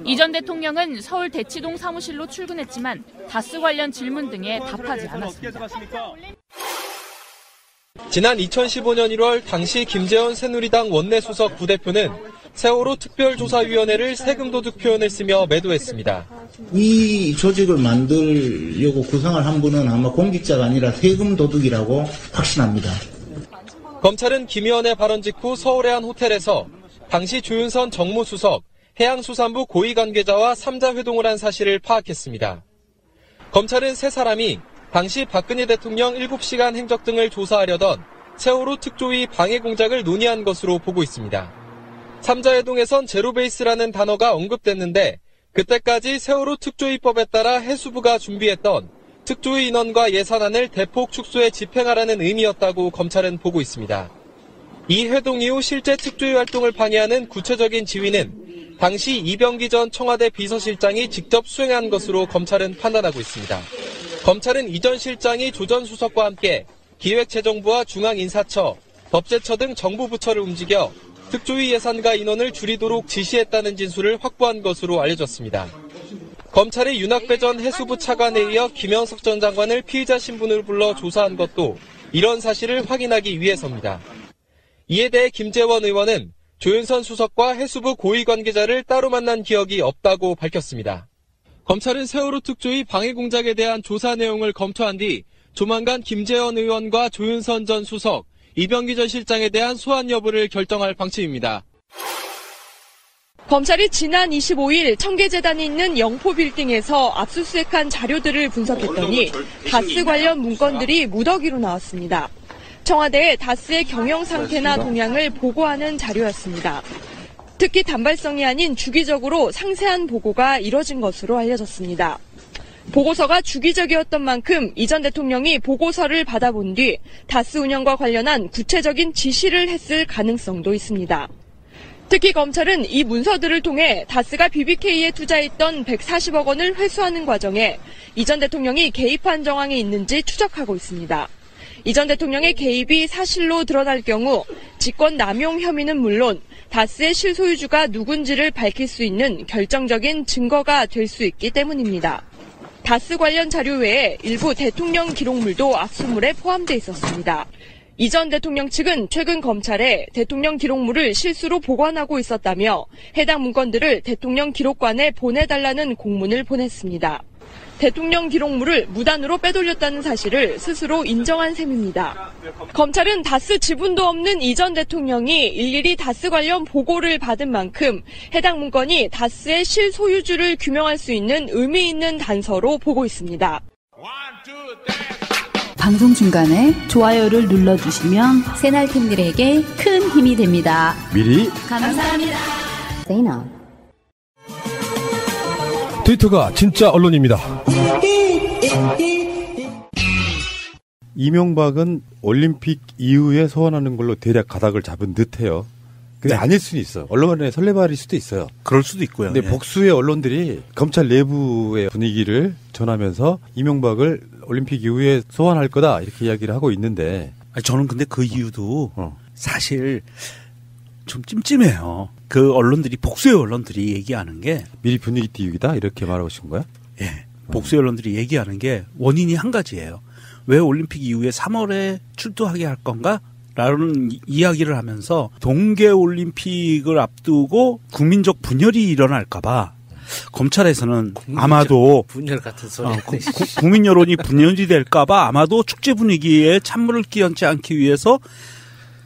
Speaker 2: 이 전 대통령은 서울 대치동 사무실로 출근했지만 다스 관련 질문 등에 답하지 않았습니다.
Speaker 3: 지난 2015년 1월 당시 김재원 새누리당 원내수석 부대표는 세월호 특별조사위원회를 세금도둑 표현을 쓰며 매도했습니다.
Speaker 4: 이 조직을 만들려고 구상을 한 분은 아마 공직자가 아니라 세금도둑이라고 확신합니다.
Speaker 3: 검찰은 김 의원의 발언 직후 서울의 한 호텔에서 당시 조윤선 정무수석, 해양수산부 고위관계자와 3자 회동을 한 사실을 파악했습니다. 검찰은 세 사람이 당시 박근혜 대통령 7시간 행적 등을 조사하려던 세월호 특조위 방해 공작을 논의한 것으로 보고 있습니다. 3자 회동에선 제로베이스라는 단어가 언급됐는데 그때까지 세월호 특조위법에 따라 해수부가 준비했던 특조위 인원과 예산안을 대폭 축소해 집행하라는 의미였다고 검찰은 보고 있습니다. 이 회동 이후 실제 특조위 활동을 방해하는 구체적인 지휘는 당시 이병기 전 청와대 비서실장이 직접 수행한 것으로 검찰은 판단하고 있습니다. 검찰은 이 전 실장이 조 전 수석과 함께 기획재정부와 중앙인사처, 법제처 등 정부 부처를 움직여 특조위 예산과 인원을 줄이도록 지시했다는 진술을 확보한 것으로 알려졌습니다. 검찰이 윤학배 전 해수부 차관에 이어 김영석 전 장관을 피의자 신분으로 불러 조사한 것도 이런 사실을 확인하기 위해서입니다. 이에 대해 김재원 의원은 조윤선 수석과 해수부 고위 관계자를 따로 만난 기억이 없다고 밝혔습니다. 검찰은 세월호 특조위 방해 공작에 대한 조사 내용을 검토한 뒤 조만간 김재원 의원과 조윤선 전 수석, 이병기 전 실장에 대한 소환 여부를 결정할 방침입니다.
Speaker 5: 검찰이 지난 25일 청계재단이 있는 영포빌딩에서 압수수색한 자료들을 분석했더니 다스 관련 문건들이 무더기로 나왔습니다. 청와대에 다스의 경영 상태나 동향을 보고하는 자료였습니다. 특히 단발성이 아닌 주기적으로 상세한 보고가 이뤄진 것으로 알려졌습니다. 보고서가 주기적이었던 만큼 이 전 대통령이 보고서를 받아본 뒤 다스 운영과 관련한 구체적인 지시를 했을 가능성도 있습니다. 특히 검찰은 이 문서들을 통해 다스가 BBK에 투자했던 140억 원을 회수하는 과정에 이 전 대통령이 개입한 정황이 있는지 추적하고 있습니다. 이 전 대통령의 개입이 사실로 드러날 경우 직권 남용 혐의는 물론 다스의 실소유주가 누군지를 밝힐 수 있는 결정적인 증거가 될 수 있기 때문입니다. 다스 관련 자료 외에 일부 대통령 기록물도 압수물에 포함돼 있었습니다. 이 전 대통령 측은 최근 검찰에 대통령 기록물을 실수로 보관하고 있었다며 해당 문건들을 대통령 기록관에 보내달라는 공문을 보냈습니다. 대통령 기록물을 무단으로 빼돌렸다는 사실을 스스로 인정한 셈입니다. 검찰은 다스 지분도 없는 이 전 대통령이 일일이 다스 관련 보고를 받은 만큼 해당 문건이 다스의 실소유주를 규명할 수 있는 의미 있는 단서로 보고 있습니다.
Speaker 6: 방송 중간에 좋아요를 눌러주시면 새날팀들에게 큰 힘이 됩니다.
Speaker 7: 미리
Speaker 6: 감사합니다.
Speaker 17: 트위터가 진짜 언론입니다.
Speaker 7: 이명박은 올림픽 이후에 소환하는 걸로 대략 가닥을 잡은 듯해요. 근데 아닐 수는 있어. 언론의 설레발일 수도 있어요.
Speaker 8: 그럴 수도 있고요.
Speaker 7: 근데 복수의 언론들이 검찰 내부의 분위기를 전하면서 이명박을 올림픽 이후에 소환할 거다 이렇게 이야기를 하고 있는데
Speaker 8: 저는 근데 그 이유도 사실 좀 찜찜해요. 그 언론들이 복수의 언론들이 얘기하는 게
Speaker 7: 미리 분위기 띄우기다 이렇게 말하고 싶은 거야?
Speaker 8: 예. 복수의 언론들이 얘기하는 게 원인이 한 가지예요. 왜 올림픽 이후에 3월에 출두하게 할 건가? 라는 이야기를 하면서 동계올림픽을 앞두고 국민적 분열이 일어날까봐 검찰에서는 아마도
Speaker 9: 분열 같은 소리.
Speaker 8: 국민 여론이 분열이 될까봐 아마도 축제 분위기에 찬물을 끼얹지 않기 위해서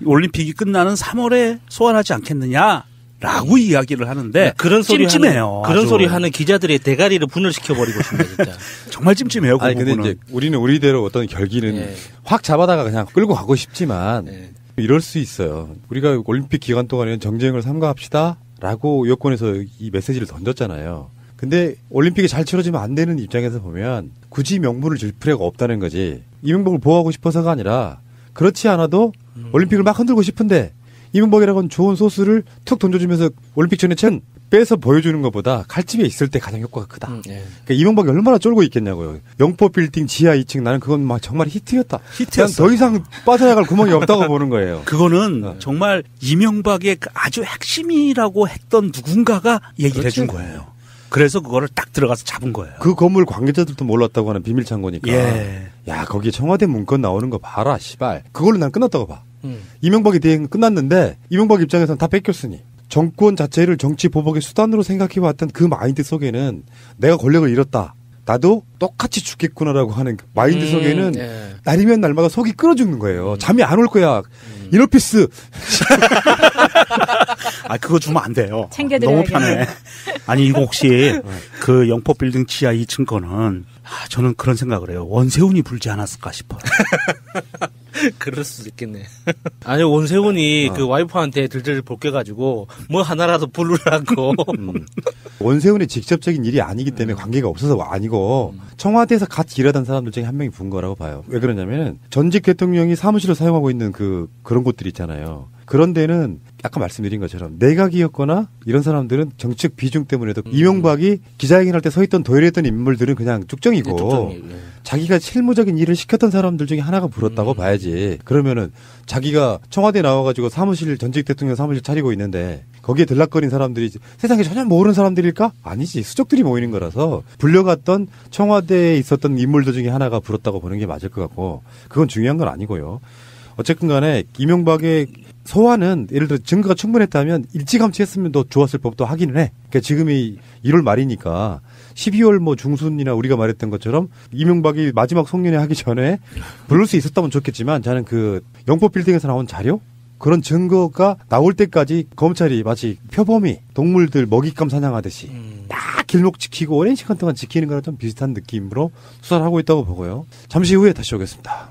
Speaker 8: 올림픽이 끝나는 3월에 소환하지 않겠느냐라고 이야기를 하는데
Speaker 9: 그런 소리
Speaker 8: 찜찜해요.
Speaker 9: 그런
Speaker 8: 아주.
Speaker 9: 소리 하는 기자들의 대가리를 분열시켜 버리고 싶네 진짜.
Speaker 8: 정말 찜찜해요. 그
Speaker 7: 아니 근데 이제 우리는 우리대로 어떤 결기는 확 잡아다가 그냥 끌고 가고 싶지만 이럴 수 있어요. 우리가 올림픽 기간 동안에는 정쟁을 삼가합시다라고 여권에서 이 메시지를 던졌잖아요. 근데 올림픽이 잘 치러지면 안 되는 입장에서 보면 굳이 명분을 줄 필요가 없다는 거지. 이명박을 보호하고 싶어서가 아니라 그렇지 않아도 올림픽을 막 흔들고 싶은데 이명박이라고는 좋은 소스를 툭 던져주면서 올림픽 전에 chen 빼서 보여주는 것보다 칼집에 있을 때 가장 효과가 크다. 그러니까 이명박이 얼마나 쫄고 있겠냐고요. 영포 빌딩 지하 2층 나는 그건 막 정말 히트였다.
Speaker 8: 히트였어.
Speaker 7: 더 이상 빠져나갈 구멍이 없다고 보는 거예요.
Speaker 8: 그거는 정말 이명박의 아주 핵심이라고 했던 누군가가 얘기를 해준 거예요. 그래서 그거를 딱 들어가서 잡은 거예요.
Speaker 7: 그 건물 관계자들도 몰랐다고 하는 비밀 창고니까.
Speaker 8: 예.
Speaker 7: 야 거기에 청와대 문건 나오는 거 봐라 시발. 그걸로 난 끝났다고 봐. 이명박이 대행 끝났는데 이명박 입장에서는 다 뺏겼으니 정권 자체를 정치 보복의 수단으로 생각해왔던 그 마인드 속에는 내가 권력을 잃었다. 나도 똑같이 죽겠구나라고 하는 마인드 속에는 날이면 날마다 속이 끓어 죽는 거예요. 잠이 안 올 거야. 이너피스.
Speaker 8: 아 그거 주면 안 돼요.
Speaker 11: 챙겨드려야겠네.
Speaker 8: 너무 편해. 아니 이거 혹시 그 영포 빌딩 지하 2층 거는 저는 그런 생각을 해요. 원세훈이 불지 않았을까 싶어요.
Speaker 9: 그럴 수도 있겠네. 아니 원세훈이 그 와이프한테 들들 벗겨가지고 뭐 하나라도 부르라고.
Speaker 7: 원세훈의 직접적인 일이 아니기 때문에 관계가 없어서 아니고 청와대에서 같이 일하던 사람들 중에 한 명이 분 거라고 봐요. 왜 그러냐면은 전직 대통령이 사무실을 사용하고 있는 그런 곳들이 있잖아요. 그런 데는 아까 말씀드린 것처럼 내각이었거나 이런 사람들은 정책 비중 때문에도 이명박이 기자회견할 때 서 있던 도열했던 인물들은 그냥 쭉정이고 자기가 실무적인 일을 시켰던 사람들 중에 하나가 불었다고 봐야지. 그러면은 자기가 청와대에 나와가지고 사무실 전직 대통령 사무실 차리고 있는데 거기에 들락거린 사람들이 세상에 전혀 모르는 사람들일까? 아니지. 수족들이 모이는 거라서 불려갔던 청와대에 있었던 인물들 중에 하나가 불었다고 보는 게 맞을 것 같고 그건 중요한 건 아니고요. 어쨌든 간에 이명박의 소환은 예를 들어 증거가 충분했다면 일찌감치 했으면 더 좋았을 법도 하기는 해. 그러니까 지금이 1월 말이니까 12월 뭐 중순이나 우리가 말했던 것처럼 이명박이 마지막 송년회 하기 전에 부를 수 있었다면 좋겠지만 저는 그 영포 빌딩에서 나온 자료? 그런 증거가 나올 때까지 검찰이 마치 표범이 동물들 먹잇감 사냥하듯이 딱 길목 지키고 오랜 시간 동안 지키는 거랑 좀 비슷한 느낌으로 수사를 하고 있다고 보고요. 잠시 후에 다시 오겠습니다.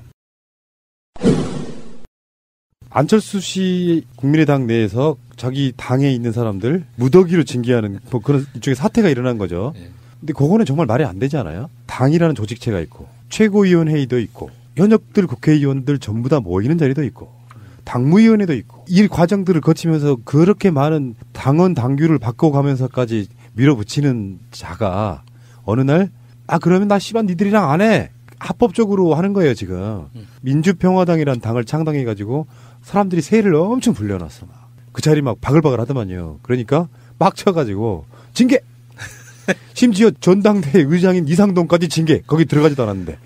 Speaker 7: 안철수 씨 국민의당 내에서 자기 당에 있는 사람들 무더기로 징계하는 뭐 그런 일종의 사태가 일어난 거죠. 근데 그거는 정말 말이 안 되지 않아요? 당이라는 조직체가 있고 최고위원회의도 있고 현역들 국회의원들 전부 다 모이는 자리도 있고 당무위원회도 있고 이 과정들을 거치면서 그렇게 많은 당원 당규를 바꿔가면서까지 밀어붙이는 자가 어느 날 그러면 나 씨발 니들이랑 안 해. 합법적으로 하는 거예요 지금. 민주평화당이라는 당을 창당해가지고 사람들이 세를 엄청 불려놨어. 그 자리 막 바글바글 하더만요. 그러니까 막 쳐가지고 징계. 심지어 전당대회 의장인 이상돈까지 징계. 거기 들어가지도 않았는데.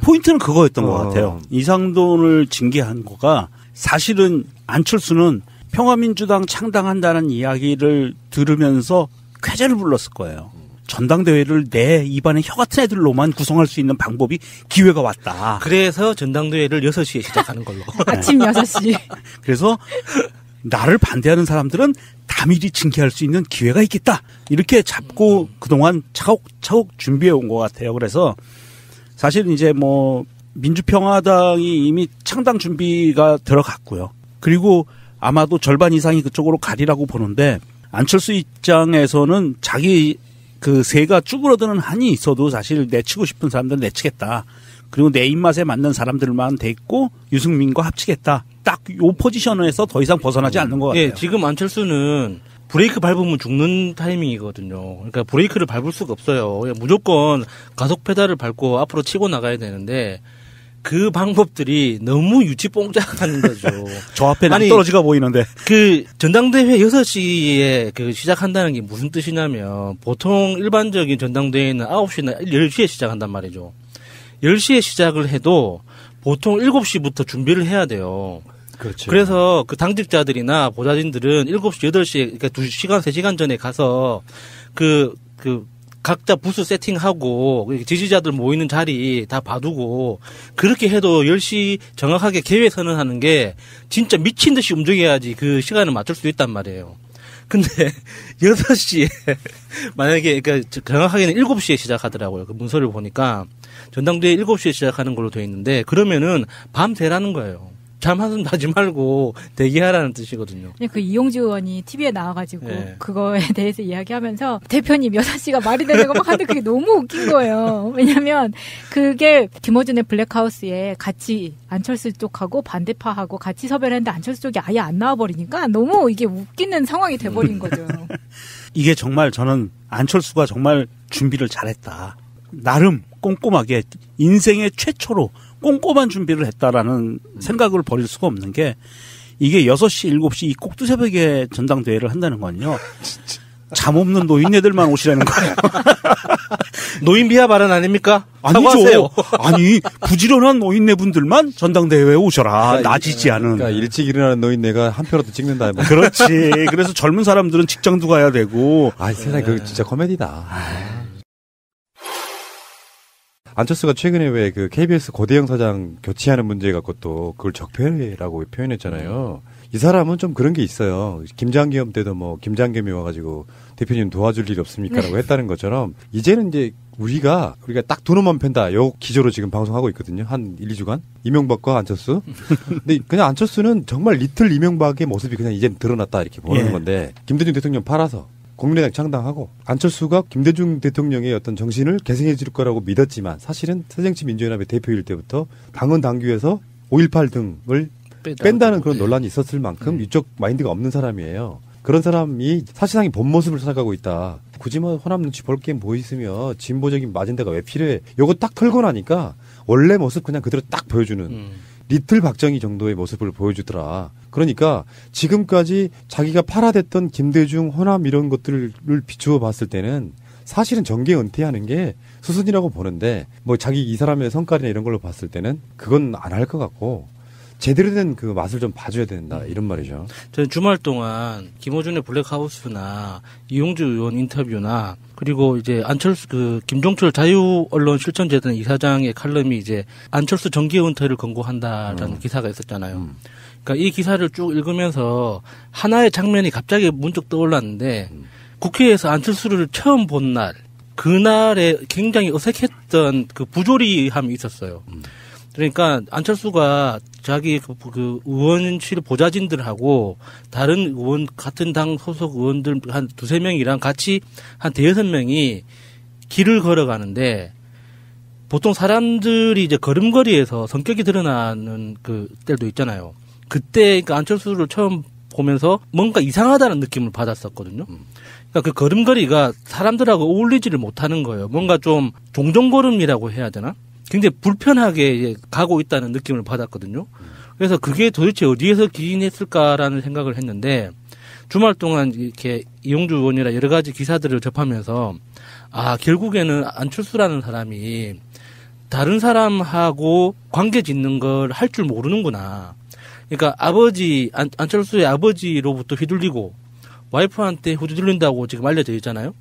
Speaker 8: 포인트는 그거였던 것 같아요. 이상돈을 징계한 거가 사실은 안철수는 평화민주당 창당한다는 이야기를 들으면서 쾌재를 불렀을 거예요. 전당대회를 내 입안에 혀 같은 애들로만 구성할 수 있는 방법이 기회가 왔다.
Speaker 9: 그래서 전당대회를 6시에 시작하는 걸로.
Speaker 11: 아침 6시.
Speaker 8: 그래서 나를 반대하는 사람들은 담일이 징계할 수 있는 기회가 있겠다. 이렇게 잡고 그동안 차곡차곡 준비해 온 것 같아요. 그래서 사실 이제 뭐 민주평화당이 이미 창당 준비가 들어갔고요. 그리고 아마도 절반 이상이 그쪽으로 가리라고 보는데 안철수 입장에서는 자기 그 세가 쭈그러드는 한이 있어도 사실 내치고 싶은 사람들은 내치겠다. 그리고 내 입맛에 맞는 사람들만 데리고 유승민과 합치겠다. 딱 요 포지션에서 더 이상 벗어나지 않는 것 같아요.
Speaker 9: 예, 지금 안철수는 브레이크 밟으면 죽는 타이밍이거든요. 그러니까 브레이크를 밟을 수가 없어요. 무조건 가속 페달을 밟고 앞으로 치고 나가야 되는데 그 방법들이 너무 유치뽕짝하는 거죠.
Speaker 8: 저 앞에 아니, 떨어지가 보이는데.
Speaker 9: 그 전당대회 6시에 그 시작한다는 게 무슨 뜻이냐면 보통 일반적인 전당대회는 9시나 10시에 시작한단 말이죠. 10시에 시작을 해도 보통 7시부터 준비를 해야 돼요.
Speaker 7: 그렇죠.
Speaker 9: 그래서 그 당직자들이나 보좌진들은 7시, 8시에, 그러니까 2시간, 3시간 전에 가서 각자 부스 세팅하고 지지자들 모이는 자리 다 봐두고 그렇게 해도 10시 정확하게 계획 선언하는 게 진짜 미친 듯이 움직여야지 그 시간을 맞출 수 있단 말이에요. 근데 6시에 만약에 그러니까 정확하게는 7시에 시작하더라고요. 그 문서를 보니까 전당대회 7시에 시작하는 걸로 되어 있는데 그러면은 밤 새라는 거예요. 잠 한숨 자지 말고 대기하라는 뜻이거든요.
Speaker 11: 그 이용주 의원이 TV에 나와가지고 그거에 대해서 이야기하면서 대표님 6시가 말이 되는 거 막 하는데 그게 너무 웃긴 거예요. 왜냐면 그게 김어준의 블랙하우스에 같이 안철수 쪽하고 반대파하고 같이 섭외를 했는데 안철수 쪽이 아예 안 나와버리니까 너무 이게 웃기는 상황이 돼버린 거죠.
Speaker 8: 이게 정말 저는 안철수가 정말 준비를 잘했다. 나름 꼼꼼하게 인생의 최초로 꼼꼼한 준비를 했다라는 생각을 버릴 수가 없는 게 이게 6시, 7시 이 꼭두새벽에 전당대회를 한다는 건요. 잠 없는 노인네들만 오시라는 거예요.
Speaker 9: 노인 비하 발언 아닙니까?
Speaker 8: 아니죠. 아니 부지런한 노인네분들만 전당대회에 오셔라. 나지지 않은.
Speaker 7: 그러니까 일찍 일어나는 노인네가 한 표라도 찍는다. 뭐.
Speaker 8: 그렇지. 그래서 젊은 사람들은 직장도 가야 되고.
Speaker 7: 아, 세상에 그거 진짜 코미디다. 안철수가 최근에 왜 그 KBS 고대영 사장 교체하는 문제 갖고 또 그걸 적폐라고 표현했잖아요. 이 사람은 좀 그런 게 있어요. 김장겸 때도 뭐 김장겸이 와가지고 대표님 도와줄 일 없습니까라고 했다는 것처럼 이제는 이제 우리가 딱 두 놈만 팬다. 요 기조로 지금 방송하고 있거든요. 한 1, 2주간. 이명박과 안철수. 근데 그냥 안철수는 정말 리틀 이명박의 모습이 그냥 이제 드러났다 이렇게 보는 건데 김대중 대통령 팔아서 국민의당 창당하고 안철수가 김대중 대통령의 어떤 정신을 계승해 줄 거라고 믿었지만 사실은 새정치민주연합의 대표일 때부터 당헌 당규에서 5.18 등을 뺀다는 그런 논란이 있었을 만큼 이쪽 마인드가 없는 사람이에요. 그런 사람이 사실상의 본 모습을 찾아가고 있다. 굳이 뭐 호남 눈치 볼 게 뭐 있으며 진보적인 마진다가 왜 필요해. 요거 딱 털고 나니까 원래 모습 그냥 그대로 딱 보여주는 리틀 박정희 정도의 모습을 보여주더라. 그러니까 지금까지 자기가 팔아댔던 김대중, 호남 이런 것들을 비추어 봤을 때는 사실은 정계 은퇴하는 게 수순이라고 보는데 뭐 자기 이 사람의 성깔이나 이런 걸로 봤을 때는 그건 안 할 것 같고 제대로 된 그 맛을 좀 봐줘야 된다 이런 말이죠.
Speaker 9: 저는 주말 동안 김어준의 블랙하우스나 이용주 의원 인터뷰나 그리고 이제 안철수 김종철 자유언론실천재단 이사장의 칼럼이 이제 안철수 정계 은퇴를 권고한다라는 기사가 있었잖아요. 그러니까 이 기사를 쭉 읽으면서 하나의 장면이 갑자기 문득 떠올랐는데 국회에서 안철수를 처음 본 날 그날에 굉장히 어색했던 그 부조리함이 있었어요. 그러니까 안철수가 자기 그 의원실 보좌진들하고 다른 의원 같은 당 소속 의원들 한 2-3명이랑 같이 한 5-6명이 길을 걸어가는데 보통 사람들이 이제 걸음걸이에서 성격이 드러나는 그 때도 있잖아요. 그때 그러니까 안철수를 처음 보면서 뭔가 이상하다는 느낌을 받았었거든요. 그러니까 그 걸음걸이가 사람들하고 어울리지를 못하는 거예요. 뭔가 좀 종종걸음이라고 해야 되나? 굉장히 불편하게 이제 가고 있다는 느낌을 받았거든요. 그래서 그게 도대체 어디에서 기인했을까라는 생각을 했는데 주말 동안 이렇게 이용주 의원이나 여러 가지 기사들을 접하면서 결국에는 안철수라는 사람이 다른 사람하고 관계 짓는 걸 할 줄 모르는구나. 그러니까 안철수의 아버지로부터 휘둘리고 와이프한테 휘둘린다고 지금 알려져 있잖아요.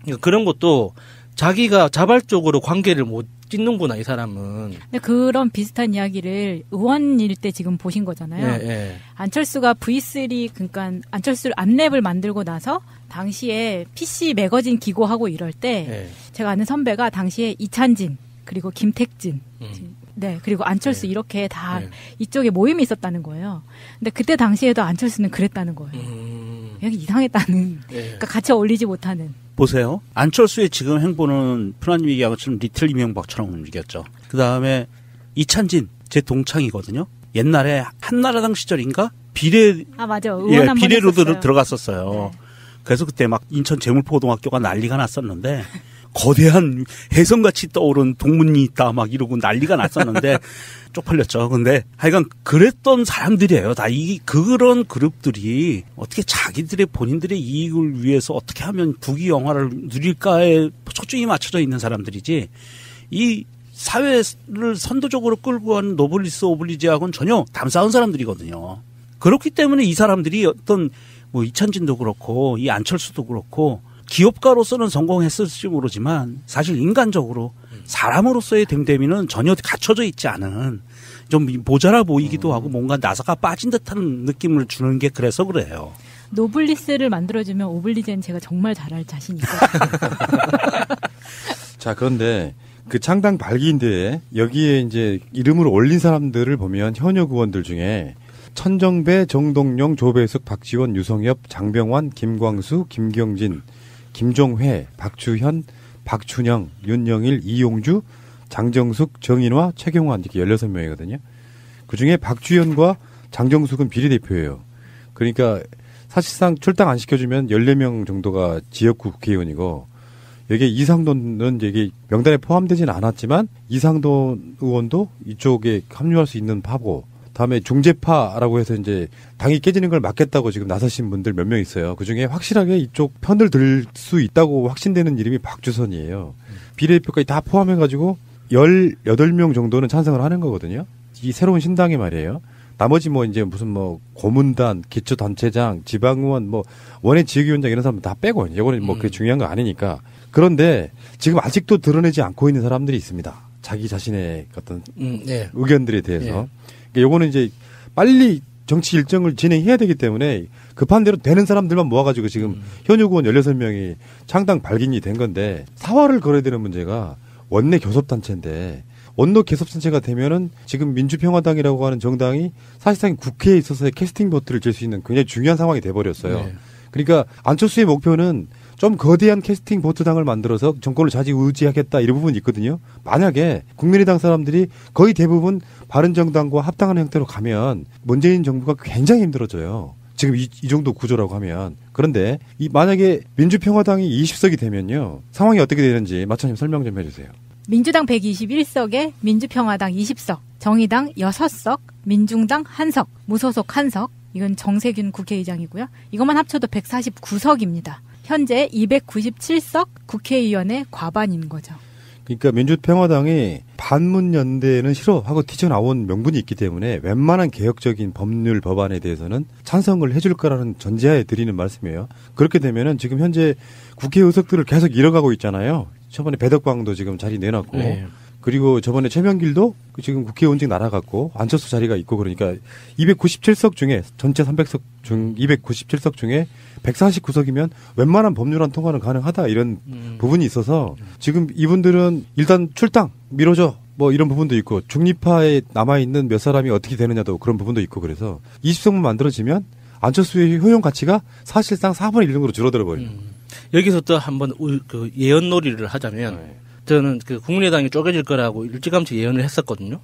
Speaker 9: 그러니까 그런 것도 자기가 자발적으로 관계를 못 찢는구나, 이 사람은.
Speaker 11: 근데 그런 비슷한 이야기를 의원일 때 지금 보신 거잖아요.
Speaker 9: 네.
Speaker 11: 안철수가 V3, 그러니까 안철수 안랩을 만들고 나서 당시에 PC 매거진 기고하고 이럴 때 제가 아는 선배가 당시에 이찬진, 그리고 김택진, 네, 그리고 안철수 이렇게 다 이쪽에 모임이 있었다는 거예요. 근데 그때 당시에도 안철수는 그랬다는 거예요. 여기 이상했다는, 그러니까 같이 어울리지 못하는.
Speaker 8: 보세요. 안철수의 지금 행보는 프라님 얘기한 것처럼 리틀 이명박처럼 움직였죠. 그 다음에 이찬진 제 동창이거든요. 옛날에 한나라당 시절인가 비례
Speaker 11: 맞아.
Speaker 8: 비례로 들어갔었어요. 네. 그래서 그때 막 인천 재물포고등학교가 난리가 났었는데 거대한 혜성같이 떠오른 동문이 있다 막 이러고 난리가 났었는데 쪽팔렸죠. 근데 하여간 그랬던 사람들이에요. 다 그런 그룹들이 어떻게 자기들의 본인들의 이익을 위해서 어떻게 하면 부귀영화를 누릴까에 초점이 맞춰져 있는 사람들이지 이 사회를 선도적으로 끌고 가는 노블리스 오블리지하고는 전혀 담싸운 사람들이거든요. 그렇기 때문에 이 사람들이 어떤 뭐 이찬진도 그렇고 이 안철수도 그렇고 기업가로서는 성공했을지 모르지만 사실 인간적으로 사람으로서의 됨됨이는 전혀 갖춰져 있지 않은 좀 모자라 보이기도 하고 뭔가 나사가 빠진 듯한 느낌을 주는 게 그래서 그래요.
Speaker 11: 노블리스를 만들어주면 오블리제는 제가 정말 잘할 자신이 있거든요.
Speaker 7: 자, 그런데 그 창당 발기인데 여기에 이제 이름을 올린 사람들을 보면 현역 의원들 중에 천정배, 정동영, 조배숙, 박지원, 유성엽, 장병환, 김광수, 김경진, 김종회, 박주현, 박춘영, 윤영일, 이용주, 장정숙, 정인화, 최경환 이렇게 16명이거든요. 그중에 박주현과 장정숙은 비례대표예요. 그러니까 사실상 출당 안 시켜주면 14명 정도가 지역구 국회의원이고 여기에 이상돈은 이게 명단에 포함되지는 않았지만 이상돈 의원도 이쪽에 합류할 수 있는 파고 다음에 중재파라고 해서 이제 당이 깨지는 걸 막겠다고 지금 나서신 분들 몇 명 있어요. 그중에 확실하게 이쪽 편을 들 수 있다고 확신되는 이름이 박주선이에요. 비례대표까지 다 포함해가지고 18명 정도는 찬성을 하는 거거든요. 이 새로운 신당이 말이에요. 나머지 뭐 이제 무슨 뭐 고문단, 기초단체장, 지방의원, 뭐 원외 지역위원장 이런 사람 다 빼고 이거는 뭐 그게 중요한 거 아니니까. 그런데 지금 아직도 드러내지 않고 있는 사람들이 있습니다. 자기 자신의 어떤
Speaker 9: 네.
Speaker 7: 의견들에 대해서.
Speaker 9: 네.
Speaker 7: 요거는 이제 빨리 정치 일정을 진행해야 되기 때문에 급한 대로 되는 사람들만 모아가지고 지금 현역 의원 16명이 창당 발기인이 된 건데 사활을 걸어야 되는 문제가 원내 교섭단체인데 원로 교섭단체가 되면은 지금 민주평화당이라고 하는 정당이 사실상 국회에 있어서의 캐스팅 보트를 질 수 있는 굉장히 중요한 상황이 돼버렸어요. 네. 그러니까 안철수의 목표는 좀 거대한 캐스팅 보트당을 만들어서 정권을 좌지우지하겠다 이런 부분이 있거든요. 만약에 국민의당 사람들이 거의 대부분 바른정당과 합당하는 형태로 가면 문재인 정부가 굉장히 힘들어져요. 지금 이 정도 구조라고 하면. 그런데 만약에 민주평화당이 20석이 되면요. 상황이 어떻게 되는지 마차님 설명 좀 해주세요.
Speaker 11: 민주당 121석에 민주평화당 20석, 정의당 6석, 민중당 1석, 무소속 1석. 이건 정세균 국회의장이고요. 이것만 합쳐도 149석입니다. 현재 297석 국회의원의 과반인 거죠.
Speaker 7: 그러니까 민주평화당이 반문연대는 싫어하고 튀쳐나온 명분이 있기 때문에 웬만한 개혁적인 법률 법안에 대해서는 찬성을 해줄 거라는 전제하에 드리는 말씀이에요. 그렇게 되면은 지금 현재 국회 의석들을 계속 잃어가고 있잖아요. 저번에 배덕광도 지금 자리 내놨고 네. 그리고 저번에 최명길도 지금 국회의원직 날아갔고 안철수 자리가 있고 그러니까 297석 중에 전체 300석 중 297석 중에 149석이면 웬만한 법률안 통과는 가능하다 이런 부분이 있어서 지금 이분들은 일단 출당 미뤄줘 뭐 이런 부분도 있고 중립파에 남아있는 몇 사람이 어떻게 되느냐도 그런 부분도 있고 그래서 20석만 만들어지면 안철수의 효용 가치가 사실상 4분의 1 정도로 줄어들어 버려요.
Speaker 9: 여기서 또 한번 그 예언놀이를 하자면 네. 저는 그 국민의당이 쪼개질 거라고 일찌감치 예언을 했었거든요.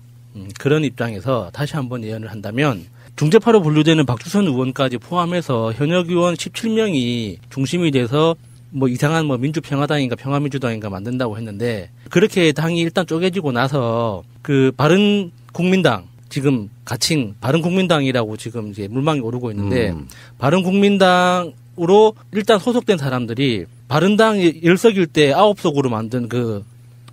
Speaker 9: 그런 입장에서 다시 한번 예언을 한다면 중재파로 분류되는 박주선 의원까지 포함해서 현역 의원 17명이 중심이 돼서 뭐 이상한 뭐 민주평화당인가 평화민주당인가 만든다고 했는데 그렇게 당이 일단 쪼개지고 나서 그 바른국민당 지금 가칭 바른국민당이라고 지금 이제 물망이 오르고 있는데 바른국민당으로 일단 소속된 사람들이 바른당 10석일 때 9석으로 만든 그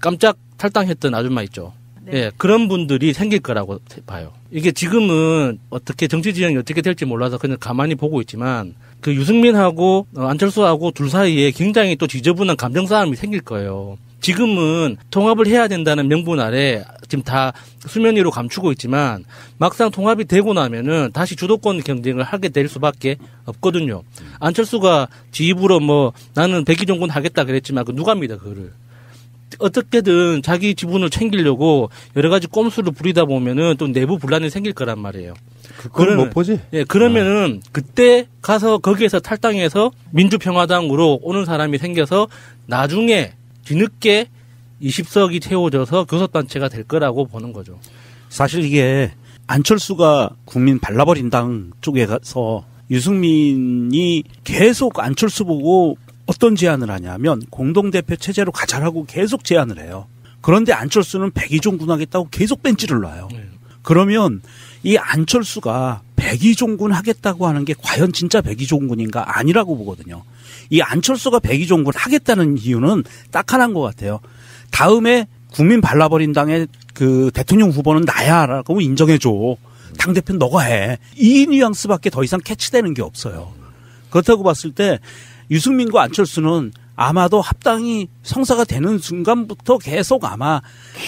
Speaker 9: 깜짝 탈당했던 아줌마 있죠. 네. 예, 그런 분들이 생길 거라고 봐요. 이게 지금은 어떻게 정치 지형이 어떻게 될지 몰라서 그냥 가만히 보고 있지만 그 유승민하고 안철수하고 둘 사이에 굉장히 또 지저분한 감정 싸움이 생길 거예요. 지금은 통합을 해야 된다는 명분 아래 지금 다 수면 위로 감추고 있지만 막상 통합이 되고 나면은 다시 주도권 경쟁을 하게 될 수밖에 없거든요. 안철수가 지 입으로 뭐 나는 백의종군 하겠다 그랬지만 그 누가 합니다 그거를. 어떻게든 자기 지분을 챙기려고 여러 가지 꼼수를 부리다 보면은 또 내부 분란이 생길 거란 말이에요.
Speaker 7: 그건 못 보지?
Speaker 9: 예, 그러면은 그때 가서 거기에서 탈당해서 민주평화당으로 오는 사람이 생겨서 나중에 뒤늦게 20석이 채워져서 교섭단체가 될 거라고 보는 거죠.
Speaker 8: 사실 이게 안철수가 국민 발라버린당 쪽에 가서 유승민이 계속 안철수 보고 어떤 제안을 하냐면 공동대표 체제로 가자라고 계속 제안을 해요. 그런데 안철수는 백의종군 하겠다고 계속 벤치를 놔요. 그러면 이 안철수가 백의종군 하겠다고 하는 게 과연 진짜 백의종군인가 아니라고 보거든요. 이 안철수가 백의종군 하겠다는 이유는 딱 하나인 것 같아요. 다음에 국민 발라버린당의 그 대통령 후보는 나야라고 인정해줘. 당대표는 너가 해. 이 뉘앙스밖에 더 이상 캐치되는 게 없어요. 그렇다고 봤을 때 유승민과 안철수는 아마도 합당이 성사가 되는 순간부터 계속 아마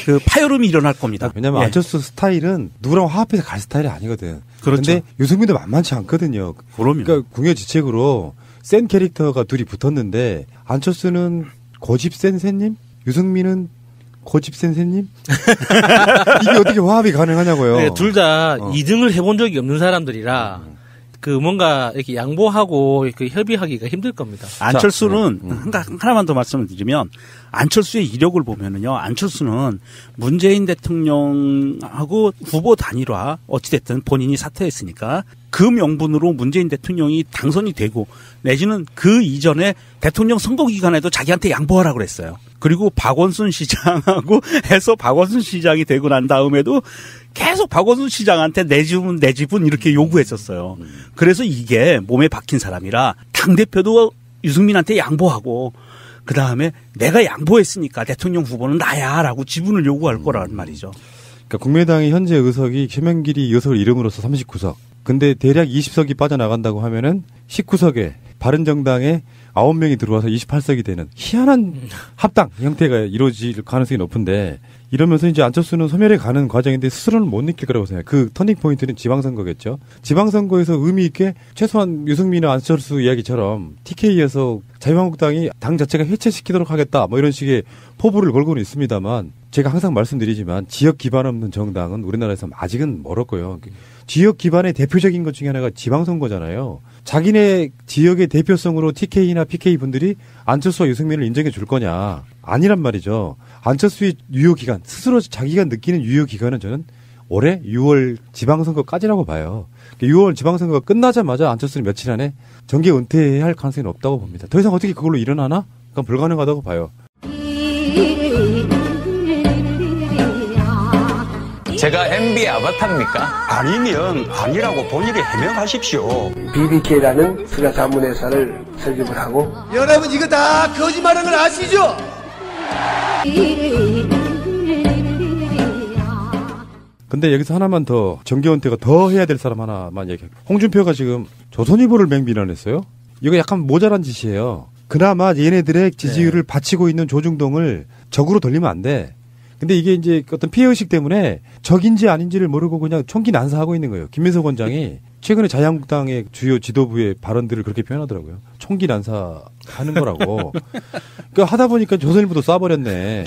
Speaker 8: 그 파열음이 일어날 겁니다.
Speaker 7: 왜냐하면 안철수 스타일은 누구랑 화합해서 갈 스타일이 아니거든.
Speaker 8: 그렇죠.
Speaker 7: 근데 유승민도 만만치 않거든요.
Speaker 8: 그럼요.
Speaker 7: 그러니까 궁여지책으로 센 캐릭터가 둘이 붙었는데 안철수는 고집 센 새님, 유승민은 고집 센 새님? 이게 어떻게 화합이 가능하냐고요.
Speaker 9: 네, 둘 다 2등을 해본 적이 없는 사람들이라 그 뭔가 이렇게 양보하고 그 협의하기가 힘들 겁니다.
Speaker 8: 안철수는 하나만 더 말씀을 드리면 안철수의 이력을 보면은요. 안철수는 문재인 대통령하고 후보 단일화 어찌됐든 본인이 사퇴했으니까 그 명분으로 문재인 대통령이 당선이 되고 내지는 그 이전에 대통령 선거 기간에도 자기한테 양보하라고 그랬어요. 그리고 박원순 시장하고 해서 박원순 시장이 되고 난 다음에도 계속 박원순 시장한테 내 집은 이렇게 요구했었어요. 그래서 이게 몸에 박힌 사람이라 당대표도 유승민한테 양보하고 그 다음에 내가 양보했으니까 대통령 후보는 나야라고 지분을 요구할 거란 말이죠.
Speaker 7: 그러니까 국민의당의 현재 의석이 최명길이 의석을 잃음으로써 39석. 근데 대략 20석이 빠져나간다고 하면은 19석에 바른정당에 9명이 들어와서 28석이 되는 희한한 합당 형태가 이루어질 가능성이 높은데 이러면서 이제 안철수는 소멸해 가는 과정인데 스스로는 못 느낄 거라고 생각해요. 그 터닝 포인트는 지방선거겠죠. 지방선거에서 의미 있게 최소한 유승민이나 안철수 이야기처럼 TK에서 자유한국당이 당 자체가 해체시키도록 하겠다 뭐 이런 식의 포부를 걸고는 있습니다만 제가 항상 말씀드리지만 지역 기반 없는 정당은 우리나라에서 아직은 멀었고요. 지역 기반의 대표적인 것 중에 하나가 지방선거잖아요. 자기네 지역의 대표성으로 TK나 PK 분들이 안철수와 유승민을 인정해 줄 거냐. 아니란 말이죠. 안철수의 유효기간, 스스로 자기가 느끼는 유효기간은 저는 올해 6월 지방선거까지라고 봐요. 6월 지방선거가 끝나자마자 안철수는 며칠 안에 정계 은퇴해야 할 가능성이 없다고 봅니다. 더 이상 어떻게 그걸로 일어나나? 그건 불가능하다고 봐요.
Speaker 12: 제가 MB 아바타입니까?
Speaker 10: 아니면 아니라고 본인이 해명하십시오.
Speaker 13: BBK라는 투자 자문회사를 설립을 하고
Speaker 14: 여러분 이거 다 거짓말하는 걸 아시죠?
Speaker 7: 근데 여기서 하나만 더 정계 은퇴가 더 해야 될 사람 하나만 얘기해. 홍준표가 지금 조선일보를 맹비난했어요. 이거 약간 모자란 짓이에요. 그나마 얘네들의 지지율을 받치고 있는 조중동을 적으로 돌리면 안 돼. 근데 이게 이제 어떤 피해의식 때문에 적인지 아닌지를 모르고 그냥 총기 난사하고 있는 거예요. 김민석 원장이 최근에 자유한국당의 주요 지도부의 발언들을 그렇게 표현하더라고요. 총기 난사하는 거라고. 그러니까 하다 보니까 조선일보도 쏴버렸네.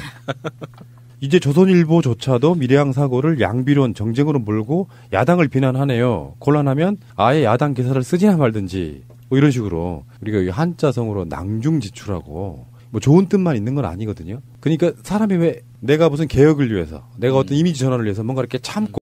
Speaker 7: 이제 조선일보조차도 미래양 사고를 양비론 정쟁으로 몰고 야당을 비난하네요. 곤란하면 아예 야당 기사를 쓰지나 말든지 뭐 이런 식으로 우리가 한자성으로 낭중지추라고 뭐 좋은 뜻만 있는 건 아니거든요. 그러니까 사람이 왜 내가 무슨 개혁을 위해서 내가 어떤 이미지 전환을 위해서 뭔가 이렇게 참고